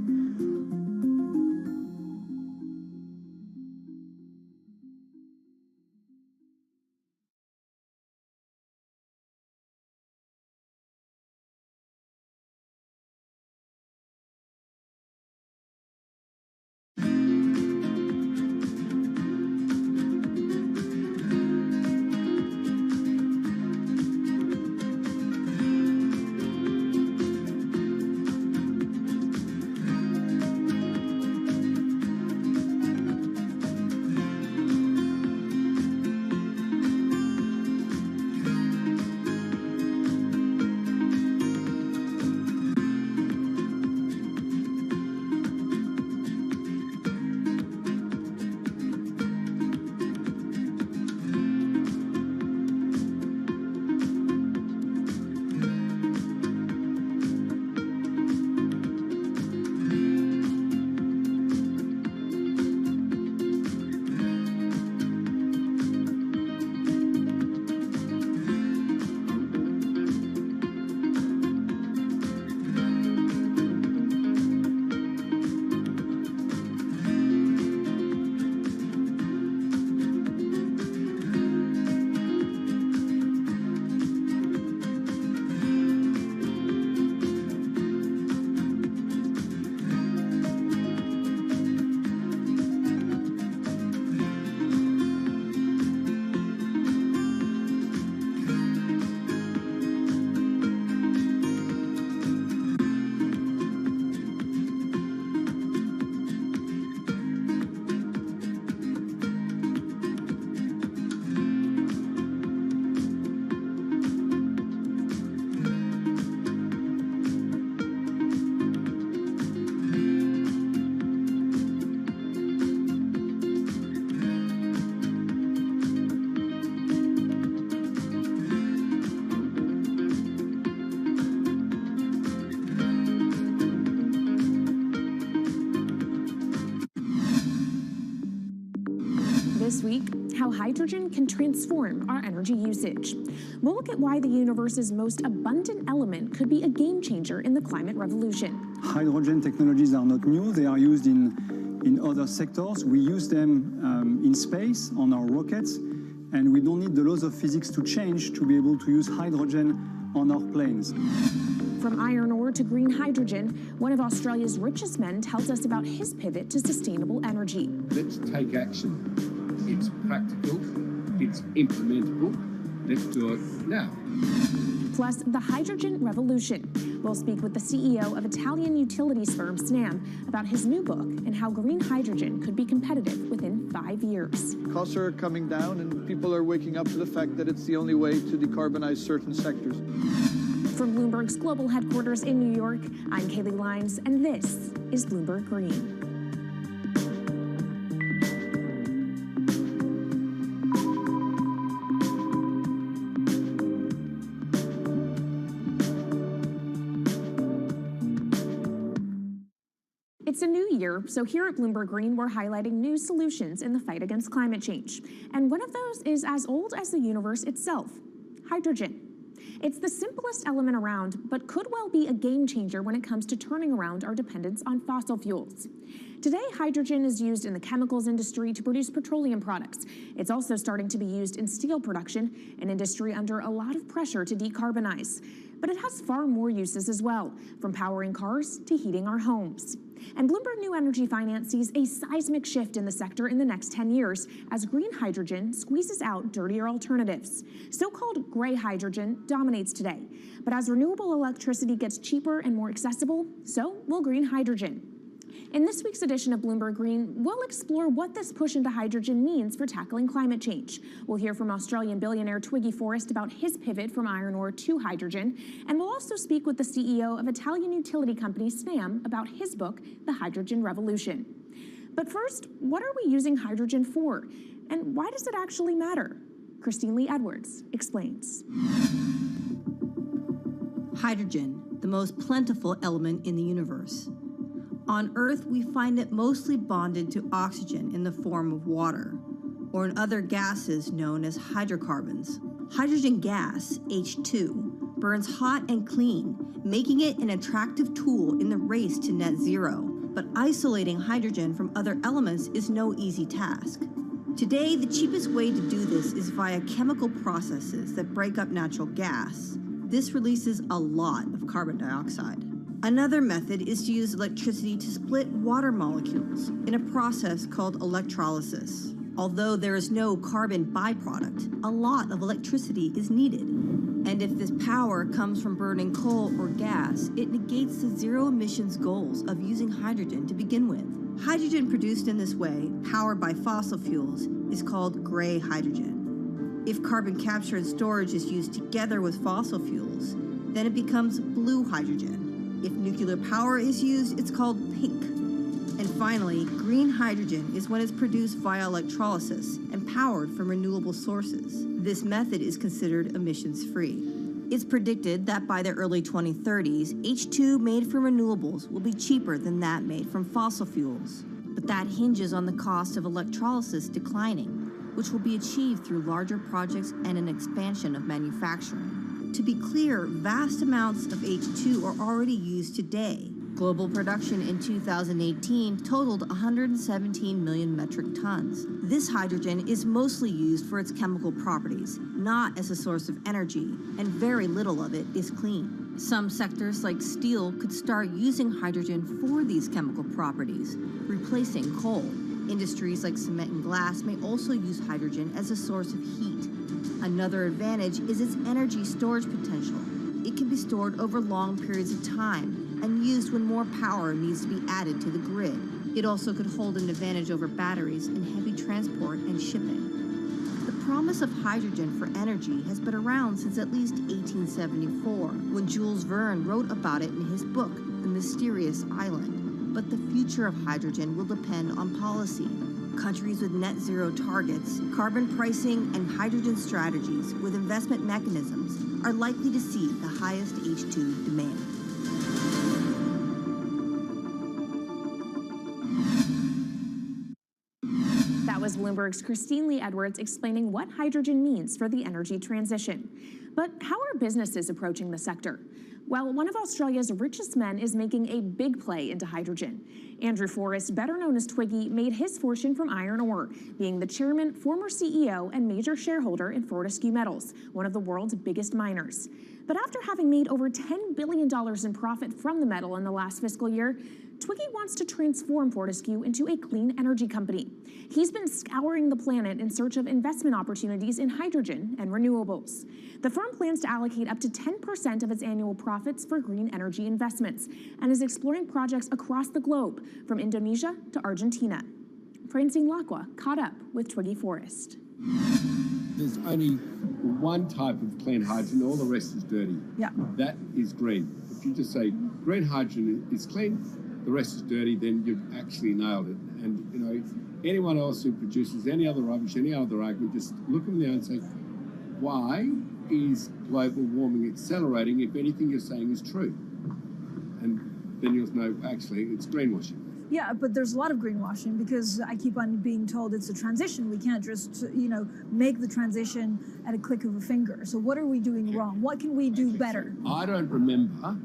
week, how hydrogen can transform our energy usage. We'll look at why the universe's most abundant element could be a game changer in the climate revolution. Hydrogen technologies are not new. They are used in other sectors. We use them in space, on our rockets, and we don't need the laws of physics to change to be able to use hydrogen on our planes. From iron ore to green hydrogen, one of Australia's richest men tells us about his pivot to sustainable energy. Let's take action. It's practical, it's implementable. Let's do it now. Plus, the hydrogen revolution. We'll speak with the CEO of Italian utilities firm Snam about his new book and how green hydrogen could be competitive within 5 years. Costs are coming down and people are waking up to the fact that it's the only way to decarbonize certain sectors. From Bloomberg's global headquarters in New York, I'm Kaylee Lyons, and this is Bloomberg Green. It's a new year, so here at Bloomberg Green, we're highlighting new solutions in the fight against climate change. And one of those is as old as the universe itself, hydrogen. It's the simplest element around, but could well be a game changer when it comes to turning around our dependence on fossil fuels. Today, hydrogen is used in the chemicals industry to produce petroleum products. It's also starting to be used in steel production, an industry under a lot of pressure to decarbonize. But it has far more uses as well, from powering cars to heating our homes. And Bloomberg New Energy Finance sees a seismic shift in the sector in the next 10 years as green hydrogen squeezes out dirtier alternatives. So-called gray hydrogen dominates today. But as renewable electricity gets cheaper and more accessible, so will green hydrogen. In this week's edition of Bloomberg Green, we'll explore what this push into hydrogen means for tackling climate change. We'll hear from Australian billionaire Twiggy Forrest about his pivot from iron ore to hydrogen, and we'll also speak with the CEO of Italian utility company Snam about his book, The Hydrogen Revolution. But first, what are we using hydrogen for? And why does it actually matter? Christine Lee Edwards explains. Hydrogen, the most plentiful element in the universe. On Earth, we find it mostly bonded to oxygen in the form of water, or in other gases known as hydrocarbons. Hydrogen gas, H2, burns hot and clean, making it an attractive tool in the race to net zero. But isolating hydrogen from other elements is no easy task. Today, the cheapest way to do this is via chemical processes that break up natural gas. This releases a lot of carbon dioxide. Another method is to use electricity to split water molecules in a process called electrolysis. Although there is no carbon byproduct, a lot of electricity is needed. And if this power comes from burning coal or gas, it negates the zero emissions goals of using hydrogen to begin with. Hydrogen produced in this way, powered by fossil fuels, is called gray hydrogen. If carbon capture and storage is used together with fossil fuels, then it becomes blue hydrogen. If nuclear power is used, it's called pink. And finally, green hydrogen is when it's produced via electrolysis and powered from renewable sources. This method is considered emissions-free. It's predicted that by the early 2030s, H2 made from renewables will be cheaper than that made from fossil fuels. But that hinges on the cost of electrolysis declining, which will be achieved through larger projects and an expansion of manufacturing. To be clear, vast amounts of H2 are already used today. Global production in 2018 totaled 117 million metric tons. This hydrogen is mostly used for its chemical properties, not as a source of energy, and very little of it is clean. Some sectors like steel could start using hydrogen for these chemical properties, replacing coal. Industries like cement and glass may also use hydrogen as a source of heat. Another advantage is its energy storage potential. It can be stored over long periods of time and used when more power needs to be added to the grid. It also could hold an advantage over batteries in heavy transport and shipping. The promise of hydrogen for energy has been around since at least 1874, when Jules Verne wrote about it in his book, The Mysterious Island. But the future of hydrogen will depend on policy. Countries with net zero targets, carbon pricing, and hydrogen strategies with investment mechanisms are likely to see the highest H2 demand. That was was Bloomberg's Christine Lee Edwards explaining what hydrogen means for the energy transition. But how are businesses approaching the sector? Well, one of Australia's richest men is making a big play into hydrogen. Andrew Forrest, better known as Twiggy, made his fortune from iron ore, being the chairman, former CEO, and major shareholder in Fortescue Metals, one of the world's biggest miners. But after having made over $10 billion in profit from the metal in the last fiscal year, Twiggy wants to transform Fortescue into a clean energy company. He's been scouring the planet in search of investment opportunities in hydrogen and renewables. The firm plans to allocate up to 10% of its annual profits for green energy investments and is exploring projects across the globe, from Indonesia to Argentina. Francine Lacqua caught up with Twiggy Forrest. There's only one type of clean hydrogen, all the rest is dirty. Yeah. That is green. If you just say green hydrogen is clean, the rest is dirty, then you've actually nailed it. And, you know, anyone else who produces any other rubbish, any other argument, just look them there and say, why is global warming accelerating if anything you're saying is true? And then you'll know, actually, it's greenwashing. Yeah, but there's a lot of greenwashing because I keep on being told it's a transition. We can't just, make the transition at a click of a finger. So what are we doing wrong? What can we do better? I don't remember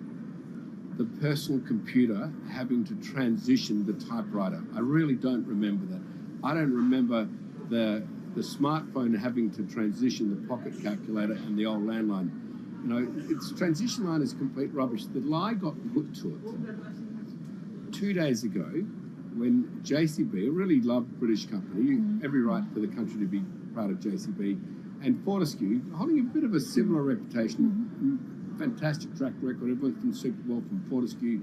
the personal computer having to transition the typewriter. I really don't remember that. I don't remember the smartphone having to transition the pocket calculator and the old landline. You know, its transition line is complete rubbish. The lie got put to it 2 days ago when JCB, a really loved British company, every right for the country to be proud of JCB, and Fortescue, holding a bit of a similar reputation, fantastic track record, everyone's been super well from Fortescue,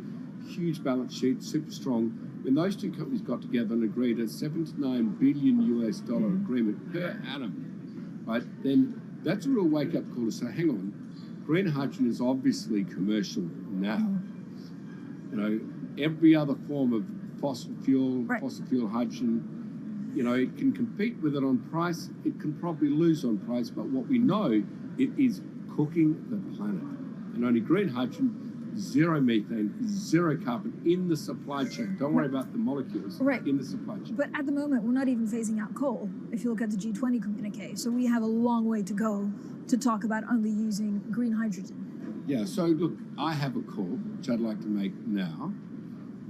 huge balance sheet, super strong. When those two companies got together and agreed a $7 to $9 billion US agreement per annum, right, then that's a real wake-up call to say, hang on, green hydrogen is obviously commercial now. You know, every other form of fossil fuel hydrogen, you know, it can compete with it on price, it can probably lose on price, but what we know, it is cooking the planet. And only green hydrogen, zero methane, zero carbon in the supply chain. Don't worry about the molecules in the supply chain. But at the moment, we're not even phasing out coal, if you look at the G20 communique. So we have a long way to go to talk about only using green hydrogen. Yeah, so look, I have a call, which I'd like to make now,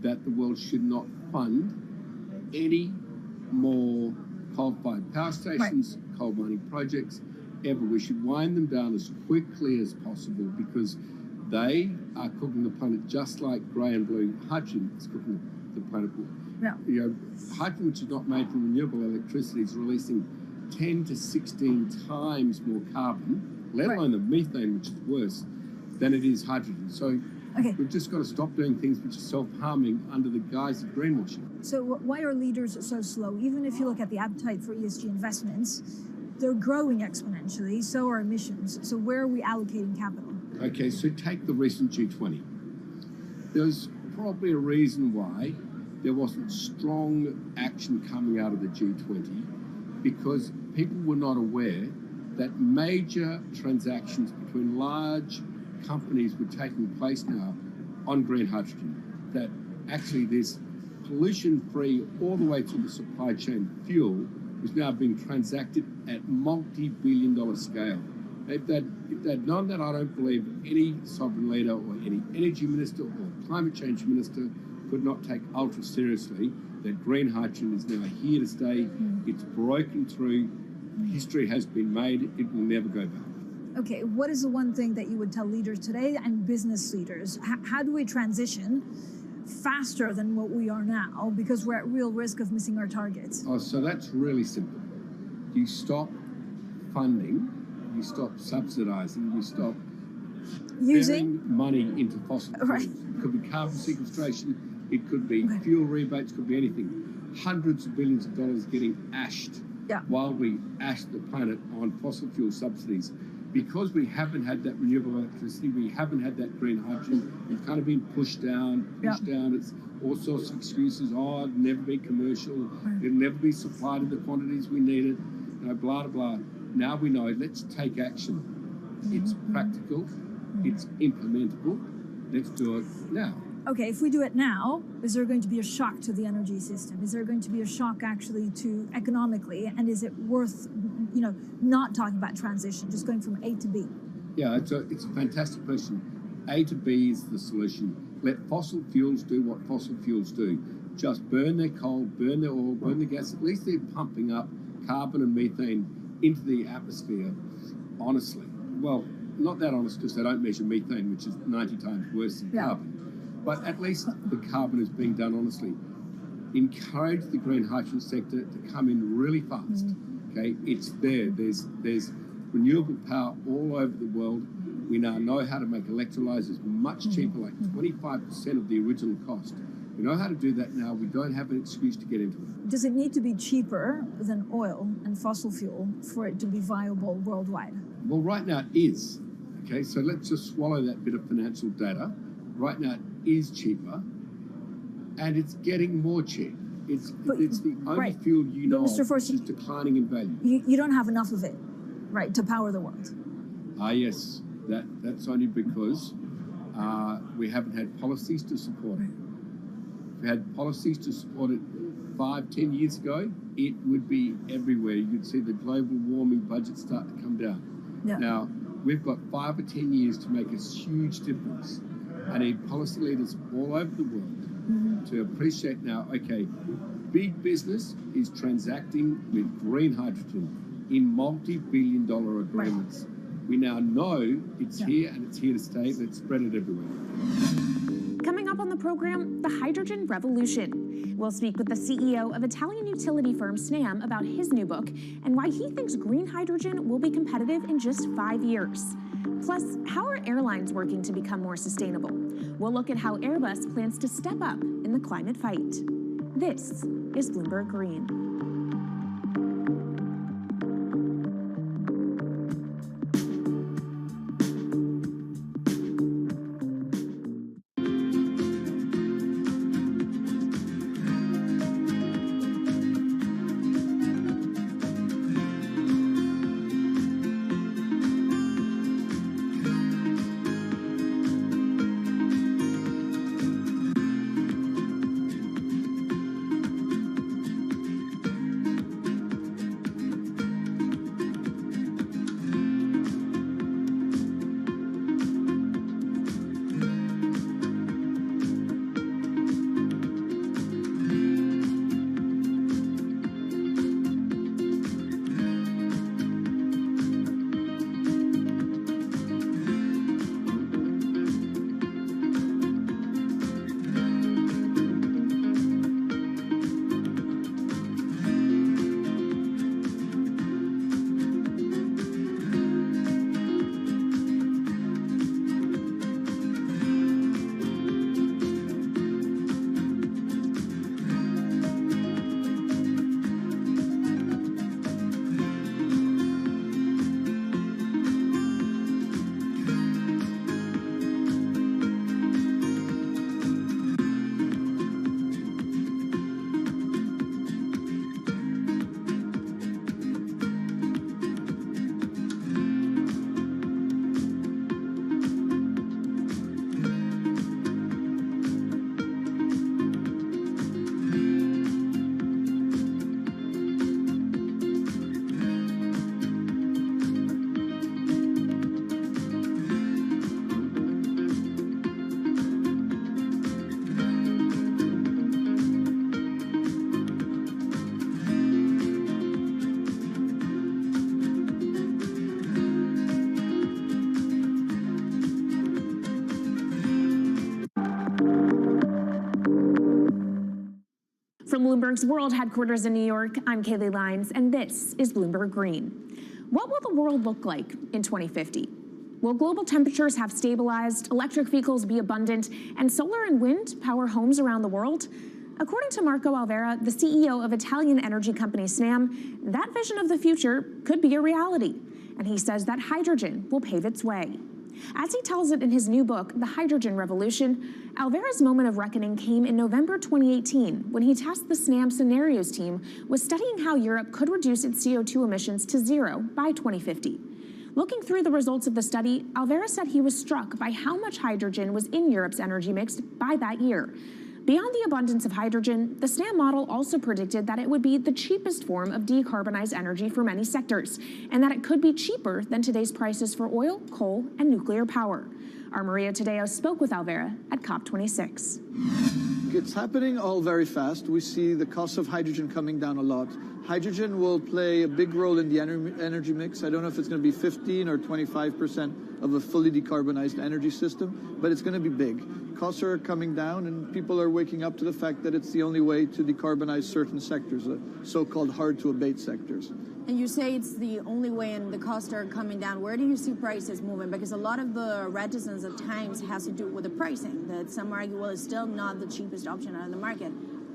that the world should not fund any more coal-fired power stations, coal mining projects, ever. We should wind them down as quickly as possible because they are cooking the planet just like grey and blue hydrogen is cooking the planet. Yeah. You know, hydrogen, which is not made from renewable electricity, is releasing 10 to 16 times more carbon, let alone the methane, which is worse, than it is hydrogen. So we've just got to stop doing things which are self-harming under the guise of greenwashing. So why are leaders so slow? Even if you look at the appetite for ESG investments, they're growing exponentially, so are emissions. So where are we allocating capital? Okay, so take the recent G20. There's probably a reason why there wasn't strong action coming out of the G20 because people were not aware that major transactions between large companies were taking place now on green hydrogen, that actually this pollution-free all the way through the supply chain fuel is now being transacted at multi-billion-dollar scale. If they'd known that, I don't believe any sovereign leader or any energy minister or climate change minister could not take ultra seriously that green hydrogen is now here to stay. It's broken through. History has been made. It will never go back. Okay, what is the one thing that you would tell leaders today and business leaders? How do we transition faster than what we are now because we're at real risk of missing our targets? Oh, so that's really simple. You stop funding, you stop subsidizing, you stop using money into fossil fuels. It could be carbon sequestration, it could be fuel rebates, could be anything. Hundreds of billions of dollars getting ashed while we ash the planet on fossil fuel subsidies. Because we haven't had that renewable electricity, we haven't had that green hydrogen, it's kind of been pushed down. It's all sorts of excuses. Oh, it'll never be commercial. It'll never be supplied in the quantities we need it. You know, blah, blah, blah. Now we know, let's take action. It's practical. It's implementable. Let's do it now. okay, if we do it now, is there going to be a shock to the energy system? Is there going to be a shock actually to economically? And is it worth, not talking about transition, just going from A to B? Yeah, it's a fantastic question. A to B is the solution. Let fossil fuels do what fossil fuels do. Just burn their coal, burn their oil, burn their gas. At least they're pumping up carbon and methane into the atmosphere, honestly. Well, not that honest, because they don't measure methane, which is 90 times worse than carbon. But at least the carbon is being done honestly. Encourage the green hydrogen sector to come in really fast. Okay, it's there. There's renewable power all over the world. We now know how to make electrolyzers much cheaper, like 25% of the original cost. We know how to do that now. We don't have an excuse to get into it. Does it need to be cheaper than oil and fossil fuel for it to be viable worldwide? Well, right now it is. Okay, so let's just swallow that bit of financial data. Right now it is cheaper, and it's getting more cheap. It's the only fuel Mr. Force, which is declining in value. You don't have enough of it, right, to power the world. Yes, that's only because we haven't had policies to support it. If we had policies to support it 5-10 years ago, it would be everywhere. You'd see the global warming budget start to come down. Yeah. Now, we've got 5 or 10 years to make a huge difference. I need policy leaders all over the world to appreciate now, okay, big business is transacting with green hydrogen in multi-billion-dollar agreements. We now know it's here and it's here to stay. Let's spread it everywhere. Coming up on the program, the hydrogen revolution. We'll speak with the CEO of Italian utility firm Snam about his new book and why he thinks green hydrogen will be competitive in just 5 years. Plus, how are airlines working to become more sustainable? We'll look at how Airbus plans to step up in the climate fight. This is Bloomberg Green. From Bloomberg's World Headquarters in New York, I'm Kaylee Lines, and this is Bloomberg Green. What will the world look like in 2050? Will global temperatures have stabilized, electric vehicles be abundant, and solar and wind power homes around the world? According to Marco Alvera, the CEO of Italian energy company Snam, that vision of the future could be a reality. And he says that hydrogen will pave its way. As he tells it in his new book, The Hydrogen Revolution, Alvera's moment of reckoning came in November 2018 when he tasked the Snam Scenarios team with studying how Europe could reduce its CO2 emissions to zero by 2050. Looking through the results of the study, Alvera said he was struck by how much hydrogen was in Europe's energy mix by that year. Beyond the abundance of hydrogen, the SNAM model also predicted that it would be the cheapest form of decarbonized energy for many sectors, and that it could be cheaper than today's prices for oil, coal, and nuclear power. Our Maria Tadeo spoke with Alvera at COP26. It's happening all very fast. We see the cost of hydrogen coming down a lot. Hydrogen will play a big role in the energy mix. I don't know if it's going to be 15 or 25% of a fully decarbonized energy system, but it's going to be big. Costs are coming down, and people are waking up to the fact that it's the only way to decarbonize certain sectors, the so-called hard-to-abate sectors. And you say it's the only way and the costs are coming down. Where do you see prices moving? Because a lot of the reticence at times has to do with the pricing, that some argue, well, it's still not the cheapest option on the market.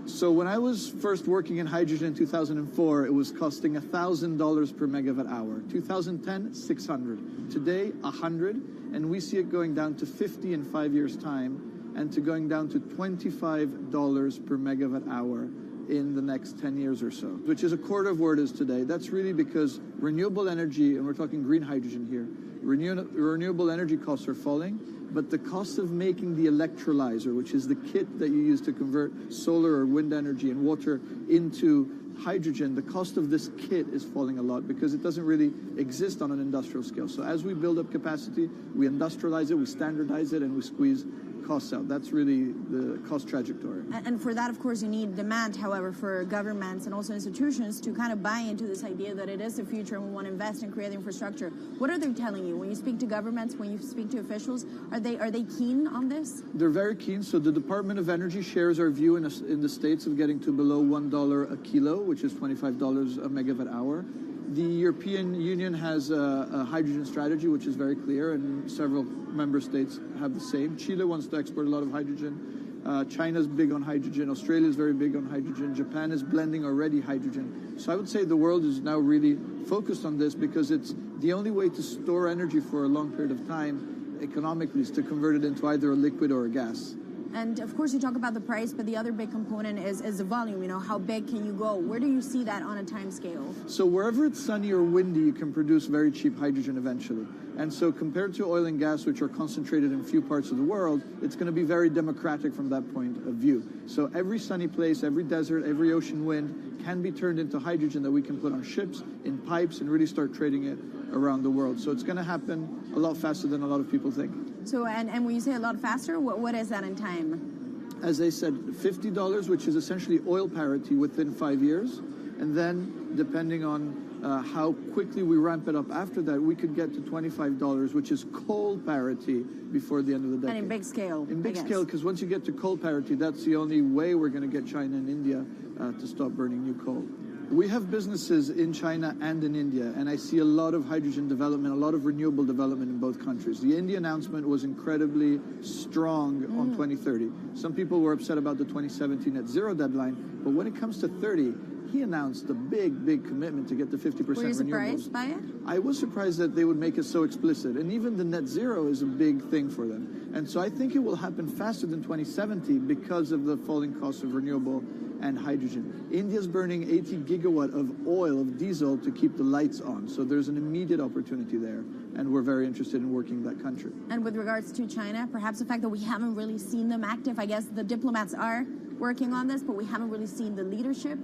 So when I was first working in hydrogen in 2004, it was costing $1,000 per megawatt hour. 2010, 600. Today, 100, and we see it going down to 50 in 5 years' time, and to going down to $25 per megawatt hour in the next 10 years or so, which is a quarter of where it is today. That's really because renewable energy, and we're talking green hydrogen here, renewable energy costs are falling, but the cost of making the electrolyzer, which is the kit that you use to convert solar or wind energy and water into hydrogen, the cost of this kit is falling a lot because it doesn't really exist on an industrial scale. So as we build up capacity, we industrialize it, we standardize it, and we squeeze costs out. That's really the cost trajectory. And for that, of course, you need demand, however, for governments and also institutions to kind of buy into this idea that it is the future and we want to invest and create infrastructure. What are they telling you? When you speak to governments, when you speak to officials, are they keen on this? They're very keen. So the Department of Energy shares our view in the States of getting to below $1 a kilo, which is $25 a megawatt hour. The European Union has a hydrogen strategy, which is very clear, and several member states have the same. Chile wants to export a lot of hydrogen. China's big on hydrogen. Australia is very big on hydrogen. Japan is blending already hydrogen. So I would say the world is now really focused on this because it's the only way to store energy for a long period of time economically is to convert it into either a liquid or a gas. And of course, you talk about the price, but the other big component is the volume. You know, how big can you go? Where do you see that on a time scale? So wherever it's sunny or windy, you can produce very cheap hydrogen eventually. And so compared to oil and gas, which are concentrated in few parts of the world, it's going to be very democratic from that point of view. So every sunny place, every desert, every ocean wind can be turned into hydrogen that we can put on ships, in pipes, and really start trading it around the world. So it's going to happen a lot faster than a lot of people think. So, and when you say a lot faster, what is that in time? As I said, $50, which is essentially oil parity within 5 years. And then, depending on how quickly we ramp it up after that, we could get to $25, which is coal parity before the end of the decade. And in big scale. In big scale, because once you get to coal parity, that's the only way we're going to get China and India to stop burning new coal. We have businesses in China and in India, and I see a lot of hydrogen development, a lot of renewable development in both countries. The India announcement was incredibly strong on 2030. Some people were upset about the 2017 net zero deadline, but when it comes to 30, he announced a big, big commitment to get to 50% renewables. Were you surprised by it? I was surprised that they would make it so explicit, and even the net zero is a big thing for them. And so I think it will happen faster than 2070 because of the falling cost of renewable and hydrogen. India's burning 80 gigawatt of oil, of diesel, to keep the lights on. So there's an immediate opportunity there, and we're very interested in working in that country. And with regards to China, perhaps the fact that we haven't really seen them active, I guess the diplomats are working on this, but we haven't really seen the leadership.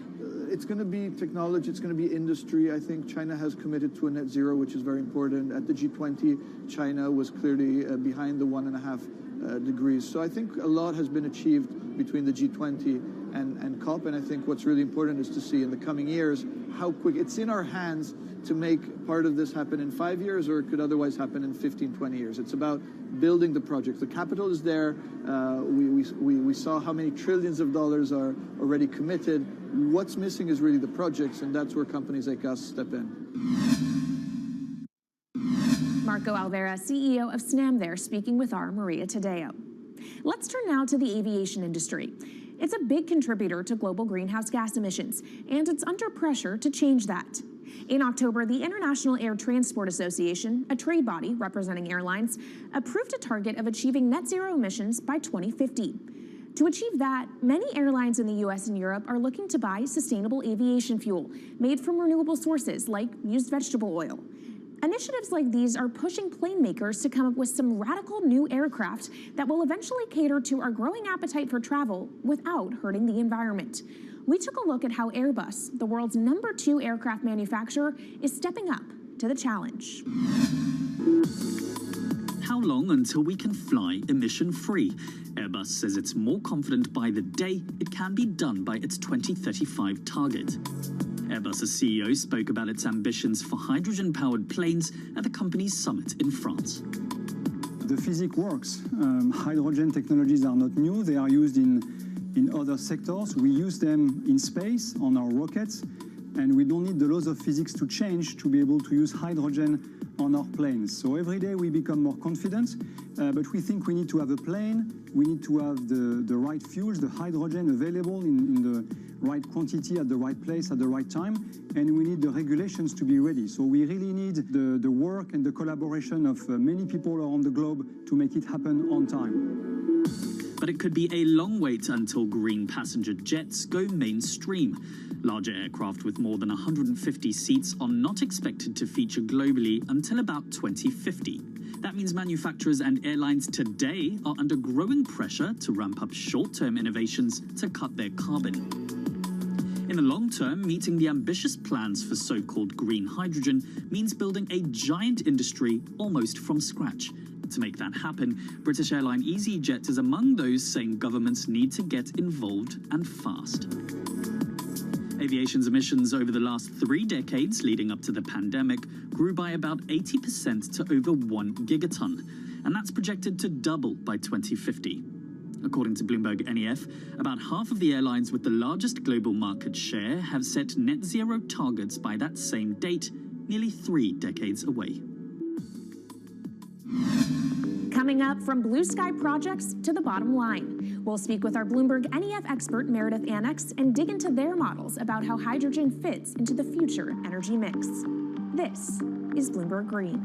It's going to be technology, it's going to be industry. I think China has committed to a net zero, which is very important. At the G20, China was clearly behind the 1.5 degrees. So I think a lot has been achieved between the G20 and COP, and I think what's really important is to see in the coming years how quick it's in our hands to make part of this happen in 5 years, or it could otherwise happen in 15, 20 years. It's about building the project. The capital is there. We saw how many trillions of dollars are already committed. What's missing is really the projects, and that's where companies like us step in. Marco Alvera, CEO of SNAM there, speaking with our Maria Tadeo. Let's turn now to the aviation industry. It's a big contributor to global greenhouse gas emissions, and it's under pressure to change that. In October, the International Air Transport Association, a trade body representing airlines, approved a target of achieving net zero emissions by 2050. To achieve that, many airlines in the US and Europe are looking to buy sustainable aviation fuel made from renewable sources like used vegetable oil. Initiatives like these are pushing plane makers to come up with some radical new aircraft that will eventually cater to our growing appetite for travel without hurting the environment. We took a look at how Airbus, the world's #2 aircraft manufacturer, is stepping up to the challenge. How long until we can fly emission-free? Airbus says it's more confident by the day it can be done by its 2035 target. Airbus's CEO spoke about its ambitions for hydrogen-powered planes at the company's summit in France. The physics works. Hydrogen technologies are not new. They are used in other sectors. We use them in space on our rockets, and we don't need the laws of physics to change to be able to use hydrogen on our planes. So every day we become more confident, but we think we need to have a plane, we need to have the right fuels, the hydrogen available in the right quantity at the right place at the right time, and we need the regulations to be ready. So we really need the work and the collaboration of many people around the globe to make it happen on time. But it could be a long wait until green passenger jets go mainstream. Larger aircraft with more than 150 seats are not expected to feature globally until about 2050. That means manufacturers and airlines today are under growing pressure to ramp up short-term innovations to cut their carbon. In the long term, meeting the ambitious plans for so-called green hydrogen means building a giant industry almost from scratch. To make that happen, British airline EasyJet is among those saying governments need to get involved and fast. Aviation's emissions over the last 3 decades leading up to the pandemic grew by about 80% to over 1 gigaton, and that's projected to double by 2050. According to Bloomberg NEF, about half of the airlines with the largest global market share have set net zero targets by that same date, nearly 3 decades away. Coming up, from blue sky projects to the bottom line. We'll speak with our Bloomberg NEF expert Meredith Annex and dig into their models about how hydrogen fits into the future energy mix. This is Bloomberg Green.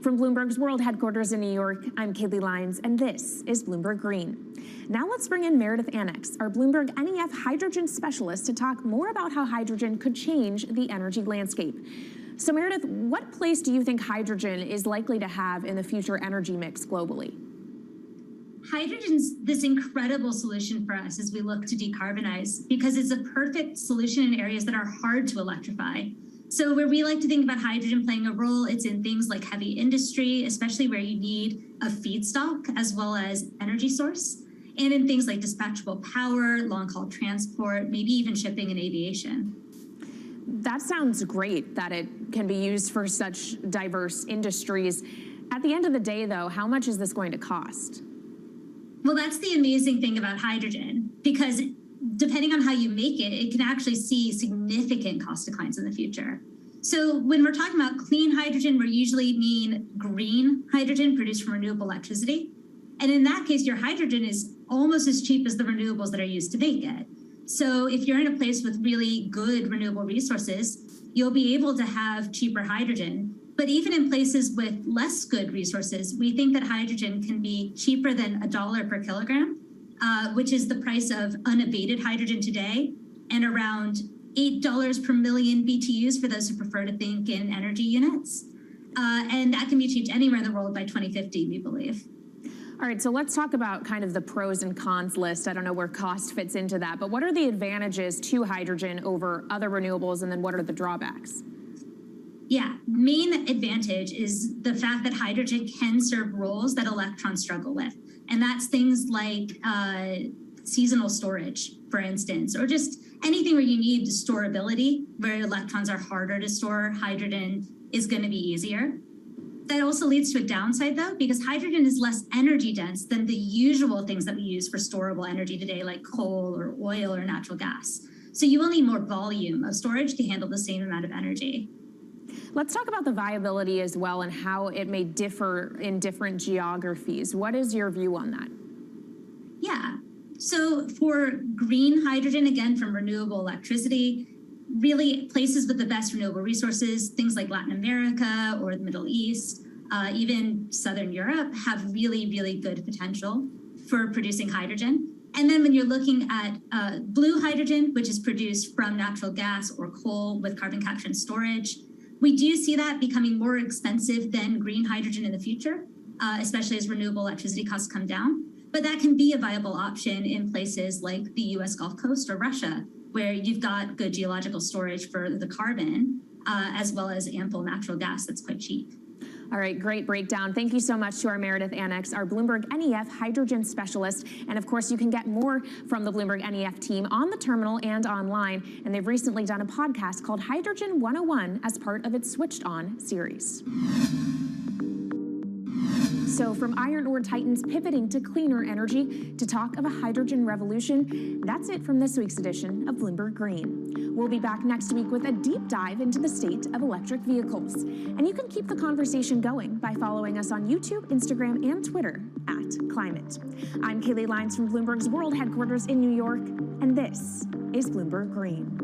From Bloomberg's world headquarters in New York, I'm Kaylee Lyons, and this is Bloomberg Green. Now let's bring in Meredith Annex, our Bloomberg NEF hydrogen specialist, to talk more about how hydrogen could change the energy landscape. So Meredith, what place do you think hydrogen is likely to have in the future energy mix globally? Hydrogen's this incredible solution for us as we look to decarbonize because it's a perfect solution in areas that are hard to electrify. So where we like to think about hydrogen playing a role, it's in things like heavy industry, especially where you need a feedstock as well as energy source. and in things like dispatchable power, long-haul transport, maybe even shipping and aviation. That sounds great that it can be used for such diverse industries. At the end of the day, though, how much is this going to cost? Well, that's the amazing thing about hydrogen, because depending on how you make it, it can actually see significant cost declines in the future. So when we're talking about clean hydrogen, we usually mean green hydrogen produced from renewable electricity. And in that case, your hydrogen is almost as cheap as the renewables that are used to make it. So if you're in a place with really good renewable resources, you'll be able to have cheaper hydrogen. But even in places with less good resources, we think that hydrogen can be cheaper than $1 per kilogram, which is the price of unabated hydrogen today, and around $8 per million BTUs for those who prefer to think in energy units. And that can be achieved anywhere in the world by 2050, we believe. All right, so let's talk about kind of the pros and cons list. I don't know where cost fits into that, but what are the advantages to hydrogen over other renewables, and then what are the drawbacks? Yeah, main advantage is the fact that hydrogen can serve roles that electrons struggle with. And that's things like seasonal storage, for instance, or just anything where you need storability, where electrons are harder to store, hydrogen is going to be easier. That also leads to a downside, though, because hydrogen is less energy dense than the usual things that we use for storable energy today, like coal or oil or natural gas. So you will need more volume of storage to handle the same amount of energy. Let's talk about the viability as well and how it may differ in different geographies. What is your view on that? Yeah. So for green hydrogen, again, from renewable electricity, really places with the best renewable resources, things like Latin America or the Middle East, even Southern Europe, have really, really good potential for producing hydrogen. And then when you're looking at blue hydrogen, which is produced from natural gas or coal with carbon capture and storage, we do see that becoming more expensive than green hydrogen in the future, especially as renewable electricity costs come down. But that can be a viable option in places like the US Gulf Coast or Russia, where you've got good geological storage for the carbon, as well as ample natural gas that's quite cheap. All right, great breakdown. Thank you so much to our Meredith Annex, our Bloomberg NEF hydrogen specialist. And of course, you can get more from the Bloomberg NEF team on the terminal and online. And they've recently done a podcast called Hydrogen 101 as part of its Switched On series. So from iron ore titans pivoting to cleaner energy to talk of a hydrogen revolution, that's it from this week's edition of Bloomberg Green. We'll be back next week with a deep dive into the state of electric vehicles. And you can keep the conversation going by following us on YouTube, Instagram, and Twitter @Climate. I'm Kaylee Lyons from Bloomberg's World Headquarters in New York, and this is Bloomberg Green.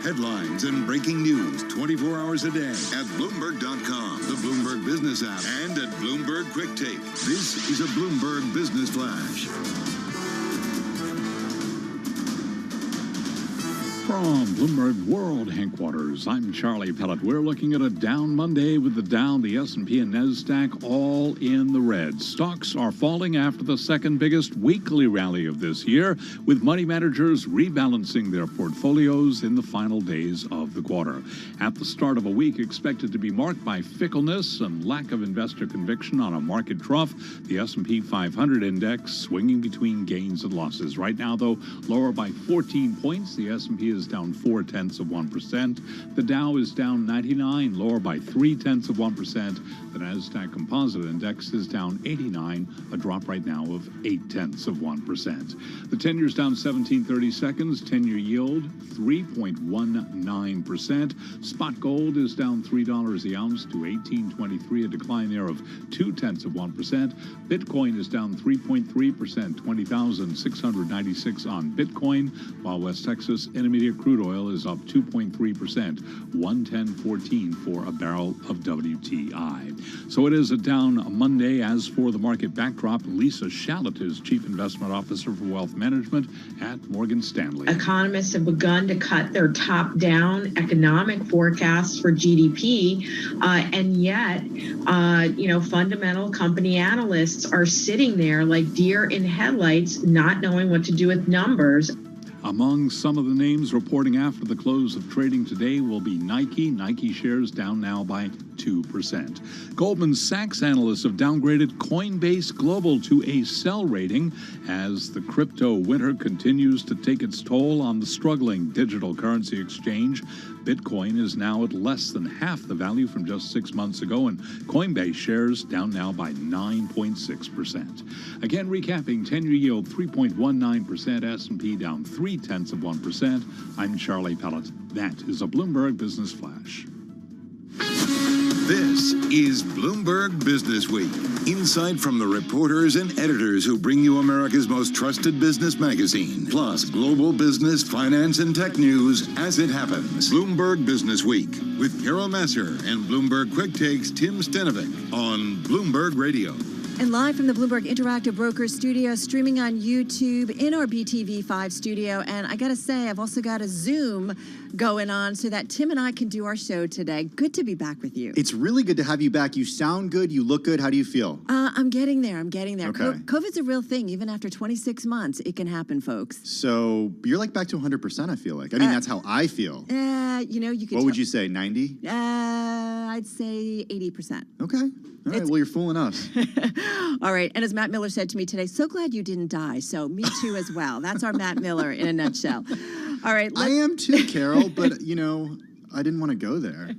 Headlines and breaking news 24 hours a day at Bloomberg.com, the Bloomberg Business app, and at Bloomberg Quick Take. This is a Bloomberg Business Flash. From Bloomberg World Headquarters, I'm Charlie Pellet. We're looking at a down Monday with the Dow, the S&P, and NASDAQ all in the red. Stocks are falling after the second biggest weekly rally of this year, with money managers rebalancing their portfolios in the final days of the quarter. At the start of a week expected to be marked by fickleness and lack of investor conviction on a market trough, the S&P 500 index swinging between gains and losses. Right now, though, lower by 14 points. The S&P is down 0.4%. The Dow is down 99, lower by 0.3%. The NASDAQ Composite Index is down 89, a drop right now of 0.8%. The 10-year's down 17/30 seconds. 10-year yield 3.19%. Spot gold is down $3 the ounce to $18.23, a decline there of 0.2%. Bitcoin is down 3.3%, 20,696 on Bitcoin, while West Texas Intermediate crude oil is up 2.3%, 110.14 for a barrel of WTI. So it is a down Monday. As for the market backdrop, Lisa Shallett is Chief Investment Officer for Wealth Management at Morgan Stanley. Economists have begun to cut their top-down economic forecasts for GDP, and yet, fundamental company analysts are sitting there like deer in headlights, not knowing what to do with numbers. Among some of the names reporting after the close of trading today will be Nike. Nike shares down now by 2%. Goldman Sachs analysts have downgraded Coinbase Global to a sell rating as the crypto winter continues to take its toll on the struggling digital currency exchange. Bitcoin is now at less than half the value from just 6 months ago, and Coinbase shares down now by 9.6%. Again, recapping, 10-year yield 3.19%, S&P down 0.3%. I'm Charlie Pellet. That is a Bloomberg Business Flash. This is Bloomberg Business Week. Insight from the reporters and editors who bring you America's most trusted business magazine, plus global business, finance, and tech news as it happens. Bloomberg Business Week with Carol Masser and Bloomberg Quick Takes Tim Stenovic on Bloomberg Radio. And live from the Bloomberg Interactive Brokers studio, streaming on YouTube in our BTV5 studio. And I got to say, I've also got a Zoom going on so that Tim and I can do our show today. Good to be back with you. It's really good to have you back. You sound good. You look good. How do you feel? I'm getting there. Okay. COVID's a real thing. Even after 26 months, it can happen, folks. So you're like back to 100%, I feel like. I mean, that's how I feel. You could. What would you say, 90? I'd say 80%. Okay. All right, well, you're fooling us. All right, and as Matt Miller said to me today, so glad you didn't die. So me too as well. That's our Matt Miller in a nutshell. All right. I am too, Carol, but, I didn't want to go there.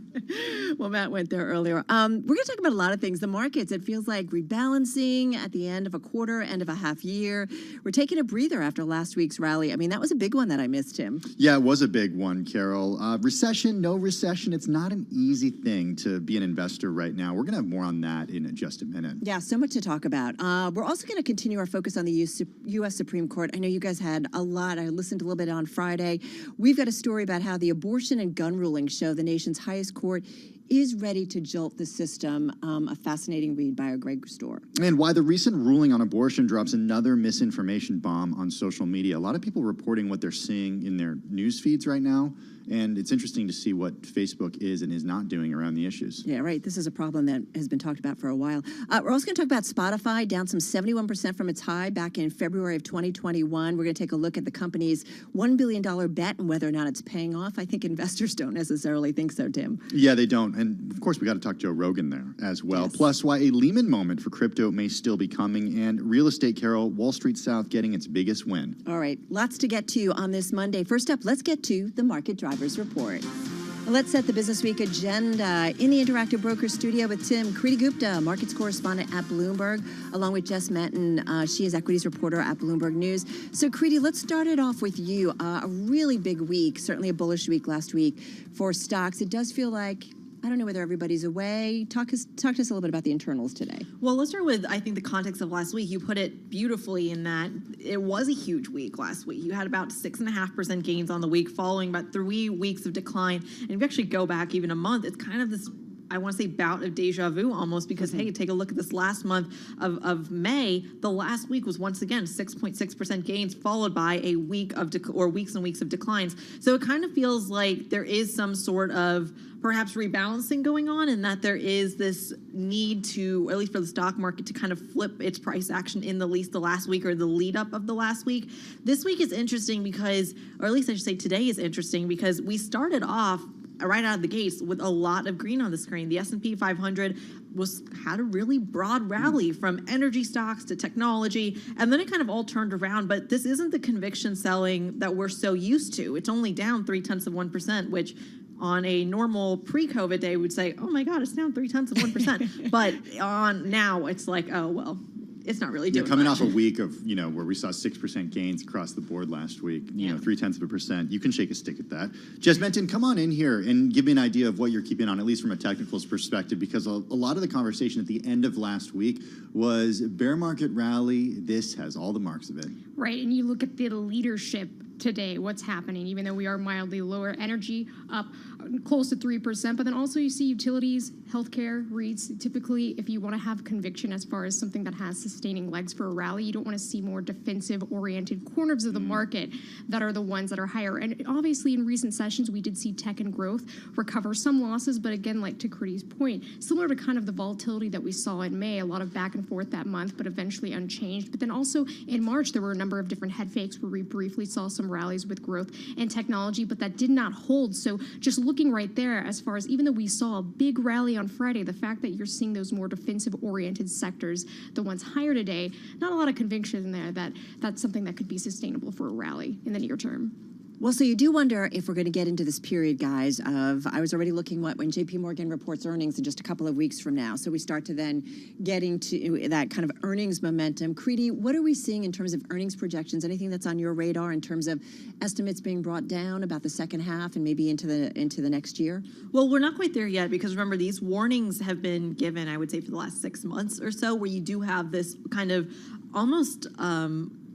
Well, Matt went there earlier. We're going to talk about a lot of things. The markets, it feels like rebalancing at the end of a quarter, end of a half year. We're taking a breather after last week's rally. I mean, that was a big one that I missed, Tim. Yeah, it was a big one, Carol. Recession, no recession. It's not an easy thing to be an investor right now. We're going to have more on that in just a minute. Yeah, so much to talk about. We're also going to continue our focus on the U.S. Supreme Court. I know you guys had a lot. I listened a little bit on Friday. We've got a story about how the abortion and gun rulings show the nation's highest court is ready to jolt the system. A fascinating read by our Greg Store. And why the recent ruling on abortion drops another misinformation bomb on social media. A lot of people reporting what they're seeing in their news feeds right now. And it's interesting to see what Facebook is and is not doing around the issues. Yeah, right. This is a problem that has been talked about for a while. We're also going to talk about Spotify, down some 71% from its high back in February of 2021. We're going to take a look at the company's $1 billion bet and whether or not it's paying off. I think investors don't necessarily think so, Tim. Yeah, they don't. And, of course, we got to talk Joe Rogan there as well. Yes. Plus, why a Lehman moment for crypto may still be coming. And real estate, Carol, Wall Street South getting its biggest win. All right. Lots to get to on this Monday. First up, let's get to the Market Drivers Report. Let's set the Business Week agenda in the Interactive Brokers studio with Tim Kriti Gupta, markets correspondent at Bloomberg, along with Jess Menton. She is equities reporter at Bloomberg News. So, Kriti, let's start it off with you. A really big week, certainly a bullish week last week for stocks. It does feel like, I don't know whether everybody's away. Talk to us a little bit about the internals today. Well, let's start with, I think, the context of last week. You put it beautifully in that it was a huge week last week. You had about 6.5% gains on the week following about 3 weeks of decline. And if you actually go back even a month, it's kind of this I want to say bout of deja vu almost, because hey, take a look at this last month of May. The last week was once again 6.6% gains, followed by a week of weeks and weeks of declines. So it kind of feels like there is some sort of perhaps rebalancing going on, and that there is this need to, at least for the stock market, to kind of flip its price action in the last week, or the lead up of the last week. This week is interesting because, or at least I should say today is interesting, because we started off right out of the gates with a lot of green on the screen. The S&P 500 had a really broad rally from energy stocks to technology, and then it kind of all turned around. But this isn't the conviction selling that we're so used to. It's only down 0.3%, which on a normal pre-COVID day would say, oh my God, it's down 0.3%. But on now it's like, oh, well, it's not really doing coming much. much. Off a week of, where we saw 6% gains across the board last week, 0.3%, you can shake a stick at that. Jess Menton, come on in here and give me an idea of what you're keeping on, at least from a technicals perspective, because a lot of the conversation at the end of last week was bear market rally. This has all the marks of it. Right, and you look at the leadership today, what's happening, even though we are mildly lower, energy up close to 3%, but then also you see utilities, healthcare, REITs. Typically, if you want to have conviction as far as something that has sustaining legs for a rally, you don't want to see more defensive-oriented corners of the market that are the ones that are higher. And obviously, in recent sessions, we did see tech and growth recover some losses, but again, like to Kriti's point, similar to kind of the volatility that we saw in May, a lot of back and forth that month, but eventually unchanged. But then also in March, there were a number of different head fakes where we briefly saw some rallies with growth and technology, but that did not hold. So just looking right there, as far as even though we saw a big rally on Friday, the fact that you're seeing those more defensive-oriented sectors, the ones higher today, not a lot of conviction in there that that's something that could be sustainable for a rally in the near term. Well, so you do wonder if we're going to get into this period, guys, of, I was already looking when JP Morgan reports earnings in just a couple of weeks from now. So we start to then getting to that kind of earnings momentum. Kriti, what are we seeing in terms of earnings projections? Anything that's on your radar in terms of estimates being brought down about the second half and maybe into the next year? Well, we're not quite there yet, because remember, these warnings have been given, I would say, for the last 6 months or so, where you do have this kind of almost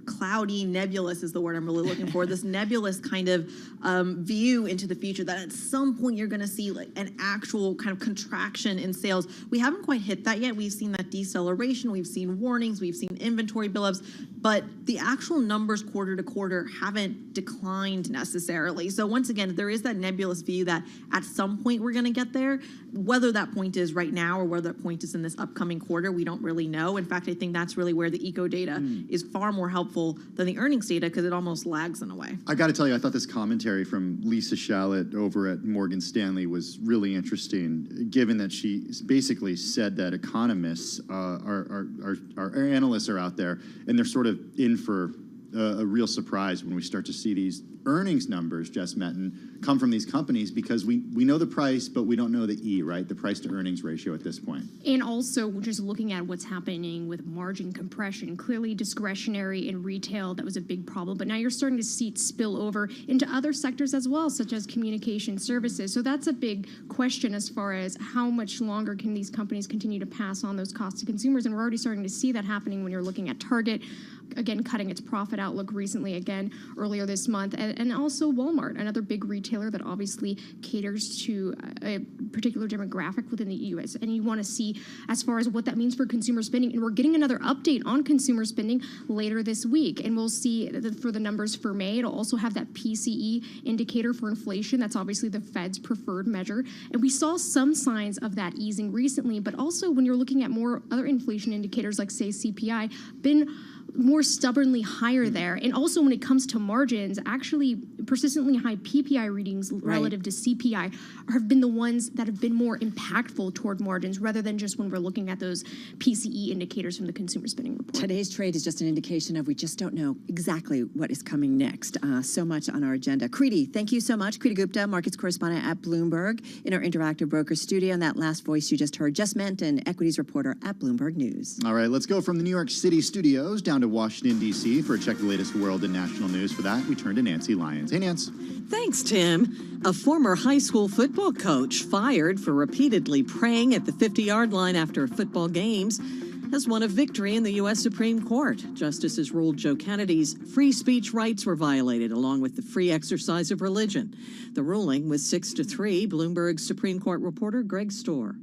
cloudy, nebulous is the word I'm really looking for, this nebulous kind of view into the future, that at some point you're going to see like an actual kind of contraction in sales. We haven't quite hit that yet. We've seen that deceleration. We've seen warnings. We've seen inventory buildups. But the actual numbers quarter to quarter haven't declined necessarily. So once again, there is that nebulous view that at some point we're going to get there. Whether that point is right now or whether that point is in this upcoming quarter, we don't really know. In fact, I think that's really where the eco data is far more helpful than the earnings data, because it almost lags in a way. I got to tell you, I thought this commentary from Lisa Shallett over at Morgan Stanley was really interesting, given that she basically said that economists, our analysts are out there, and they're sort of in for a real surprise when we start to see these earnings numbers, Jess Menton, come from these companies, because we know the price, but we don't know the E, right? The price to earnings ratio at this point. And also just looking at what's happening with margin compression, clearly discretionary in retail, that was a big problem, but now you're starting to see it spill over into other sectors as well, such as communication services. So that's a big question as far as how much longer can these companies continue to pass on those costs to consumers. And we're already starting to see that happening when you're looking at Target, again, cutting its profit outlook recently, again, earlier this month. And also Walmart, another big retailer that obviously caters to a particular demographic within the U.S. And you want to see as far as what that means for consumer spending. And we're getting another update on consumer spending later this week. And we'll see for the numbers for May. It'll also have that PCE indicator for inflation. That's obviously the Fed's preferred measure. And we saw some signs of that easing recently. But also when you're looking at more other inflation indicators like, say, CPI, been more stubbornly higher there. And also when it comes to margins, actually persistently high PPI readings relative to CPI have been the ones that have been more impactful toward margins, rather than just when we're looking at those PCE indicators from the consumer spending report. Today's trade is just an indication of we just don't know exactly what is coming next. So much on our agenda. Kriti, thank you so much. Kriti Gupta, markets correspondent at Bloomberg, in our Interactive Broker studio. And that last voice you just heard, Jess Menton, equities reporter at Bloomberg News. All right, let's go from the New York City studios down to Washington, D.C. for a check of the latest world and national news. For that, we turn to Nancy Lyons. Hey, Nance. Thanks, Tim. A former high school football coach fired for repeatedly praying at the 50-yard line after football games has won a victory in the U.S. Supreme Court. Justices ruled Joe Kennedy's free speech rights were violated, along with the free exercise of religion. The ruling was 6-3. Bloomberg's Supreme Court reporter Greg Storr.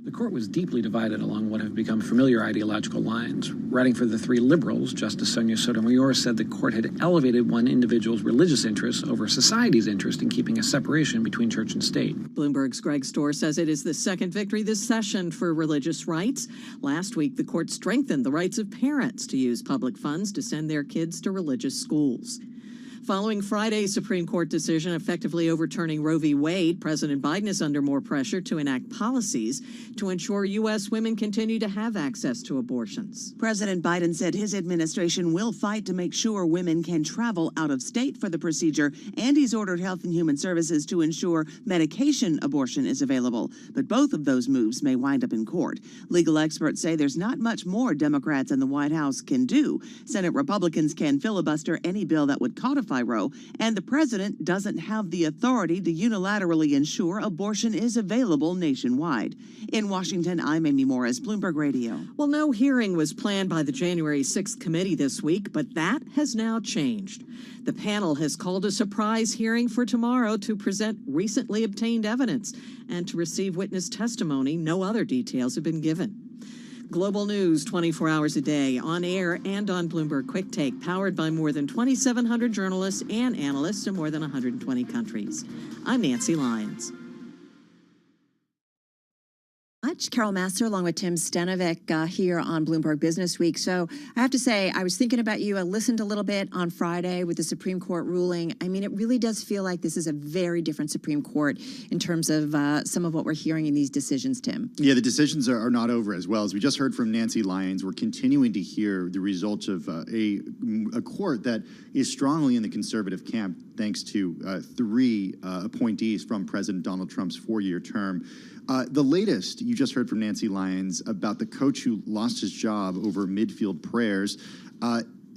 The court was deeply divided along what have become familiar ideological lines. Writing for the three liberals, Justice Sonia Sotomayor said the court had elevated one individual's religious interests over society's interest in keeping a separation between church and state. Bloomberg's Greg Storr says it is the second victory this session for religious rights. Last week, the court strengthened the rights of parents to use public funds to send their kids to religious schools. Following Friday's Supreme Court decision effectively overturning Roe v. Wade, President Biden is under more pressure to enact policies to ensure U.S. women continue to have access to abortions. President Biden said his administration will fight to make sure women can travel out of state for the procedure, and he's ordered Health and Human Services to ensure medication abortion is available. But both of those moves may wind up in court. Legal experts say there's not much more Democrats in the White House can do. Senate Republicans can filibuster any bill that would codify Roe, and the president doesn't have the authority to unilaterally ensure abortion is available nationwide. In Washington, I'm Amy Morris, Bloomberg Radio. Well, no hearing was planned by the January 6th committee this week, but that has now changed. The panel has called a surprise hearing for tomorrow to present recently obtained evidence and to receive witness testimony. No other details have been given. Global news 24 hours a day, on air and on Bloomberg Quick Take, powered by more than 2,700 journalists and analysts in more than 120 countries. I'm Nancy Lyons. Carol Master along with Tim Stanovic here on Bloomberg Business Week. So I have to say, I was thinking about you. I listened a little bit on Friday with the Supreme Court ruling. I mean, it really does feel like this is a very different Supreme Court in terms of some of what we're hearing in these decisions, Tim. Yeah, the decisions are not over as well. As we just heard from Nancy Lyons, we're continuing to hear the results of a court that is strongly in the conservative camp, thanks to three appointees from President Donald Trump's 4-year term. The latest, you just heard from Nancy Lyons about the coach who lost his job over midfield prayers.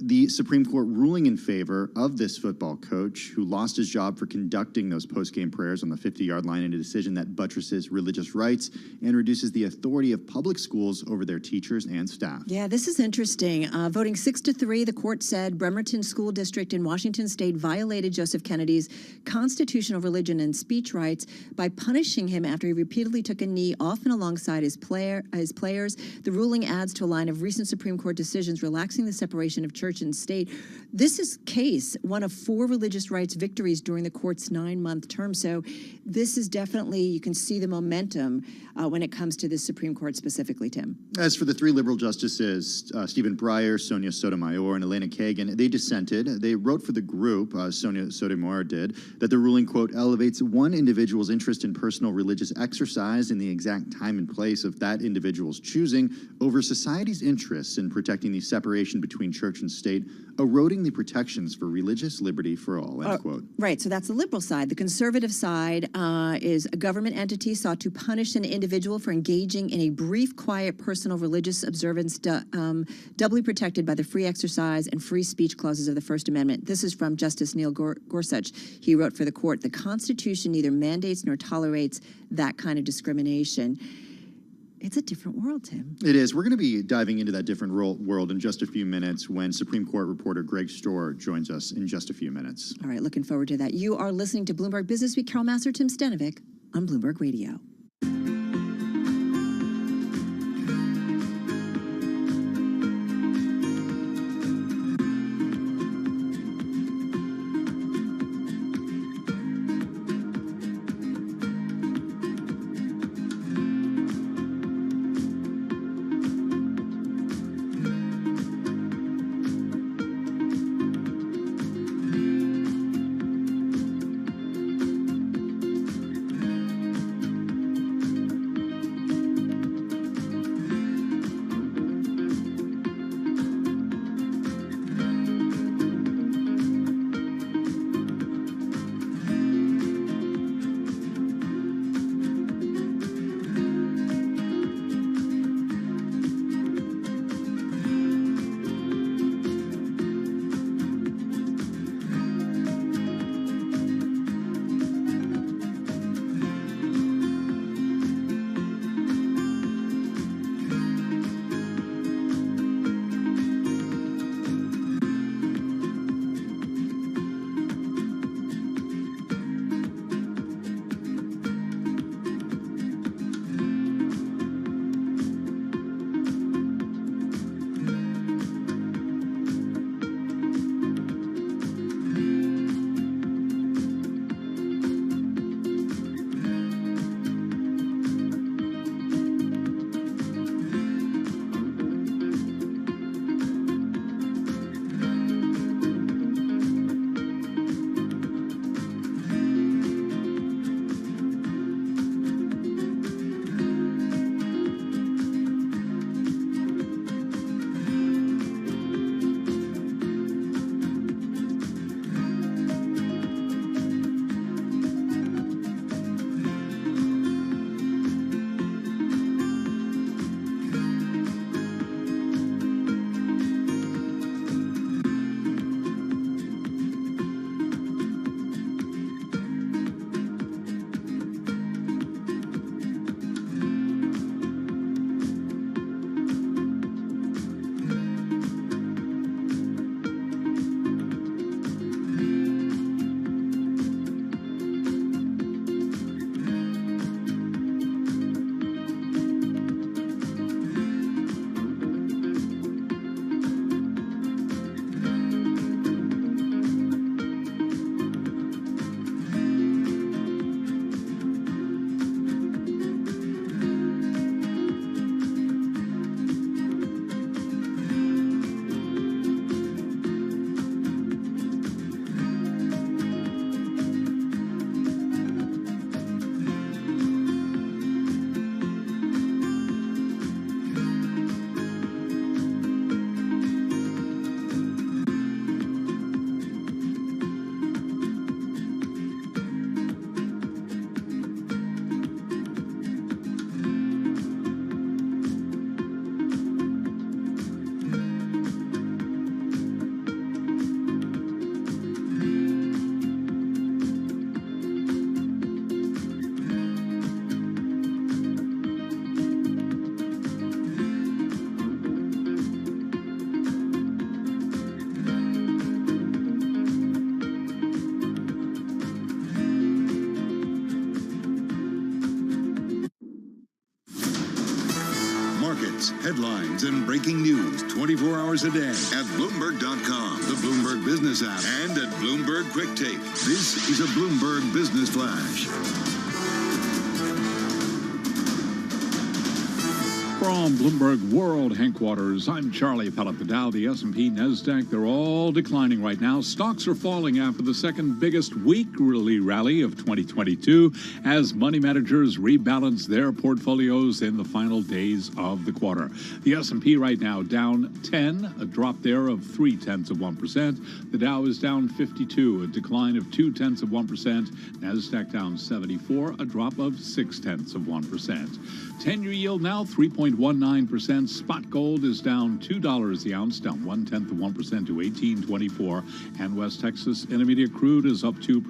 The Supreme Court ruling in favor of this football coach who lost his job for conducting those post-game prayers on the 50-yard line in a decision that buttresses religious rights and reduces the authority of public schools over their teachers and staff. Yeah, this is interesting. Voting 6-3, the court said Bremerton School District in Washington State violated Joseph Kennedy's constitutional religion and speech rights by punishing him after he repeatedly took a knee, often alongside his players. The ruling adds to a line of recent Supreme Court decisions relaxing the separation of church and state. This is one of 4 religious rights victories during the court's 9-month term. So this is definitely, you can see the momentum when it comes to this Supreme Court specifically, Tim. As for the 3 liberal justices, Stephen Breyer, Sonia Sotomayor, and Elena Kagan, they dissented. They wrote for the group, Sonia Sotomayor did, that the ruling, quote, elevates one individual's interest in personal religious exercise in the exact time and place of that individual's choosing over society's interests in protecting the separation between church and state, eroding the protections for religious liberty for all, end quote. Right, so that's the liberal side. The conservative side is a government entity sought to punish an individual for engaging in a brief, quiet, personal religious observance doubly protected by the free exercise and free speech clauses of the First Amendment. This is from Justice Neil Gorsuch. He wrote for the court, the Constitution neither mandates nor tolerates that kind of discrimination. It's a different world, Tim. It is. We're going to be diving into that different world in just a few minutes when Supreme Court reporter Greg Storr joins us in just a few minutes. All right, looking forward to that. You are listening to Bloomberg Business Week. Carol Master, Tim Stanovic on Bloomberg Radio. markets, headlines, and breaking news 24 hours a day at Bloomberg.com, the Bloomberg Business app, and at Bloomberg Quick Take. This is a Bloomberg Business Flash. From Bloomberg World Headquarters, I'm Charlie Pellet. The Dow, the S&P, NASDAQ, they're all declining right now. Stocks are falling after the second biggest weekly rally of 2022 as money managers rebalance their portfolios in the final days of the quarter. The S&P right now down 10, a drop there of 0.3%. The Dow is down 52, a decline of 0.2%. NASDAQ down 74, a drop of 0.6%. 10-year yield now 3.19%. Spot gold is down $2 the ounce, down 0.1% to $18.24. And West Texas Intermediate crude is up 2%,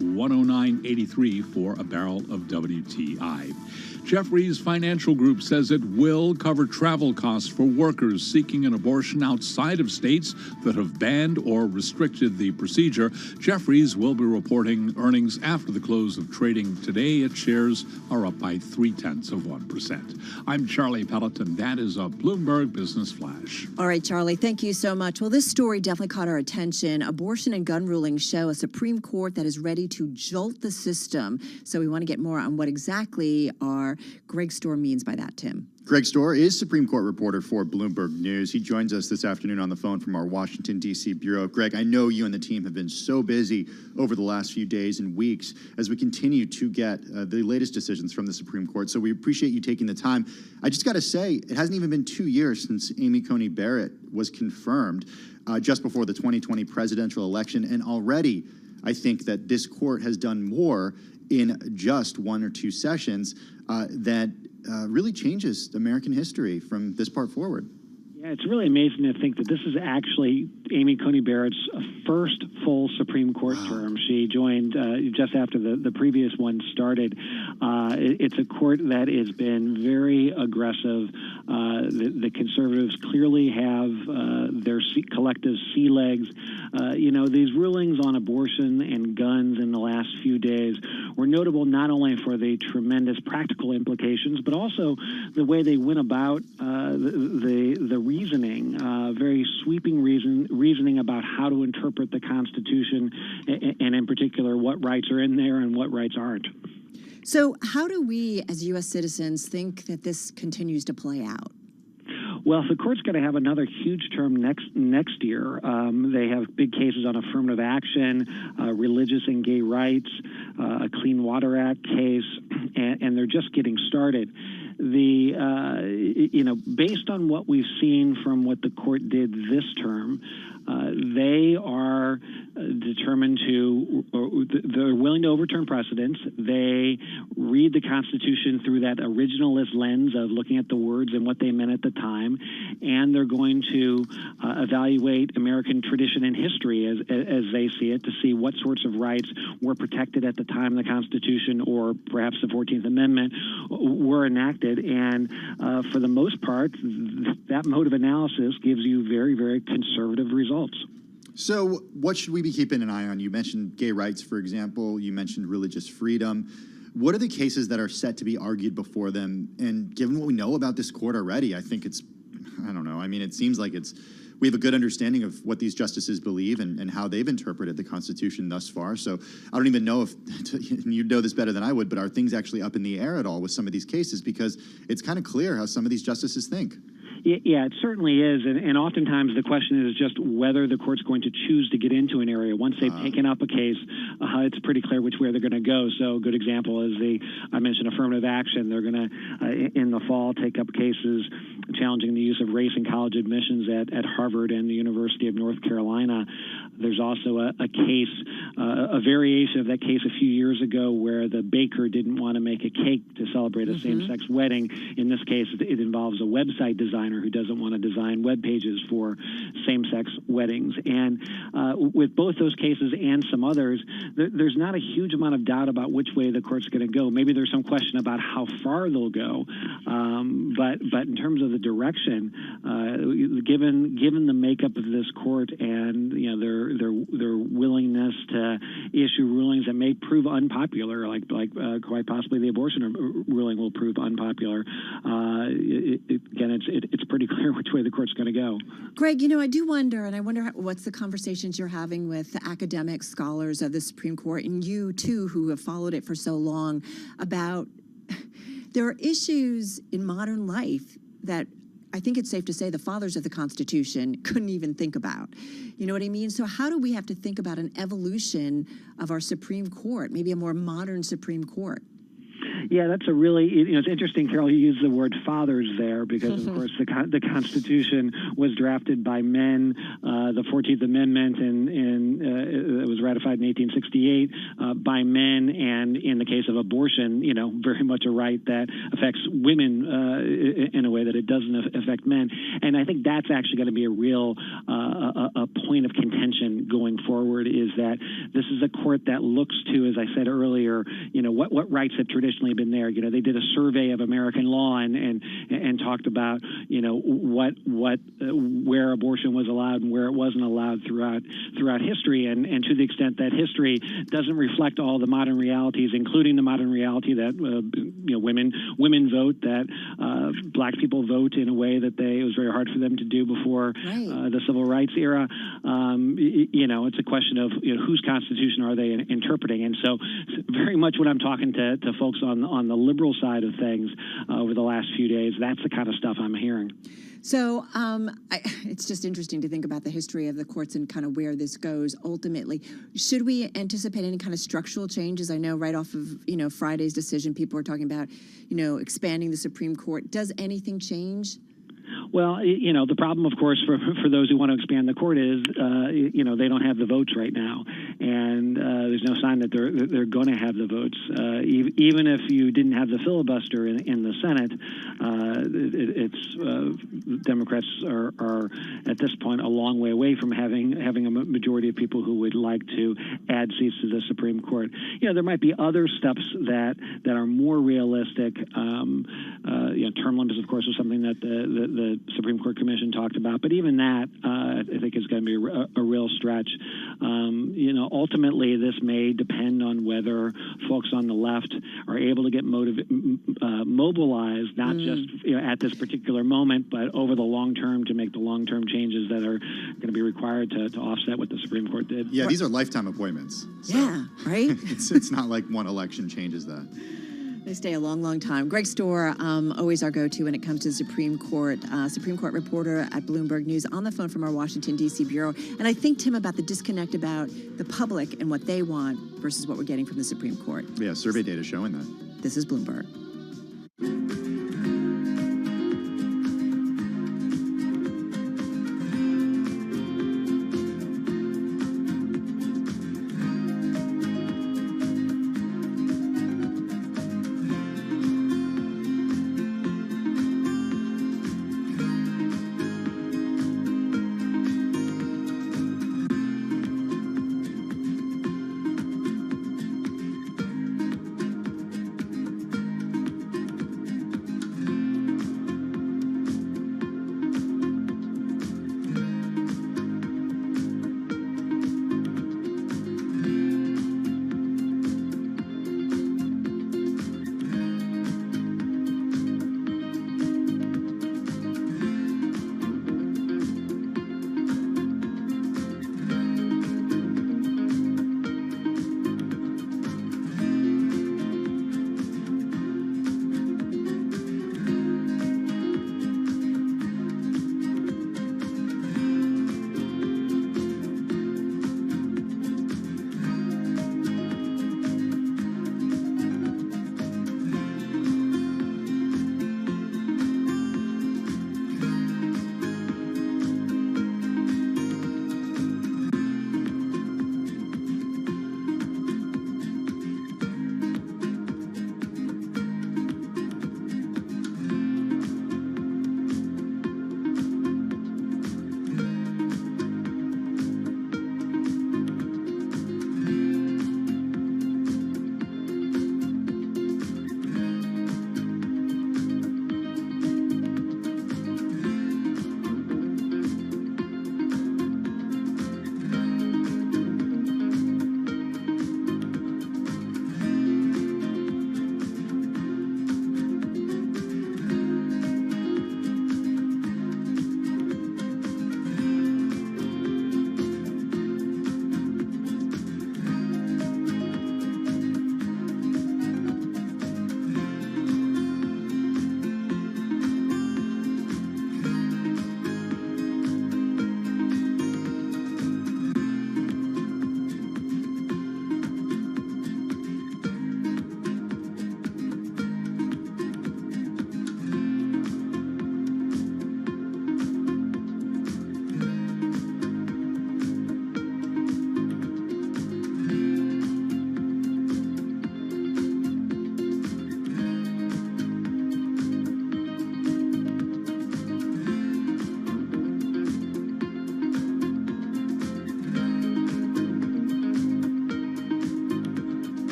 $109.83 for a barrel of WTI. Jefferies Financial Group says it will cover travel costs for workers seeking an abortion outside of states that have banned or restricted the procedure. Jefferies will be reporting earnings after the close of trading today. Its shares are up by 0.3%. I'm Charlie Pellet, and that is a Bloomberg Business Flash. All right, Charlie, thank you so much. Well, this story definitely caught our attention. Abortion and gun rulings show a Supreme Court that is ready to jolt the system. So we want to get more on what exactly Greg Storr means by that, Tim. Greg Storr is Supreme Court reporter for Bloomberg News. He joins us this afternoon on the phone from our Washington, D.C. bureau. Greg, I know you and the team have been so busy over the last few days and weeks as we continue to get the latest decisions from the Supreme Court. So we appreciate you taking the time. I just got to say, it hasn't even been 2 years since Amy Coney Barrett was confirmed just before the 2020 presidential election. And already, I think that this court has done more in just 1 or 2 sessions that really changes American history from this part forward. Yeah, it's really amazing to think that this is actually Amy Coney Barrett's first full Supreme Court term. She joined just after the previous one started. It's a court that has been very aggressive. The conservatives clearly have their collective sea legs. These rulings on abortion and guns in the last few days were notable not only for the tremendous practical implications, but also the way they went about the reasoning, very sweeping reasoning about how to interpret the Constitution, and in particular what rights are in there and what rights aren't. So how do we as U.S. citizens think that this continues to play out? Well, the court's going to have another huge term next year. They have big cases on affirmative action, religious and gay rights, a Clean Water Act case, and they're just getting started. Based on what we've seen from what the court did this term, they are determined they're willing to overturn precedents. They read the Constitution through that originalist lens of looking at the words and what they meant at the time, and they're going to evaluate American tradition and history as they see it to see what sorts of rights were protected at the time the Constitution or perhaps the 14th Amendment were enacted. And for the most part, that mode of analysis gives you very, very conservative results. So what should we be keeping an eye on? You mentioned gay rights, for example. You mentioned religious freedom. What are the cases that are set to be argued before them? And given what we know about this court already, I think it seems like we have a good understanding of what these justices believe and how they've interpreted the Constitution thus far. So I don't even know if, you know this better than I would, but are things actually up in the air at all with some of these cases? Because it's kind of clear how some of these justices think. Yeah, it certainly is. And oftentimes the question is just whether the court's going to choose to get into an area. Once they've taken up a case, it's pretty clear which way they're going to go. So a good example is I mentioned affirmative action. They're going to, in the fall, take up cases challenging the use of race in college admissions at Harvard and the University of North Carolina. There's also a case, a variation of that case a few years ago where the baker didn't want to make a cake to celebrate a same-sex wedding. In this case, it involves a website designer who doesn't want to design web pages for same-sex weddings. And with both those cases and some others, there's not a huge amount of doubt about which way the court's going to go. Maybe there's some question about how far they'll go. But in terms of the direction, given the makeup of this court and their willingness to issue rulings that may prove unpopular, like quite possibly the abortion ruling will prove unpopular. Again, it's pretty clear which way the court's going to go. Greg, I do wonder, and I wonder what's the conversations you're having with the academic scholars of the Supreme Court, and you too, who have followed it for so long, about there are issues in modern life that I think it's safe to say the fathers of the Constitution couldn't even think about. You know what I mean? So how do we have to think about an evolution of our Supreme Court, maybe a more modern Supreme Court? Yeah, that's a really, it's interesting, Carol, you used the word fathers there because, of course, the Constitution was drafted by men. The 14th Amendment it was ratified in 1868 by men, and in the case of abortion, very much a right that affects women in a way that it doesn't affect men. And I think that's actually going to be a real a point of contention going forward, is that this is a court that looks to, as I said earlier, what rights have traditionally been there. They did a survey of American law and talked about where abortion was allowed and where it wasn't allowed throughout history, and to the extent that history doesn't reflect all the modern realities, including the modern reality that women vote, that black people vote in a way that it was very hard for them to do before the civil rights era. It's a question of whose Constitution are they interpreting, and so very much when I'm talking to folks on the liberal side of things over the last few days, that's the kind of stuff I'm hearing. So it's just interesting to think about the history of the courts and kind of where this goes ultimately. Should we anticipate any kind of structural changes? I know right off of Friday's decision, people were talking about expanding the Supreme Court. Does anything change? Well, the problem, of course, for those who want to expand the court is, they don't have the votes right now, and there's no sign that they're going to have the votes. Even if you didn't have the filibuster in the Senate, Democrats are at this point a long way away from having a majority of people who would like to add seats to the Supreme Court. There might be other steps that are more realistic. Term limits, of course, is something that the Supreme Court Commission talked about, but even that I think is going to be a real stretch. Ultimately, this may depend on whether folks on the left are able to get mobilized, not just at this particular moment, but over the long term to make the long-term changes that are going to be required to offset what the Supreme Court did. Yeah, these are lifetime appointments. So yeah, right? It's not like one election changes that. They stay a long, long time. Greg Storr, always our go-to when it comes to the Supreme Court reporter at Bloomberg News, on the phone from our Washington, D.C. bureau. And I think, Tim, about the disconnect about the public and what they want versus what we're getting from the Supreme Court. Yeah, survey data showing that. This is Bloomberg.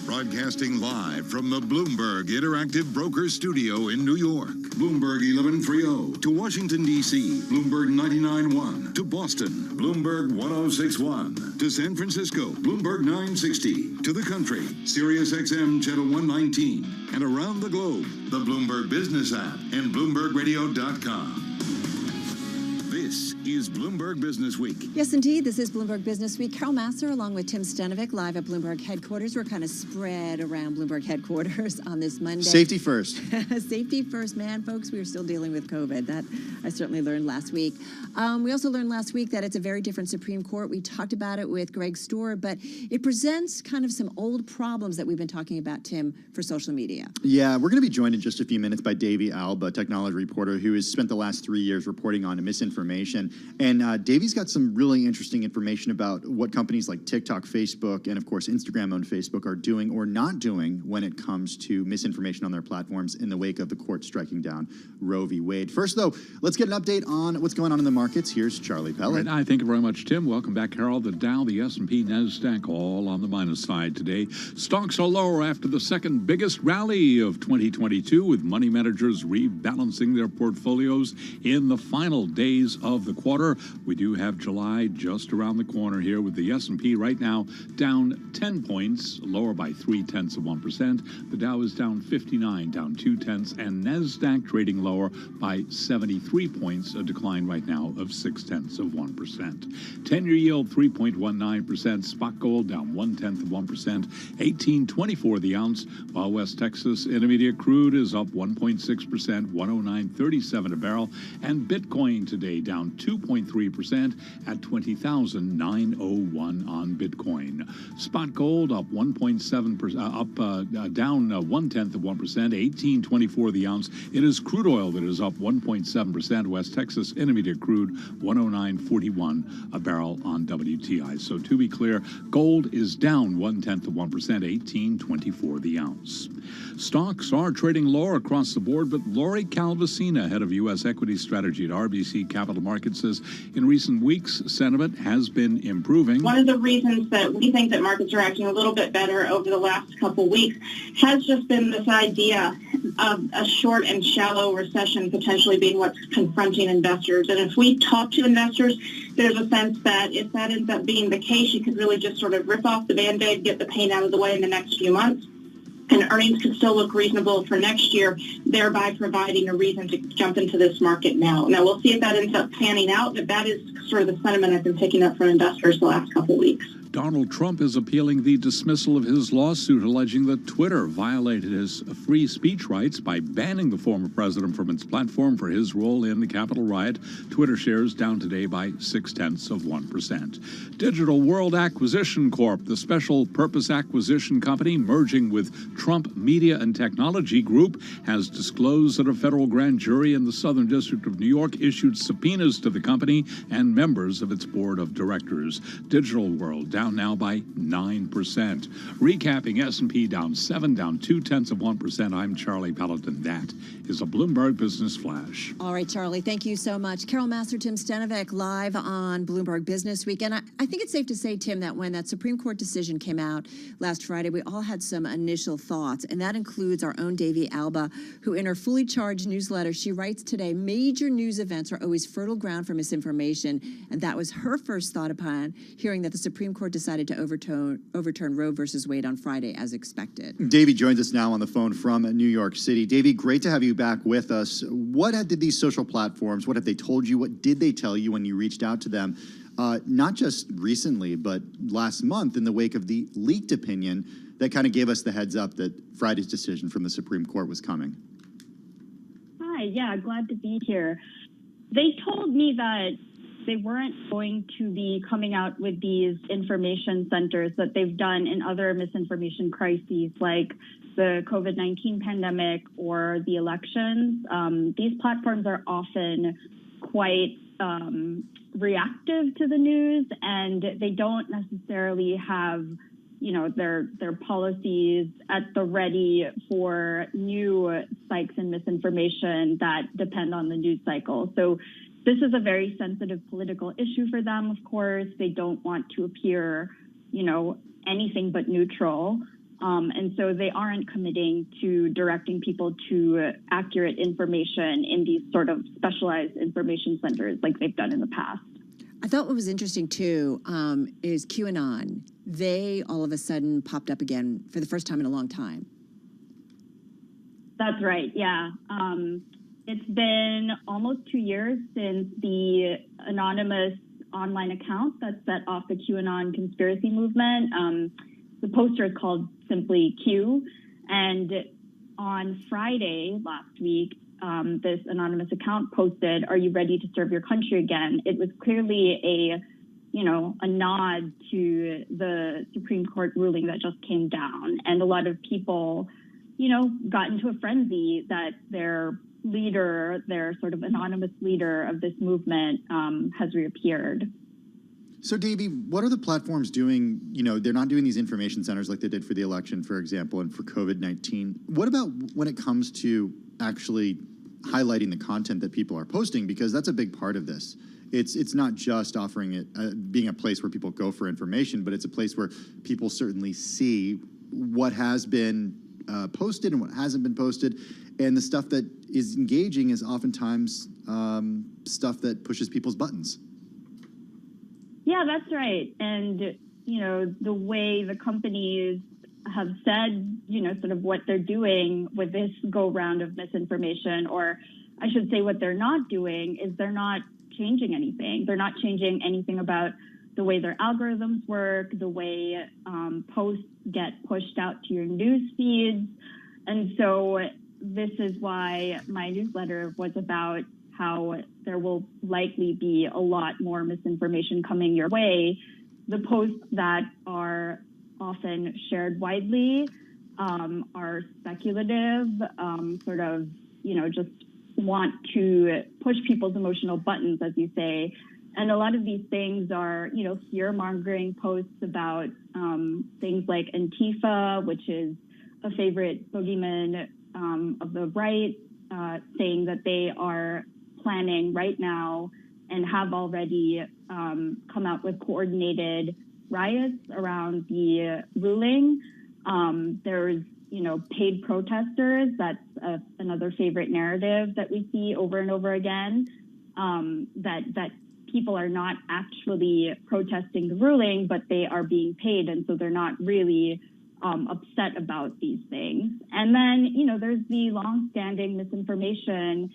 Broadcasting live from the Bloomberg Interactive Broker Studio in New York. Bloomberg 1130 to Washington, D.C. Bloomberg 99.1 to Boston. Bloomberg 106.1 to San Francisco. Bloomberg 960 to the country. Sirius XM Channel 119. And around the globe, the Bloomberg Business app and BloombergRadio.com. This is Bloomberg Business Week. Yes, indeed. This is Bloomberg Business Week. Carol Massar along with Tim Stenovic live at Bloomberg headquarters. We're kind of spread around Bloomberg headquarters on this Monday. Safety first. Safety first, man, folks. We are still dealing with COVID. That I certainly learned last week. We also learned last week that it's a very different Supreme Court. We talked about it with Greg Stohr, but it presents kind of some old problems that we've been talking about, Tim, for social media. Yeah, we're going to be joined in just a few minutes by Davey Alba, technology reporter who has spent the last 3 years reporting on misinformation. And Davey's got some really interesting information about what companies like TikTok, Facebook, and of course Instagram-owned Facebook are doing or not doing when it comes to misinformation on their platforms in the wake of the court striking down Roe v. Wade. First, though, let's get an update on what's going on in the markets. Here's Charlie Pellet. Right, thank you very much, Tim. Welcome back, Carol. The Dow, the S&P, NASDAQ, all on the minus side today. Stocks are lower after the second biggest rally of 2022, with money managers rebalancing their portfolios in the final days of the quarter. We do have July just around the corner here, with the S&P right now down 10 points, lower by 0.3%. The Dow is down 59, down 0.2, and NASDAQ trading lower by 73 points, a decline right now of 0.6%. 10-year yield 3.19%. Spot gold down 0.1%, 18.24 the ounce, while West Texas Intermediate crude is up 1.6%, 109.37 a barrel, and Bitcoin today down 2.3% at 20,901 on Bitcoin. Spot gold up 1.7%, down 0.1%, 18.24 the ounce. It is crude oil that is up 1.7%. West Texas Intermediate crude 109.41 a barrel on WTI. So to be clear, gold is down 0.1%, 18.24 the ounce. Stocks are trading lower across the board, but Lori Calvasina, head of U.S. equity strategy at RBC Capital Markets, says in recent weeks, sentiment has been improving. One of the reasons that we think that markets are acting a little bit better over the last couple weeks has just been this idea of a short and shallow recession potentially being what's confronting investors. And if we talk to investors, there's a sense that if that ends up being the case, you could really just sort of rip off the Band-Aid, get the pain out of the way in the next few months, and earnings could still look reasonable for next year, thereby providing a reason to jump into this market now. Now, we'll see if that ends up panning out, but that is sort of the sentiment I've been picking up from investors the last couple of weeks. Donald Trump is appealing the dismissal of his lawsuit alleging that Twitter violated his free speech rights by banning the former president from its platform for his role in the Capitol riot. Twitter shares down today by 0.6%. Digital World Acquisition Corp., the special purpose acquisition company merging with Trump Media and Technology Group, has disclosed that a federal grand jury in the Southern District of New York issued subpoenas to the company and members of its board of directors. Digital World down now by 9%. Recapping, S&P down 7, down 0.2%. I'm Charlie Pelleton. That is a Bloomberg Business Flash. All right, Charlie, thank you so much. Carol Massar, Tim Stenovic, live on Bloomberg Business Week. And I think it's safe to say, Tim, that when that Supreme Court decision came out last Friday, we all had some initial thoughts, and that includes our own Davey Alba, who in her Fully Charged newsletter, she writes today, major news events are always fertile ground for misinformation, and that was her first thought upon hearing that the Supreme Court decided to overturn Roe versus Wade on Friday as expected. Davey joins us now on the phone from New York City. Davey, great to have you back with us. What did these social platforms, what have they told you? What did they tell you when you reached out to them? Not just recently, but last month in the wake of the leaked opinion that kind of gave us the heads up that Friday's decision from the Supreme Court was coming. Hi, yeah, glad to be here. They told me that they weren't going to be coming out with these information centers that they've done in other misinformation crises like the COVID-19 pandemic or the elections. These platforms are often quite reactive to the news, and they don't necessarily have, you know, their policies at the ready for new spikes in misinformation that depend on the news cycle. So this is a very sensitive political issue for them, of course. They don't want to appear, you know, anything but neutral. And so they aren't committing to directing people to accurate information in these sort of specialized information centers like they've done in the past. I thought what was interesting, too, is QAnon. They all of a sudden popped up again for the first time in a long time. That's right, yeah. It's been almost 2 years since the anonymous online account that set off the QAnon conspiracy movement. The poster is called simply Q. And on Friday last week, this anonymous account posted, "Are you ready to serve your country again?" It was clearly a nod to the Supreme Court ruling that just came down. And a lot of people, got into a frenzy that their leader, their sort of anonymous leader of this movement, has reappeared. So, Davey, what are the platforms doing? They're not doing these information centers like they did for the election, for example, and for COVID-19. What about when it comes to actually highlighting the content that people are posting? Because that's a big part of this. It's not just offering it, being a place where people go for information, but it's a place where people certainly see what has been posted and what hasn't been posted. And the stuff that is engaging is oftentimes stuff that pushes people's buttons. Yeah, that's right. And, the way the companies have said, sort of what they're doing with this go-round of misinformation, or I should say what they're not doing, is they're not changing anything. They're not changing anything about the way their algorithms work, the way posts get pushed out to your news feeds. And so this is why my newsletter was about how there will likely be a lot more misinformation coming your way. The posts that are often shared widely are speculative, sort of, just want to push people's emotional buttons, as you say. And a lot of these things are, fear-mongering posts about things like Antifa, which is a favorite boogeyman of the right, saying that they are planning right now and have already come out with coordinated riots around the ruling. There's, paid protesters. That's another favorite narrative that we see over and over again, that people are not actually protesting the ruling, but they are being paid, and so they're not really upset about these things. And then, there's the long-standing misinformation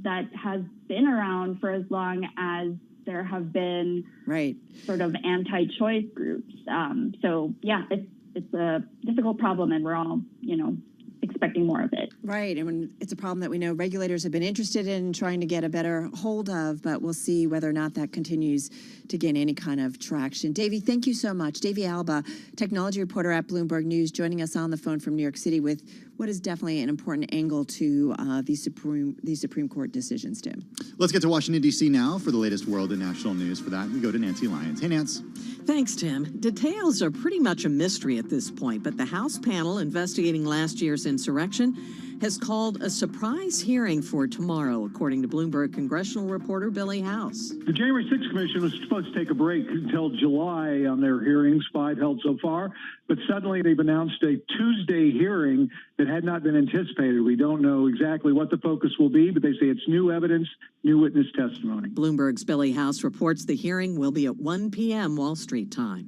that has been around for as long as there have been sort of anti-choice groups. So, yeah, it's a difficult problem, and we're all, expecting more of it. Right, and when it's a problem that we know regulators have been interested in trying to get a better hold of, but we'll see whether or not that continues to gain any kind of traction. Davey, thank you so much. Davey Alba, technology reporter at Bloomberg News, joining us on the phone from New York City with what is definitely an important angle to these Supreme Court decisions, Tim. Let's get to Washington, D.C. now for the latest world and national news. For that, we go to Nancy Lyons. Hey, Nance. Thanks, Tim. Details are pretty much a mystery at this point, but the House panel investigating last year's insurrection has called a surprise hearing for tomorrow, according to Bloomberg congressional reporter Billy House. The January 6th Commission was supposed to take a break until July on their hearings, 5 held so far, but suddenly they've announced a Tuesday hearing that had not been anticipated. We don't know exactly what the focus will be, but they say it's new evidence, new witness testimony. Bloomberg's Billy House reports the hearing will be at 1 p.m. Wall Street time.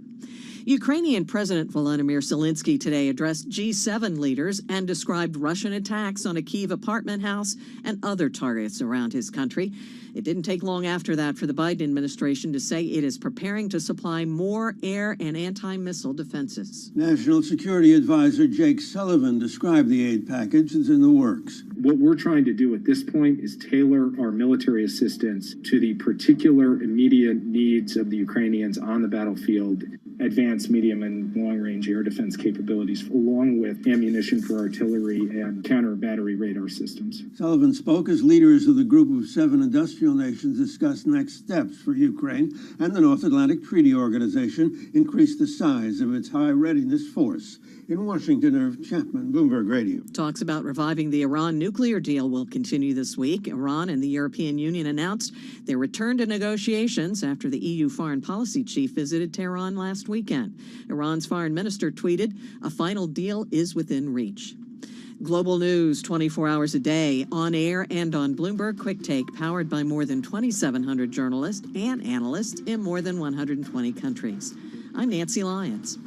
Ukrainian President Volodymyr Zelensky today addressed G7 leaders and described Russian attacks on a Kyiv apartment house and other targets around his country. It didn't take long after that for the Biden administration to say it is preparing to supply more air and anti-missile defenses. National Security Advisor Jake Sullivan described the aid package as in the works. What we're trying to do at this point is tailor our military assistance to the particular immediate needs of the Ukrainians on the battlefield, advanced medium and long-range air defense capabilities, along with ammunition for artillery and counter-battery radar systems. Sullivan spoke as leaders of the Group of 7 industrial nations discussed next steps for Ukraine, and the North Atlantic Treaty Organization increased the size of its high readiness force. In Washington, Irv Chapman, Bloomberg Radio. Talks about reviving the Iran nuclear deal will continue this week. Iran and the European Union announced their return to negotiations after the EU foreign policy chief visited Tehran last last weekend. Iran's foreign minister tweeted, "A final deal is within reach." Global news 24 hours a day, on air and on Bloomberg Quick Take, powered by more than 2,700 journalists and analysts in more than 120 countries. I'm Nancy Lyons.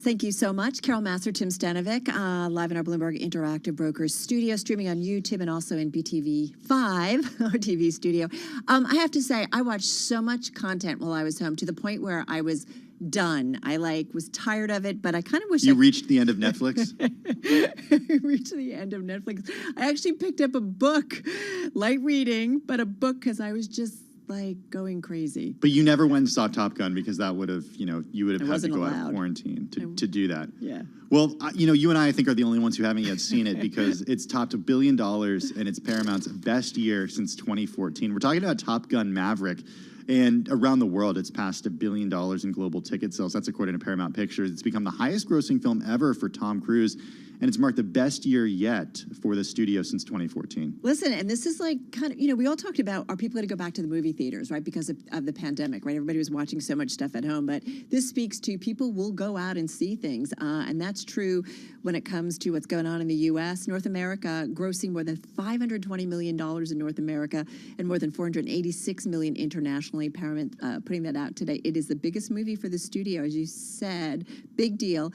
Thank you so much, Carol Masser, Tim Stanovic, live in our Bloomberg Interactive Brokers studio, streaming on YouTube and also in BTV5, our TV studio. I have to say, I watched so much content while I was home to the point where I was done. I was tired of it, but I kind of wish you reached the end of Netflix. I reached the end of Netflix. I actually picked up a book, light reading, but a book because I was just going crazy. But you never went and saw Top Gun because that would have, you would have had to go allowed. out of quarantine to do that. Yeah. Well, you and I think, are the only ones who haven't yet seen it because it's topped $1 billion and it's Paramount's best year since 2014. We're talking about Top Gun Maverick. And around the world, it's passed $1 billion in global ticket sales. That's according to Paramount Pictures. It's become the highest grossing film ever for Tom Cruise. And it's marked the best year yet for the studio since 2014. Listen, and this is we all talked about, are people going to go back to the movie theaters, right? Because of the pandemic, right? Everybody was watching so much stuff at home. But this speaks to people will go out and see things. And that's true when it comes to what's going on in the U.S. North America grossing more than $520 million in North America and more than $486 million internationally. Paramount putting that out today. It is the biggest movie for the studio, as you said. Big deal,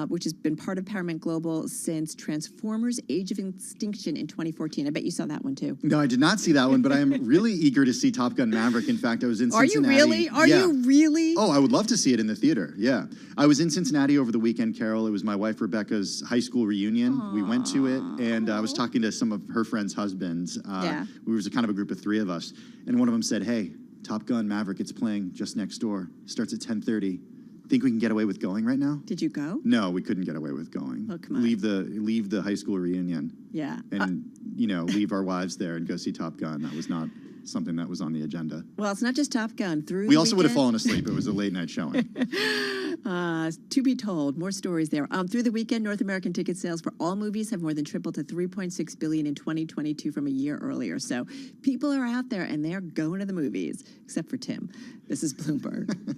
which has been part of Paramount Global since Transformers: Age of Extinction in 2014. I bet you saw that one too. No, I did not see that one, but I am really eager to see Top Gun Maverick. In fact, I was in Cincinnati. Are you really? Are you really? Oh, I would love to see it in the theater. Yeah. I was in Cincinnati over the weekend, Carol. It was my wife Rebecca's high school reunion. Aww. We went to it, and I was talking to some of her friends' husbands. We was kind of a group of 3 of us, and one of them said, "Hey, Top Gun Maverick, it's playing just next door. Starts at 10:30. Think we can get away with going right now?" Did you go? No, we couldn't get away with going. Oh, come on. Leave the high school reunion. Yeah. And leave our wives there and go see Top Gun. That was not something that was on the agenda. Well, it's not just Top Gun. We also would have fallen asleep. It was a late night showing. To be told, more stories there. Through the weekend, North American ticket sales for all movies have more than tripled to $3.6 billion in 2022 from a year earlier. So people are out there and they're going to the movies, except for Tim. This is Bloomberg.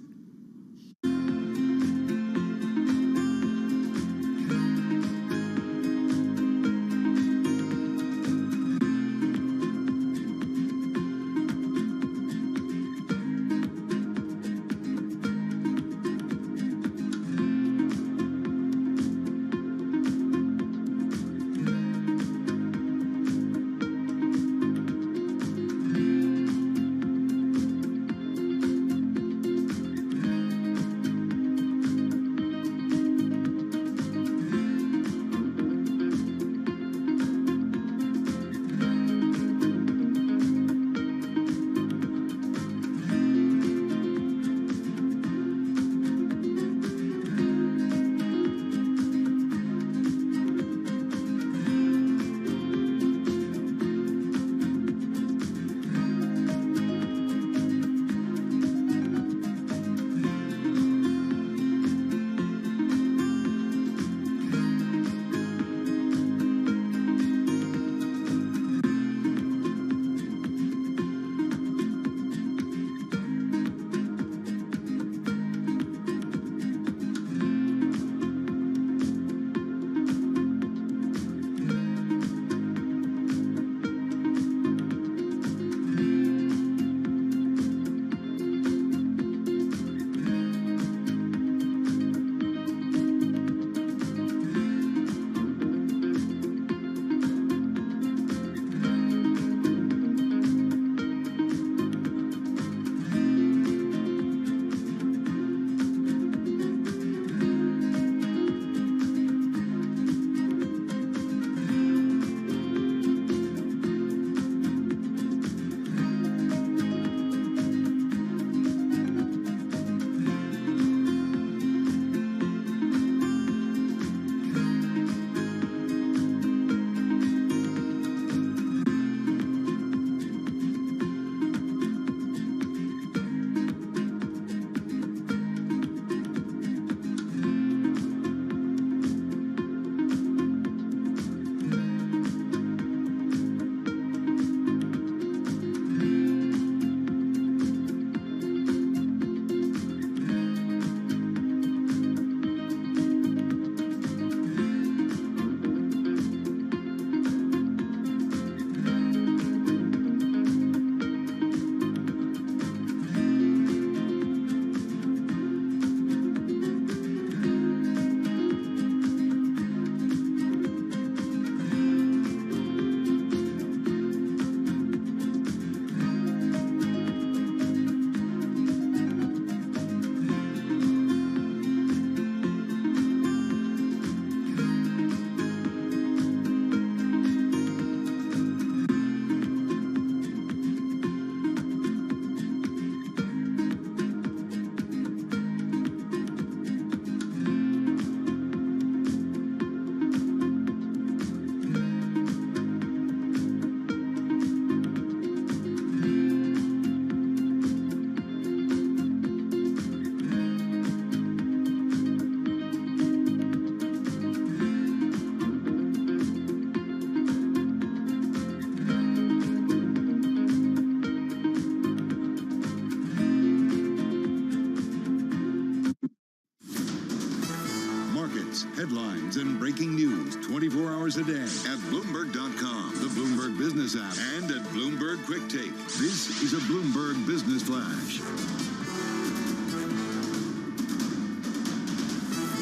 markets, headlines, and breaking news 24 hours a day at Bloomberg.com, the Bloomberg Business app, and at Bloomberg Quick Take. This is a Bloomberg Business Flash.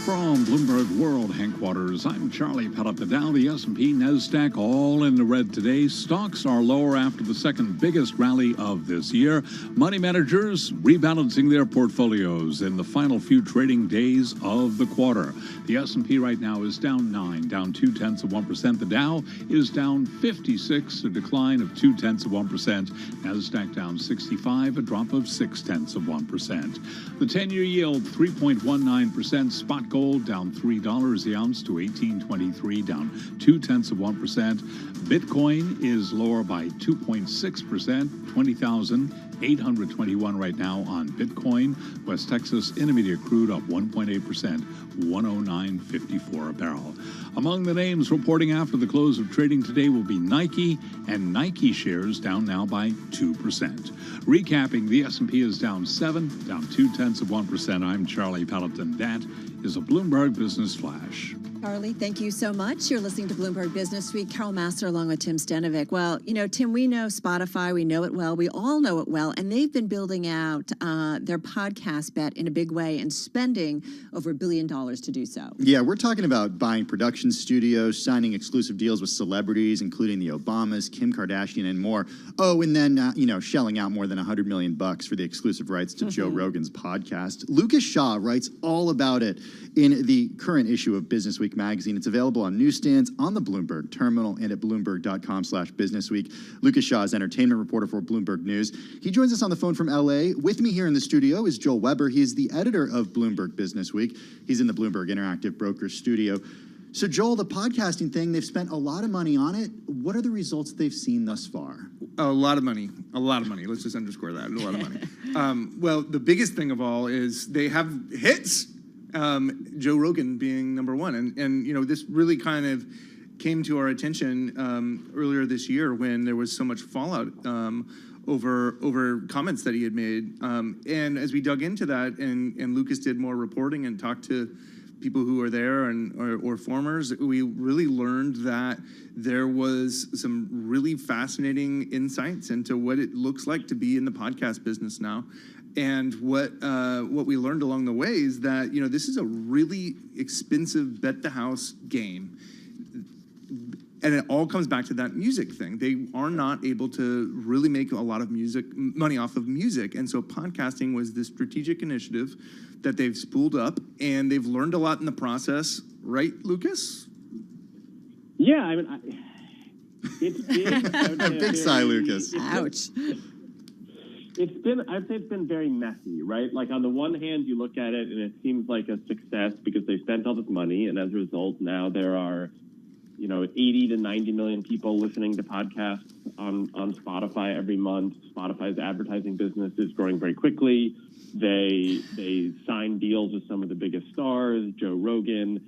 From Bloomberg World Headquarters, I'm Charlie Pellet. The Dow, the S&P, NASDAQ, all in the red today. Stocks are lower after the second biggest rally of this year. Money managers rebalancing their portfolios in the final few trading days of the quarter. The S&P right now is down 9, down 0.2%. The Dow is down 56, a decline of 0.2%. NASDAQ down 65, a drop of 0.6%. The 10-year yield 3.19%. Spot gold down $3 the ounce to $18.23, down 0.2%. Bitcoin is lower by 2.6%, 20,821 right now on Bitcoin. West Texas Intermediate crude up 1.8%, 109.54 a barrel. Among the names reporting after the close of trading today will be Nike, and Nike shares down now by 2%. Recapping, the S&P is down 7, down 0.2%. I'm Charlie Pelleton. That is a Bloomberg Business Flash. Charlie, thank you so much. You're listening to Bloomberg Business Week. Carol Massar along with Tim Stenovic. Well, Tim, we know Spotify. We know it well. We all know it well. And they've been building out their podcast bet in a big way and spending over $1 billion to do so. Yeah, we're talking about buying production studios, signing exclusive deals with celebrities, including the Obamas, Kim Kardashian, and more. Oh, and then, shelling out more than $100 million for the exclusive rights to Joe Rogan's podcast. Lucas Shaw writes all about it in the current issue of Business Week magazine. It's available on newsstands, on the Bloomberg terminal, and at Bloomberg.com/businessweek. Lucas Shaw is entertainment reporter for Bloomberg News. He joins us on the phone from LA. With me here in the studio is Joel Weber. He is the editor of Bloomberg Business Week. He's in the Bloomberg Interactive Brokers studio. So, Joel, the podcasting thing, they've spent a lot of money on it. What are the results they've seen thus far? A lot of money. A lot of money. Let's just underscore that. A lot of money. Well, the biggest thing of all is they have hits. Joe Rogan being number one. And this really kind of came to our attention earlier this year when there was so much fallout over comments that he had made. And as we dug into that and Lucas did more reporting and talked to people who are there or formers, we really learned that there was some really fascinating insights into what it looks like to be in the podcast business now. And what we learned along the way is that, this is a really expensive bet the house game. And it all comes back to that music thing. They are not able to really make a lot of money off of music. And so podcasting was this strategic initiative that they've spooled up, and they've learned a lot in the process. Right, Lucas? Yeah, I mean, it's been... Big sigh, Lucas. Ouch. I'd say it's been very messy, right? Like, on the one hand, you look at it and it seems like a success because they spent all this money, and as a result, now there are, 80 to 90 million people listening to podcasts on Spotify every month. Spotify's advertising business is growing very quickly. They signed deals with some of the biggest stars, Joe Rogan,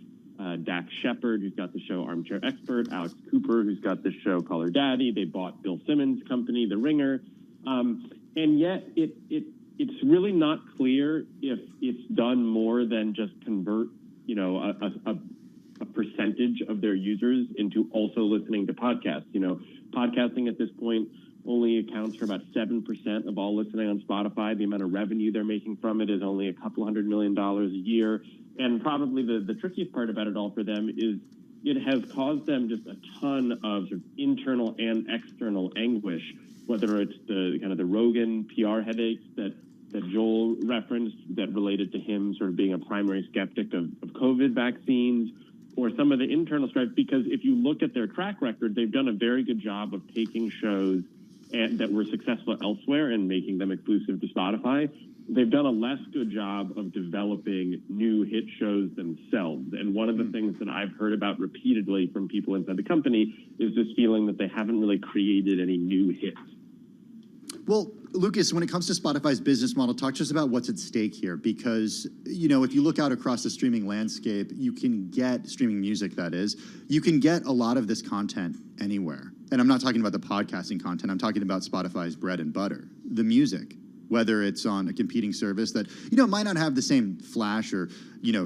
Dax Shepard, who's got the show Armchair Expert, Alex Cooper, who's got the show Call Her Daddy. They bought Bill Simmons' company, The Ringer. And yet it's really not clear if it's done more than just convert, a percentage of their users into also listening to podcasts. Podcasting at this point only accounts for about 7% of all listening on Spotify. The amount of revenue they're making from it is only a couple $100 million a year. And probably the trickiest part about it all for them is it has caused them just a ton of, sort of internal and external anguish, whether it's the Rogan PR headaches that Joel referenced that related to him sort of being a primary skeptic of COVID vaccines, or some of the internal strife, because if you look at their track record, they've done a very good job of taking shows that were successful elsewhere and making them exclusive to Spotify. They've done a less good job of developing new hit shows themselves. And one of the things that I've heard about repeatedly from people inside the company is this feeling that they haven't really created any new hits. Well, Lucas, when it comes to Spotify's business model, talk to us about what's at stake here. Because, if you look out across the streaming landscape, you can get streaming music, that is. You can get a lot of this content anywhere. And I'm not talking about the podcasting content. I'm talking about Spotify's bread and butter, the music. whether it's on a competing service that, might not have the same flash or,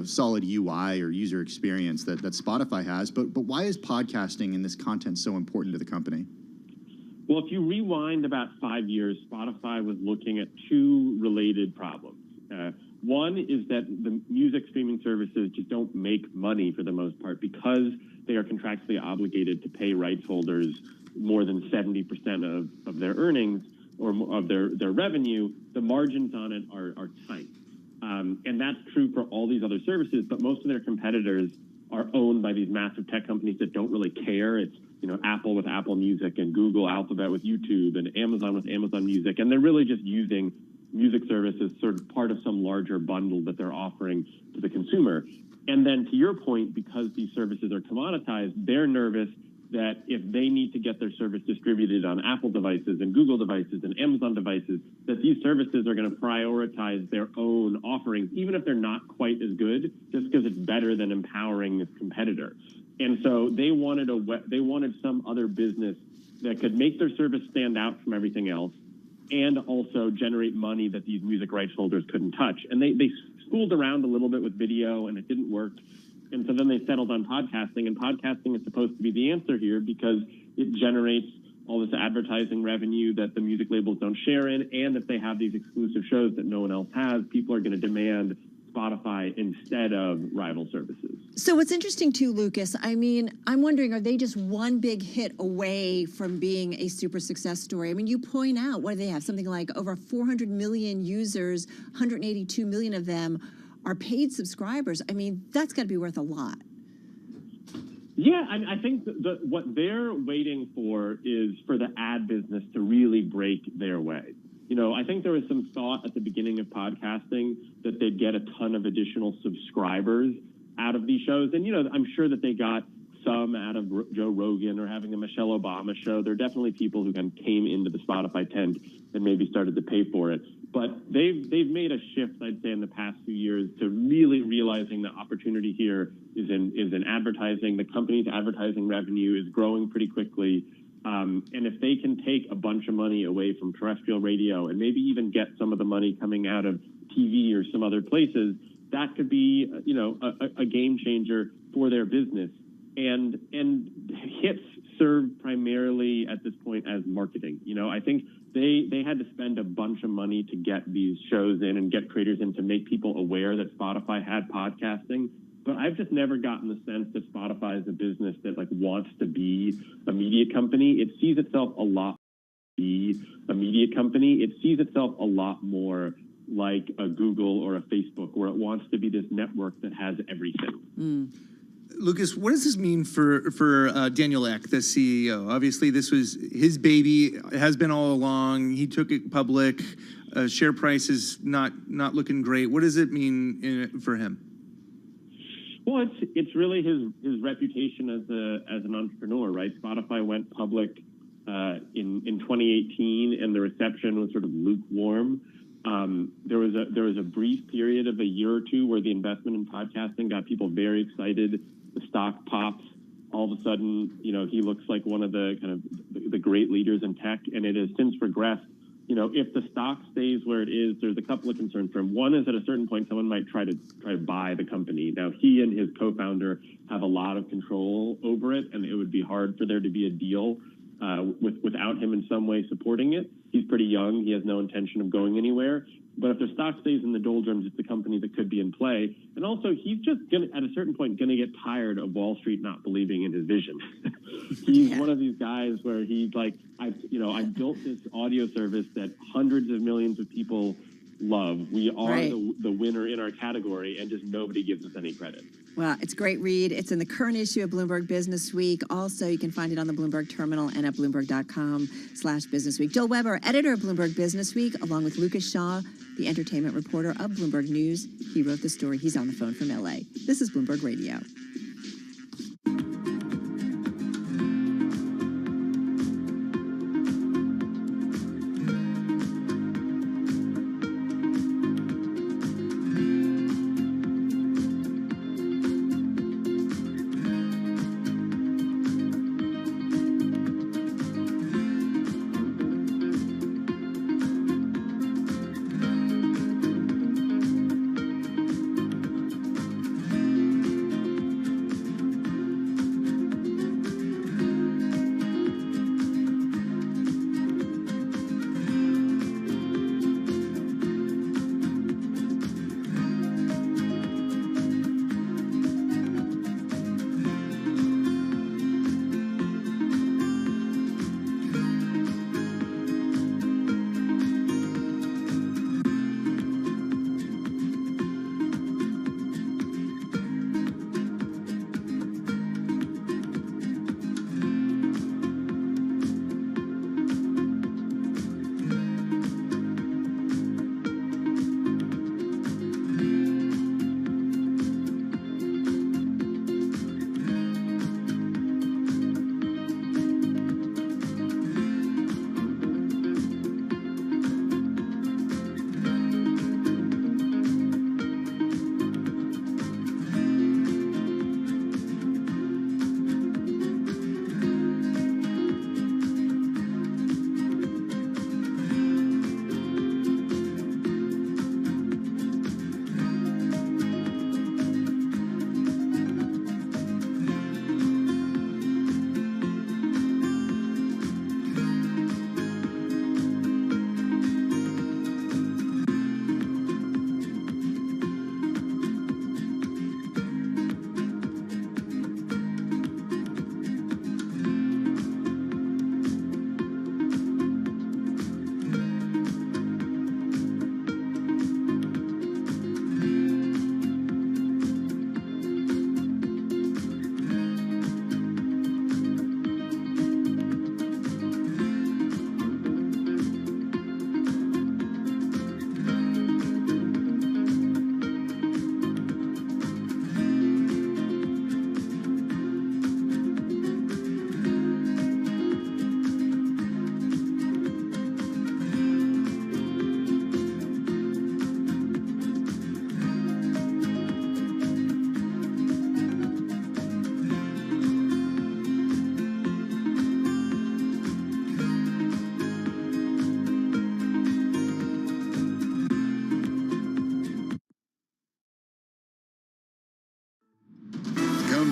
solid UI or user experience that Spotify has. But why is podcasting and this content so important to the company? Well, if you rewind about 5 years, Spotify was looking at two related problems. One is that the music streaming services just don't make money for the most part because they are contractually obligated to pay rights holders more than 70% of their earnings or of their revenue. The margins on it are tight. And that's true for all these other services, but most of their competitors are owned by these massive tech companies that don't really care. It's, Apple with Apple Music and Google Alphabet with YouTube and Amazon with Amazon Music. And they're really just using music services sort of part of some larger bundle that they're offering to the consumer. And then to your point, because these services are commoditized, they're nervous that if they need to get their service distributed on Apple devices and Google devices and Amazon devices, that these services are going to prioritize their own offerings, even if they're not quite as good, just because it's better than empowering this competitor. And so they wanted some other business that could make their service stand out from everything else and also generate money that these music rights holders couldn't touch. And they schooled around a little bit with video, and it didn't work. And so then they settled on podcasting, and podcasting is supposed to be the answer here because it generates all this advertising revenue that the music labels don't share in, and if they have these exclusive shows that no one else has, people are going to demand Spotify instead of rival services. So what's interesting too, Lucas, I'm wondering, are they just one big hit away from being a super success story? You point out, what do they have? Something like over 400 million users, 182 million of them are paid subscribers. That's got to be worth a lot. Yeah, I think what they're waiting for is for the ad business to really break their way. I think there was some thought at the beginning of podcasting that they'd get a ton of additional subscribers out of these shows. And, I'm sure that they got some out of Joe Rogan or having a Michelle Obama show. There are definitely people who kind of came into the Spotify tent and maybe started to pay for it. But they've made a shift, I'd say, in the past few years to really realizing the opportunity here is in advertising. The company's advertising revenue is growing pretty quickly. And if they can take a bunch of money away from terrestrial radio and maybe even get some of the money coming out of TV or some other places, that could be, a game changer for their business. And hits serve primarily at this point as marketing. I think they had to spend a bunch of money to get these shows in and get creators in to make people aware that Spotify had podcasting. But I've just never gotten the sense that Spotify is a business that wants to be a media company. It sees itself a lot more like a Google or a Facebook, where it wants to be this network that has everything. Lucas, what does this mean for Daniel Ek, the CEO? Obviously, this was his baby. It has been all along. He took it public. Share price is not looking great. What does it mean for him? Well, it's really his reputation as an entrepreneur, right? Spotify went public in 2018, and the reception was sort of lukewarm. There was a brief period of a year or two where the investment in podcasting got people very excited. The stock pops. All of a sudden, he looks like one of the kind of the great leaders in tech, and it has since progressed. If the stock stays where it is, there's a couple of concerns for him. One is at a certain point, someone might try to buy the company. Now, he and his co-founder have a lot of control over it, and it would be hard for there to be a deal without him in some way supporting it. He's pretty young. He has no intention of going anywhere. But if the stock stays in the doldrums, it's a company that could be in play. And also, he's just at a certain point, going to get tired of Wall Street not believing in his vision. He's one of these guys where he's like, I built this audio service that hundreds of millions of people love. We are the winner in our category, and just nobody gives us any credit. Well, it's a great read. It's in the current issue of Bloomberg Business Week. Also, you can find it on the Bloomberg Terminal and at Bloomberg.com/businessweek. Joel Weber, editor of Bloomberg Business Week, along with Lucas Shaw, the entertainment reporter of Bloomberg News. He wrote the story. He's on the phone from LA. This is Bloomberg Radio.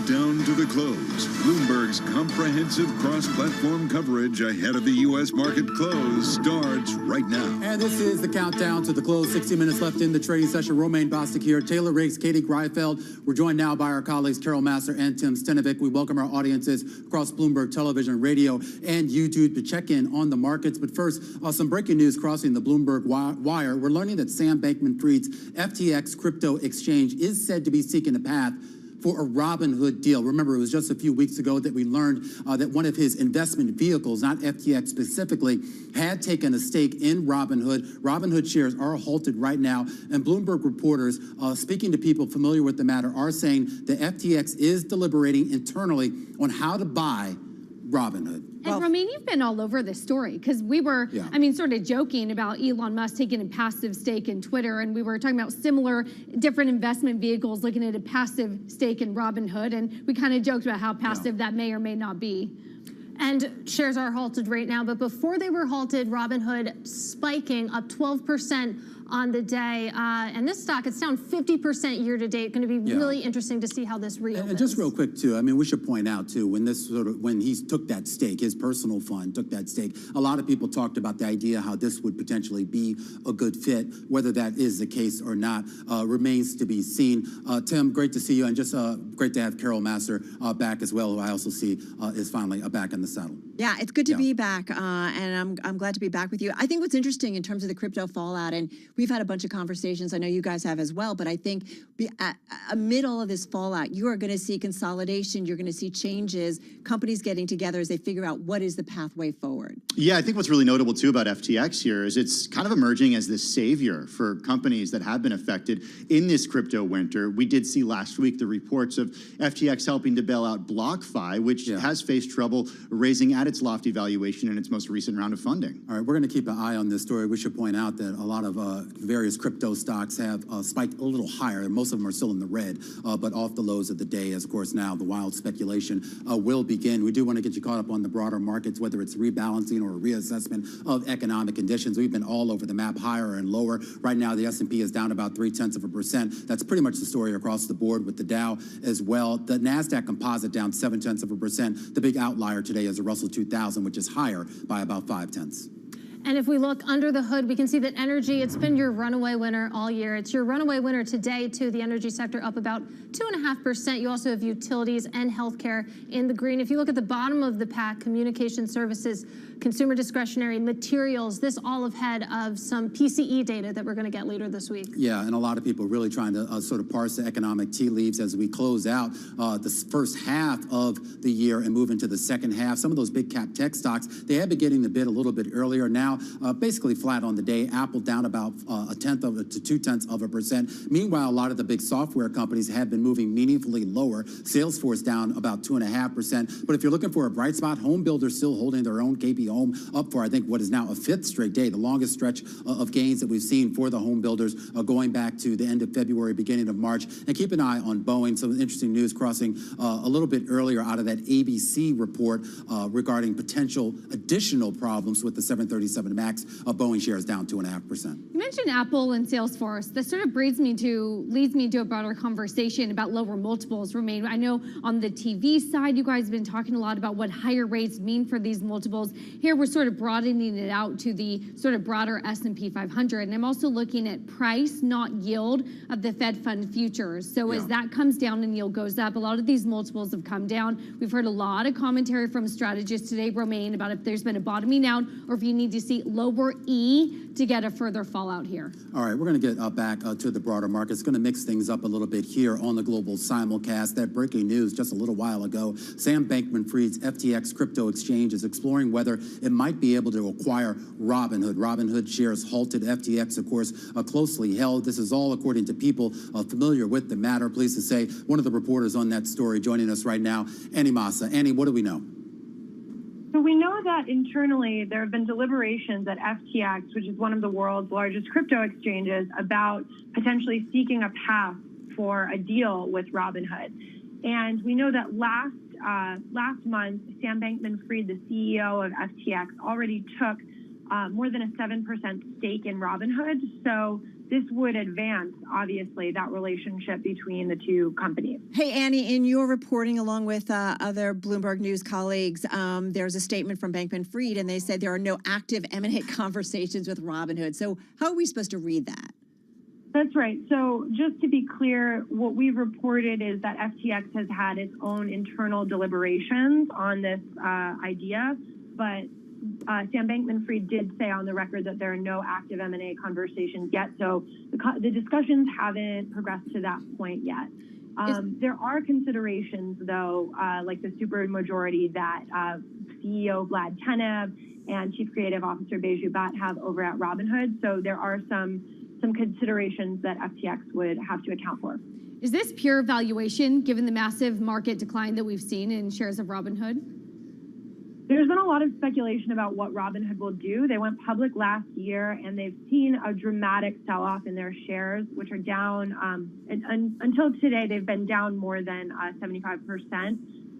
countdown to the close. Bloomberg's comprehensive cross-platform coverage ahead of the U.S. market close starts right now. And this is the countdown to the close. 60 minutes left in the trading session. Romaine Bostic here, Taylor Riggs, Katie Greifeld. We're joined now by our colleagues Carol Master and Tim Stenovic. We welcome our audiences across Bloomberg Television, radio, and YouTube to check in on the markets. But first, some breaking news crossing the Bloomberg wire. We're learning that Sam Bankman-Fried's FTX crypto exchange is said to be seeking a path for a Robinhood deal. Remember, it was just a few weeks ago that we learned that one of his investment vehicles, not FTX specifically, had taken a stake in Robinhood. Robinhood shares are halted right now, and Bloomberg reporters, speaking to people familiar with the matter, are saying the FTX is deliberating internally on how to buy Robinhood. And Romaine, you've been all over this story because we were, sort of joking about Elon Musk taking a passive stake in Twitter, and we were talking about similar different investment vehicles looking at a passive stake in Robinhood, and we kind of joked about how passive that may or may not be. And shares are halted right now, but before they were halted, Robinhood spiking up 12% on the day. And this stock, it's down 50% year to date. Going to be really interesting to see how this reopens. And just real quick, too, I mean, we should point out, too, when he took that stake, his personal fund took that stake, a lot of people talked about the idea how this would potentially be a good fit. Whether that is the case or not remains to be seen. Tim, great to see you, and just great to have Carol Master back as well, who I also see is finally back in the saddle. Yeah, it's good to be back, and I'm glad to be back with you. I think what's interesting in terms of the crypto fallout, and we've had a bunch of conversations, I know you guys have as well, but I think amid all of this fallout, you are going to see consolidation, you're going to see changes, companies getting together as they figure out what is the pathway forward. Yeah, I think what's really notable, too, about FTX here is it's kind of emerging as this savior for companies that have been affected in this crypto winter. We did see last week the reports of FTX helping to bail out BlockFi, which has faced trouble raising at its lofty valuation in its most recent round of funding. All right, we're going to keep an eye on this story. We should point out that a lot of various crypto stocks have spiked a little higher. Most of them are still in the red, but off the lows of the day, as of course now the wild speculation will begin. We do want to get you caught up on the broader markets, whether it's rebalancing or a reassessment of economic conditions. We've been all over the map, higher and lower. Right now, the S&P is down about 0.3%. That's pretty much the story across the board with the Dow as well. The NASDAQ composite down 0.7%. The big outlier today is the Russell 2000, which is higher by about 0.5. And if we look under the hood, we can see that energy, it's been your runaway winner all year. It's your runaway winner today, too. The energy sector up about 2.5%. You also have utilities and healthcare in the green. If you look at the bottom of the pack, communication services, consumer discretionary, materials, this all ahead of some PCE data that we're going to get later this week. Yeah, and a lot of people really trying to sort of parse the economic tea leaves as we close out the first half of the year and move into the second half. Some of those big cap tech stocks, they have been getting the bid a little bit earlier. Now, basically flat on the day. Apple down about 0.1 to 0.2%. Meanwhile, a lot of the big software companies have been moving meaningfully lower. Salesforce down about 2.5%. But if you're looking for a bright spot, home builders still holding their own. KB Home up for, I think, what is now a fifth straight day, the longest stretch of gains that we've seen for the home builders going back to the end of February, beginning of March. And keep an eye on Boeing. Some interesting news crossing a little bit earlier out of that ABC report regarding potential additional problems with the 737 MAX. Boeing shares down 2.5%. You mentioned Apple and Salesforce. This sort of leads me to a broader conversation about lower multiples. Romaine, I know on the TV side, you guys have been talking a lot about what higher rates mean for these multiples. Here, we're sort of broadening it out to the sort of broader S&P 500. And I'm also looking at price, not yield, of the Fed fund futures. So as that comes down and yield goes up, a lot of these multiples have come down. We've heard a lot of commentary from strategists today, Romaine, about if there's been a bottoming out or if you need to see lower E to get a further fallout here. All right, we're going to get back to the broader market. It's going to mix things up a little bit here on the global simulcast. That breaking news just a little while ago, Sam Bankman-Fried's FTX crypto exchange is exploring whether it might be able to acquire Robinhood. Robinhood shares halted. FTX, of course, closely held. This is all according to people familiar with the matter. Pleased to say one of the reporters on that story joining us right now, Annie Massa. Annie, what do we know? So we know that internally there have been deliberations at FTX, which is one of the world's largest crypto exchanges, about potentially seeking a path for a deal with Robinhood. And we know that last month, Sam Bankman-Fried, the CEO of FTX, already took more than a 7% stake in Robinhood. So this would advance, obviously, that relationship between the two companies. Hey, Annie, in your reporting along with other Bloomberg News colleagues, there's a statement from Bankman-Fried, and they said there are no active M&A conversations with Robinhood. So how are we supposed to read that? That's right. So just to be clear, what we've reported is that FTX has had its own internal deliberations on this idea, but Sam Bankman-Fried did say on the record that there are no active M&A conversations yet. So the discussions haven't progressed to that point yet. There are considerations, though, like the supermajority that CEO Vlad Tenev and Chief Creative Officer Baiju Bhatt have over at Robinhood. So there are some considerations that FTX would have to account for. Is this pure valuation, given the massive market decline that we've seen in shares of Robinhood? There's been a lot of speculation about what Robinhood will do. They went public last year, and they've seen a dramatic sell-off in their shares, which are down. Until today, they've been down more than 75%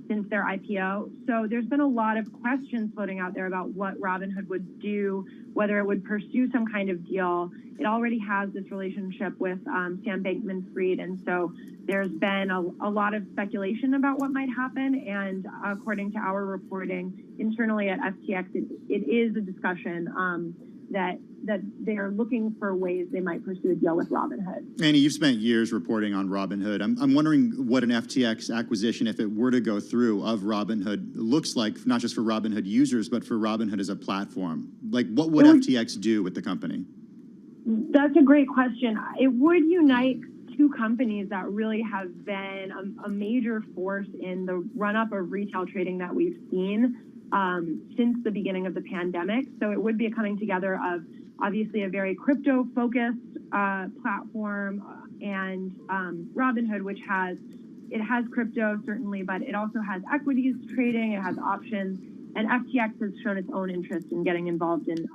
since their IPO. So there's been a lot of questions floating out there about what Robinhood would do, whether it would pursue some kind of deal. It already has this relationship with Sam Bankman-Fried, and so there's been a lot of speculation about what might happen. And according to our reporting internally at FTX, it is a discussion that they're looking for ways they might pursue a deal with Robinhood. Annie, you've spent years reporting on Robinhood. I'm wondering what an FTX acquisition, if it were to go through, of Robinhood looks like, not just for Robinhood users, but for Robinhood as a platform. Like, what would FTX do with the company? That's a great question. It would unite two companies that really have been a major force in the run-up of retail trading that we've seen since the beginning of the pandemic. So it would be a coming together of obviously a very crypto-focused platform and Robinhood, which has crypto certainly, but it also has equities trading, it has options, and FTX has shown its own interest in getting involved in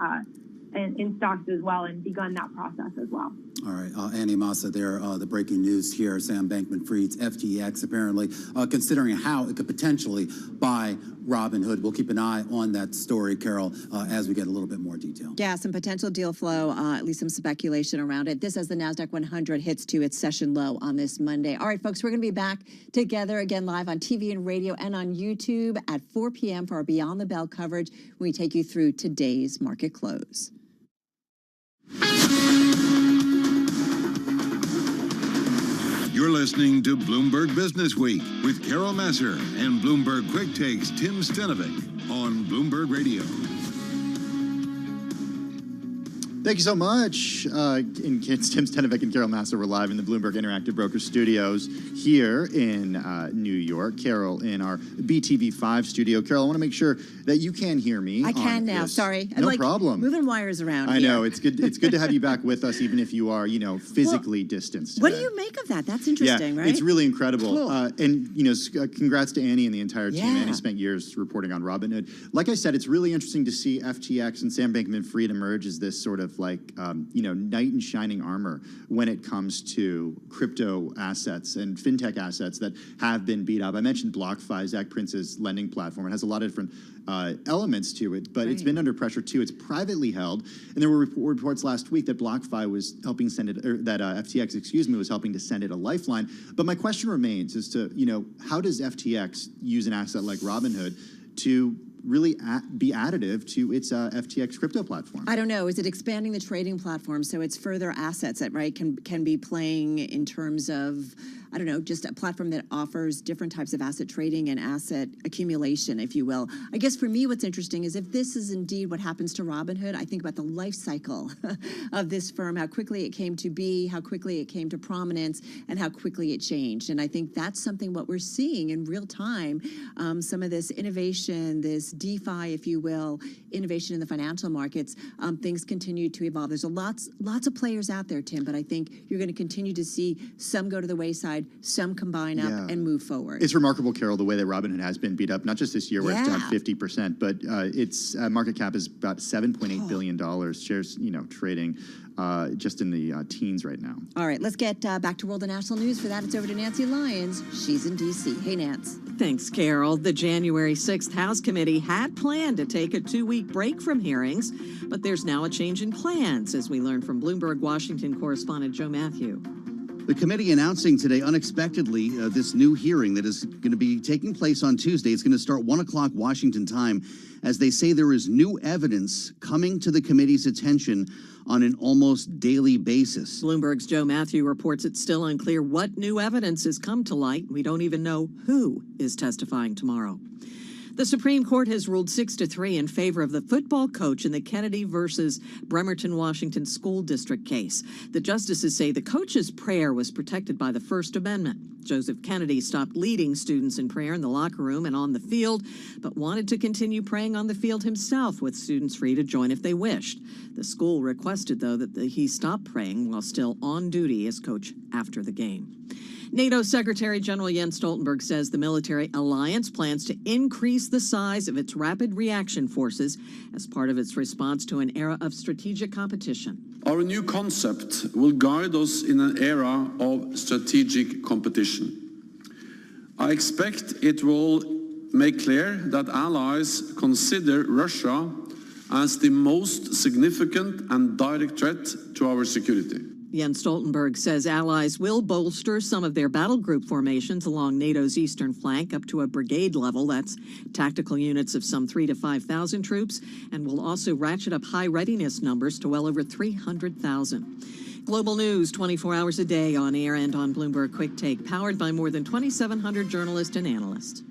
stocks as well and begun that process as well. All right, Annie Massa there, the breaking news here. Sam Bankman-Fried's FTX apparently considering how it could potentially buy Robinhood. We'll keep an eye on that story, Carol, as we get a little bit more detail. Yeah, some potential deal flow, at least some speculation around it. This as the NASDAQ 100 hits to its session low on this Monday. All right, folks, we're going to be back together again live on TV and radio and on YouTube at 4 p.m. for our Beyond the Bell coverage when we take you through today's market close. You're listening to Bloomberg Business Week with Carol Masser and Bloomberg Quick Takes Tim Stenovic on Bloomberg Radio. Thank you so much. It's Tim Stenovic and Carol Masser. We're live in the Bloomberg Interactive Brokers studios here in New York. Carol in our BTV5 studio. Carol, I want to make sure that you can hear me. I can now. Sorry. No problem. Moving wires around. I know. It's good. It's good to have you back with us, even if you are, physically distanced today. What do you make of that? That's interesting, right? It's really incredible. Cool. And congrats to Annie and the entire team. Annie spent years reporting on Robinhood. Like I said, it's really interesting to see FTX and Sam Bankman-Fried emerge as this sort of knight in shining armor when it comes to crypto assets and fintech assets that have been beat up. I mentioned BlockFi, Zach Prince's lending platform. It has a lot of different elements to it, but it's been under pressure too. It's privately held, and there were reports last week that BlockFi was helping send it, or that FTX, was helping to send it a lifeline. But my question remains as to, how does FTX use an asset like Robinhood to really be additive to its FTX crypto platform? I don't know. Is it expanding the trading platform so it's further assets that can be playing in terms of, I don't know, just a platform that offers different types of asset trading and asset accumulation, if you will. I guess for me, what's interesting is if this is indeed what happens to Robinhood, I think about the life cycle of this firm, how quickly it came to be, how quickly it came to prominence, and how quickly it changed. And I think that's something what we're seeing in real time, some of this innovation, this DeFi, if you will, innovation in the financial markets, things continue to evolve. There's lots of players out there, Tim, but I think you're going to continue to see some go to the wayside side, some combine up and move forward. It's remarkable, Carol, the way that Robinhood has been beat up, not just this year where it's down 50%, but its market cap is about $7.8 billion. Shares, trading just in the teens right now. All right, let's get back to world and national news. For that, it's over to Nancy Lyons. She's in D.C. Hey, Nance. Thanks, Carol. The January 6th House Committee had planned to take a 2-week break from hearings, but there's now a change in plans, as we learned from Bloomberg Washington correspondent Joe Matthew. The committee announcing today unexpectedly this new hearing that is going to be taking place on Tuesday. It's going to start 1 o'clock Washington time, as they say there is new evidence coming to the committee's attention on an almost daily basis. Bloomberg's Joe Matthew reports it's still unclear what new evidence has come to light. We don't even know who is testifying tomorrow. The Supreme Court has ruled 6-3 in favor of the football coach in the Kennedy versus Bremerton, Washington school district case. The justices say the coach's prayer was protected by the First Amendment. Joseph Kennedy stopped leading students in prayer in the locker room and on the field, but wanted to continue praying on the field himself, with students free to join if they wished. The school requested, though, that he stop praying while still on duty as coach after the game. NATO Secretary General Jens Stoltenberg says the military alliance plans to increase the size of its rapid reaction forces as part of its response to an era of strategic competition. Our new concept will guide us in an era of strategic competition. I expect it will make clear that allies consider Russia as the most significant and direct threat to our security. Jens Stoltenberg says allies will bolster some of their battle group formations along NATO's eastern flank up to a brigade level. That's tactical units of some 3,000 to 5,000 troops, and will also ratchet up high readiness numbers to well over 300,000. Global news 24 hours a day on air and on Bloomberg Quick Take, powered by more than 2,700 journalists and analysts.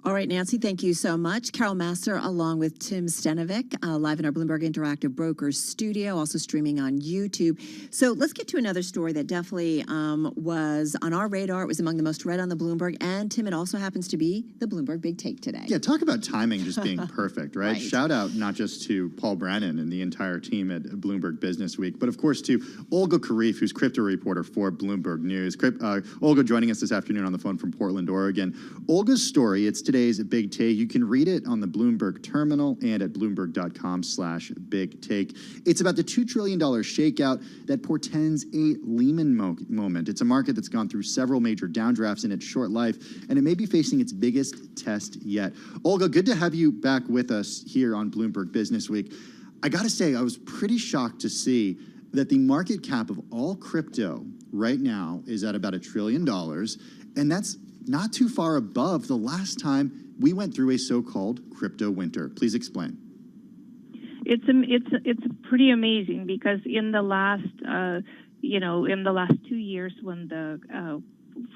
All right, Nancy, thank you so much. Carol Masser along with Tim Stenovic, live in our Bloomberg Interactive Brokers studio, also streaming on YouTube. So let's get to another story that definitely was on our radar. It was among the most read on the Bloomberg. And, Tim, it also happens to be the Bloomberg Big Take today. Yeah, talk about timing just being perfect, right? Right. Shout out not just to Paul Brannon and the entire team at Bloomberg Business Week, but of course to Olga Karif, who's crypto reporter for Bloomberg News. Olga joining us this afternoon on the phone from Portland, Oregon. Olga's story, it's today's Big Take. You can read it on the Bloomberg terminal and at bloomberg.com/Big Take. It's about the $2 trillion shakeout that portends a Lehman moment. It's a market that's gone through several major downdrafts in its short life, and it may be facing its biggest test yet. Olga, good to have you back with us here on Bloomberg Business Week. I got to say, I was pretty shocked to see that the market cap of all crypto right now is at about $1 trillion, and that's not too far above the last time we went through a so-called crypto winter. Please explain. It's pretty amazing, because in the last in the last 2 years, when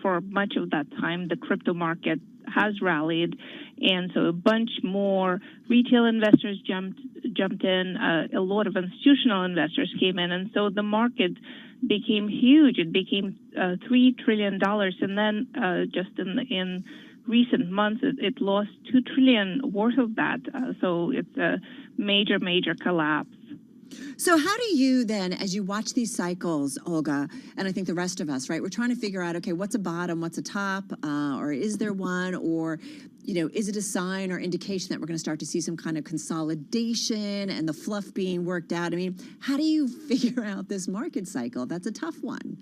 for much of that time the crypto market has rallied, and so a bunch more retail investors jumped in, a lot of institutional investors came in, and so the market became huge. It became $3 trillion, and then just in recent months, it lost $2 trillion worth of that. So it's a major collapse. So how do you then, as you watch these cycles, Olga, and I think the rest of us, right, we're trying to figure out, okay, what's a bottom, what's a top, or is there one, or, is it a sign or indication that we're going to start to see some kind of consolidation and the fluff being worked out? I mean, how do you figure out this market cycle? That's a tough one.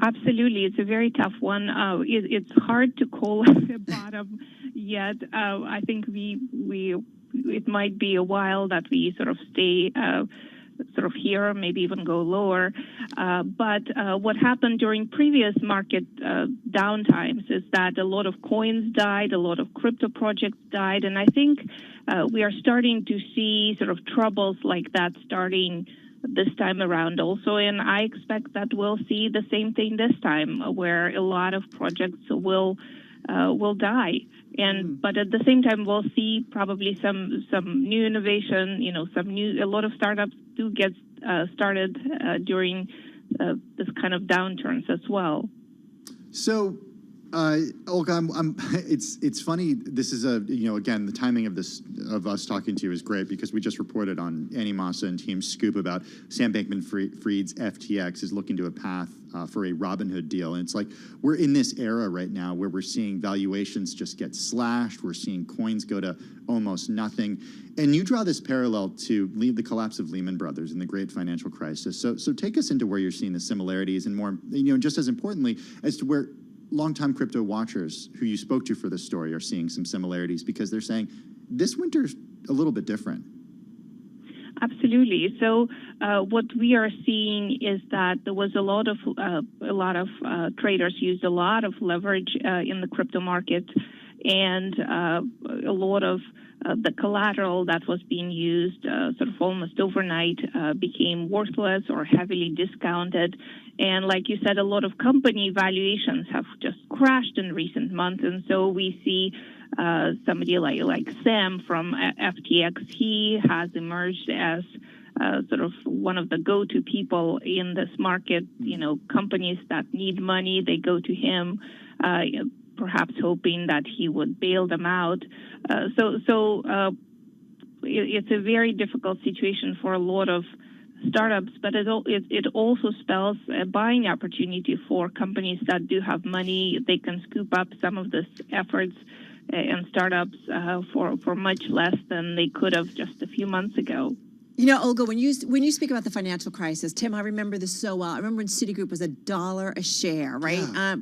Absolutely. It's a very tough one. It's hard to call a bottom yet. I think it might be a while that we sort of stay sort of here, maybe even go lower. But what happened during previous market downtimes is that a lot of coins died, a lot of crypto projects died, and I think we are starting to see sort of troubles like that starting this time around also, and I expect that we'll see the same thing this time, where a lot of projects will die. And but at the same time, we'll see probably some new innovation. A lot of startups do get started during this kind of downturns as well. So, Olga, it's funny. This is again, the timing of us talking to you is great, because we just reported on Annie Massa and team's scoop about Sam Bankman-Fried's FTX is looking to a path for a Robinhood deal. And it's like we're in this era right now where we're seeing valuations just get slashed. We're seeing coins go to almost nothing. And you draw this parallel to the collapse of Lehman Brothers and the great financial crisis. So take us into where you're seeing the similarities and more, just as importantly, as to where longtime crypto watchers who you spoke to for this story are seeing some similarities, because they're saying this winter's a little bit different. Absolutely. So what we are seeing is that there was a lot of traders used a lot of leverage in the crypto market, and a lot of the collateral that was being used sort of almost overnight became worthless or heavily discounted. And like you said, a lot of company valuations have just crashed in recent months. And so we see somebody like Sam from FTX, he has emerged as sort of one of the go-to people in this market. Companies that need money, they go to him, perhaps hoping that he would bail them out. It's a very difficult situation for a lot of startups, but it also spells a buying opportunity for companies that do have money. They can scoop up some of this efforts and startups for much less than they could have just a few months ago. Olga, when you speak about the financial crisis, Tim, I remember this so well. I remember when Citigroup was $1 a share, right? Yeah.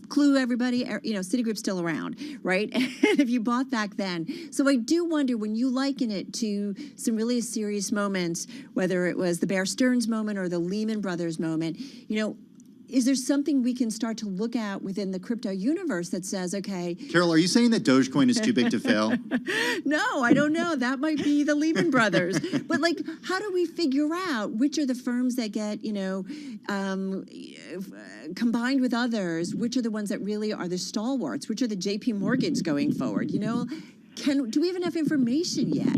Clue, everybody, Citigroup's still around, right? And if you bought back then. So I do wonder, when you liken it to some really serious moments, whether it was the Bear Stearns moment or the Lehman Brothers moment, is there something we can start to look at within the crypto universe that says, okay... Carol, are you saying that Dogecoin is too big to fail? No, I don't know. That might be the Lehman Brothers. But, how do we figure out which are the firms that get, combined with others? Which are the ones that really are the stalwarts? Which are the JP Morgans going forward? Do we have enough information yet?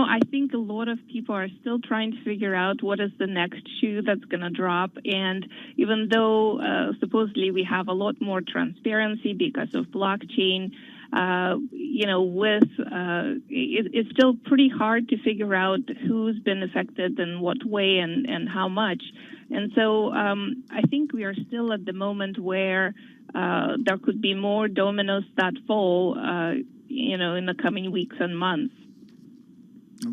I think a lot of people are still trying to figure out what is the next shoe that's going to drop. And even though supposedly we have a lot more transparency because of blockchain, it's still pretty hard to figure out who's been affected in what way and how much. And so I think we are still at the moment where there could be more dominoes that fall, in the coming weeks and months.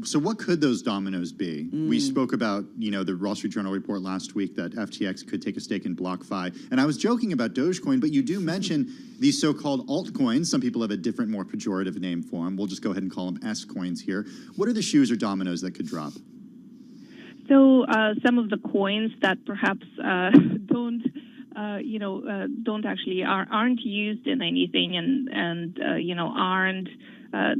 So what could those dominoes be? We spoke about, the Wall Street Journal report last week that FTX could take a stake in BlockFi. And I was joking about Dogecoin, but you do mention these so-called altcoins. Some people have a different, more pejorative name for them. We'll just go ahead and call them S-coins here. What are the shoes or dominoes that could drop? So some of the coins that perhaps don't actually aren't used in anything and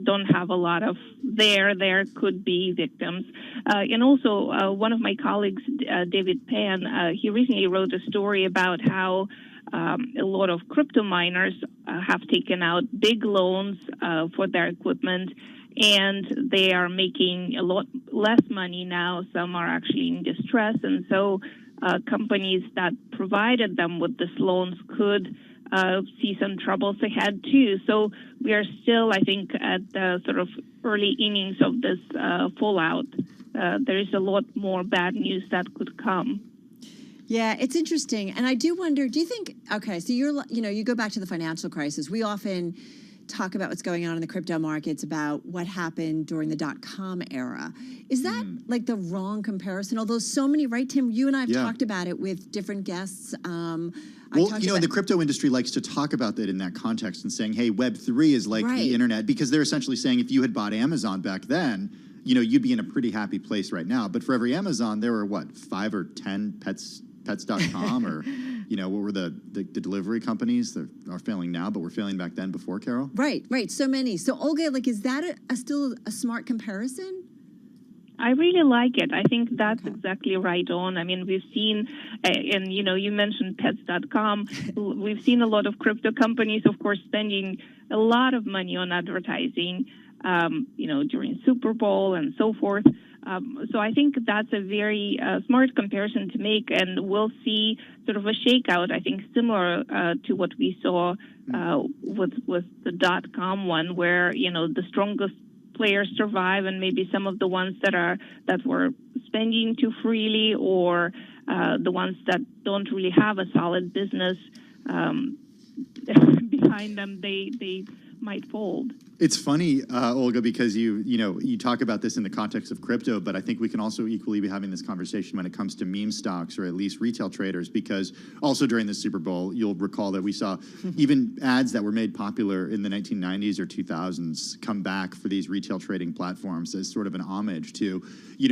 don't have a lot of there could be victims. And also one of my colleagues, David Pan, he recently wrote a story about how a lot of crypto miners have taken out big loans for their equipment, and they are making a lot less money now. Some are actually in distress, and so companies that provided them with these loans could see some troubles ahead too. So we are still, I think, at the sort of early innings of this fallout. There is a lot more bad news that could come. Yeah, it's interesting. And I do wonder, do you think, okay, so you go back to the financial crisis. We often talk about what's going on in the crypto markets, about what happened during the .com era. Is that like the wrong comparison? Although so many, right, Tim, you and I have talked about it with different guests. The crypto industry likes to talk about that in that context and saying, hey, Web3 is like the internet, because they're essentially saying if you had bought Amazon back then, you'd be in a pretty happy place right now. But for every Amazon, there were, 5 or 10 pets.com or, what were the delivery companies that are failing now, but were failing back then before, Carol? Right. So many. So, Olga, is that still a smart comparison? I really like it. I think that's exactly right on. I mean, we've seen, and you mentioned pets.com. We've seen a lot of crypto companies, of course, spending a lot of money on advertising, during Super Bowl and so forth. So I think that's a very smart comparison to make, and we'll see sort of a shakeout, I think, similar to what we saw with the .com one, where, the strongest players survive, and maybe some of the ones that were spending too freely, or the ones that don't really have a solid business behind them, they might fold. It's funny, Olga, because you talk about this in the context of crypto, but I think we can also equally be having this conversation when it comes to meme stocks or at least retail traders, because also during the Super Bowl, you'll recall that we saw even ads that were made popular in the 1990s or 2000s come back for these retail trading platforms as sort of an homage to,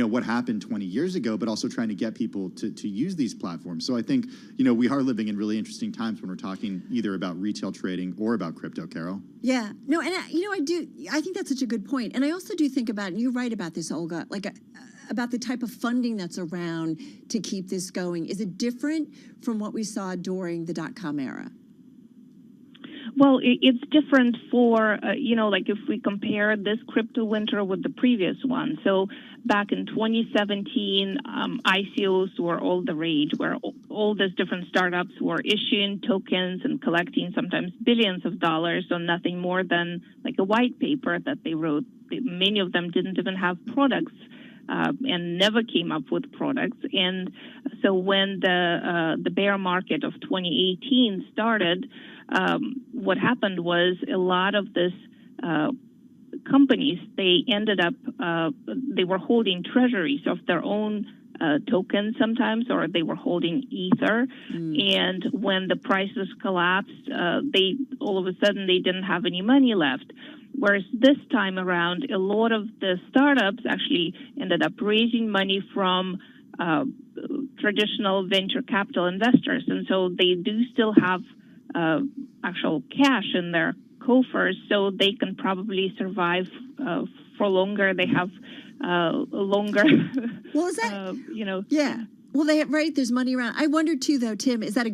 what happened 20 years ago, but also trying to get people to use these platforms. So I think, we are living in really interesting times when we're talking either about retail trading or about crypto, Carol. Yeah, no, and I think that's such a good point. And I also do think about, and you write about this, Olga, about the type of funding that's around to keep this going. Is it different from what we saw during the dot-com era? Well, it's different for, if we compare this crypto winter with the previous one. So back in 2017, ICOs were all the rage, where all these different startups were issuing tokens and collecting sometimes billions of dollars on nothing more than like a white paper that they wrote. Many of them didn't even have products and never came up with products. And so when the bear market of 2018 started, what happened was a lot of this companies, they ended up, they were holding treasuries of their own tokens sometimes, or they were holding Ether. And when the prices collapsed, they all of a sudden they didn't have any money left. Whereas this time around, a lot of the startups actually ended up raising money from traditional venture capital investors. And so they do still have actual cash in their coffers, so they can probably survive for longer. They have longer. Well, is that Yeah. Well, there's money around. I wonder too, though, Tim, is that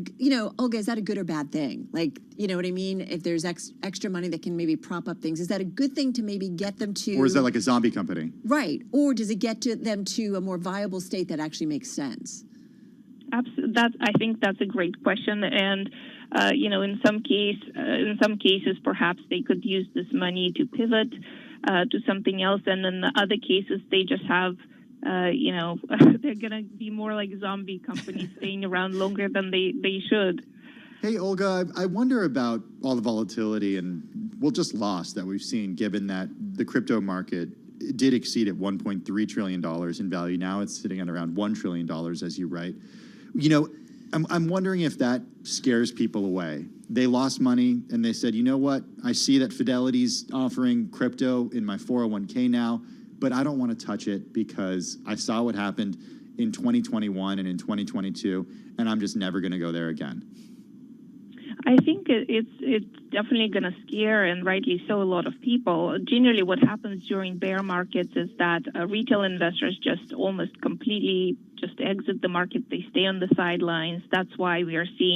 Olga, is that a good or bad thing? Like, you know what I mean? If there's extra money that can maybe prop up things, is that a good thing to maybe get them to? Or is that like a zombie company? Right. Or does it get them to a more viable state that actually makes sense? Absolutely. I think that's a great question. And, in some cases, perhaps they could use this money to pivot to something else. And in the other cases, they just have, they're going to be more like zombie companies staying around longer than they should. Hey, Olga, I wonder about all the volatility and, just loss that we've seen, given that the crypto market did exceed at $1.3 trillion in value. Now it's sitting at around $1 trillion, as you write. I'm wondering if that scares people away. They lost money and they said, you know what? I see that Fidelity's offering crypto in my 401k now, but I don't want to touch it because I saw what happened in 2021 and in 2022, and I'm just never going to go there again. I think it's definitely going to scare, and rightly so, a lot of people. Generally, what happens during bear markets is that retail investors just almost completely just exit the market. They stay on the sidelines. That's why we are seeing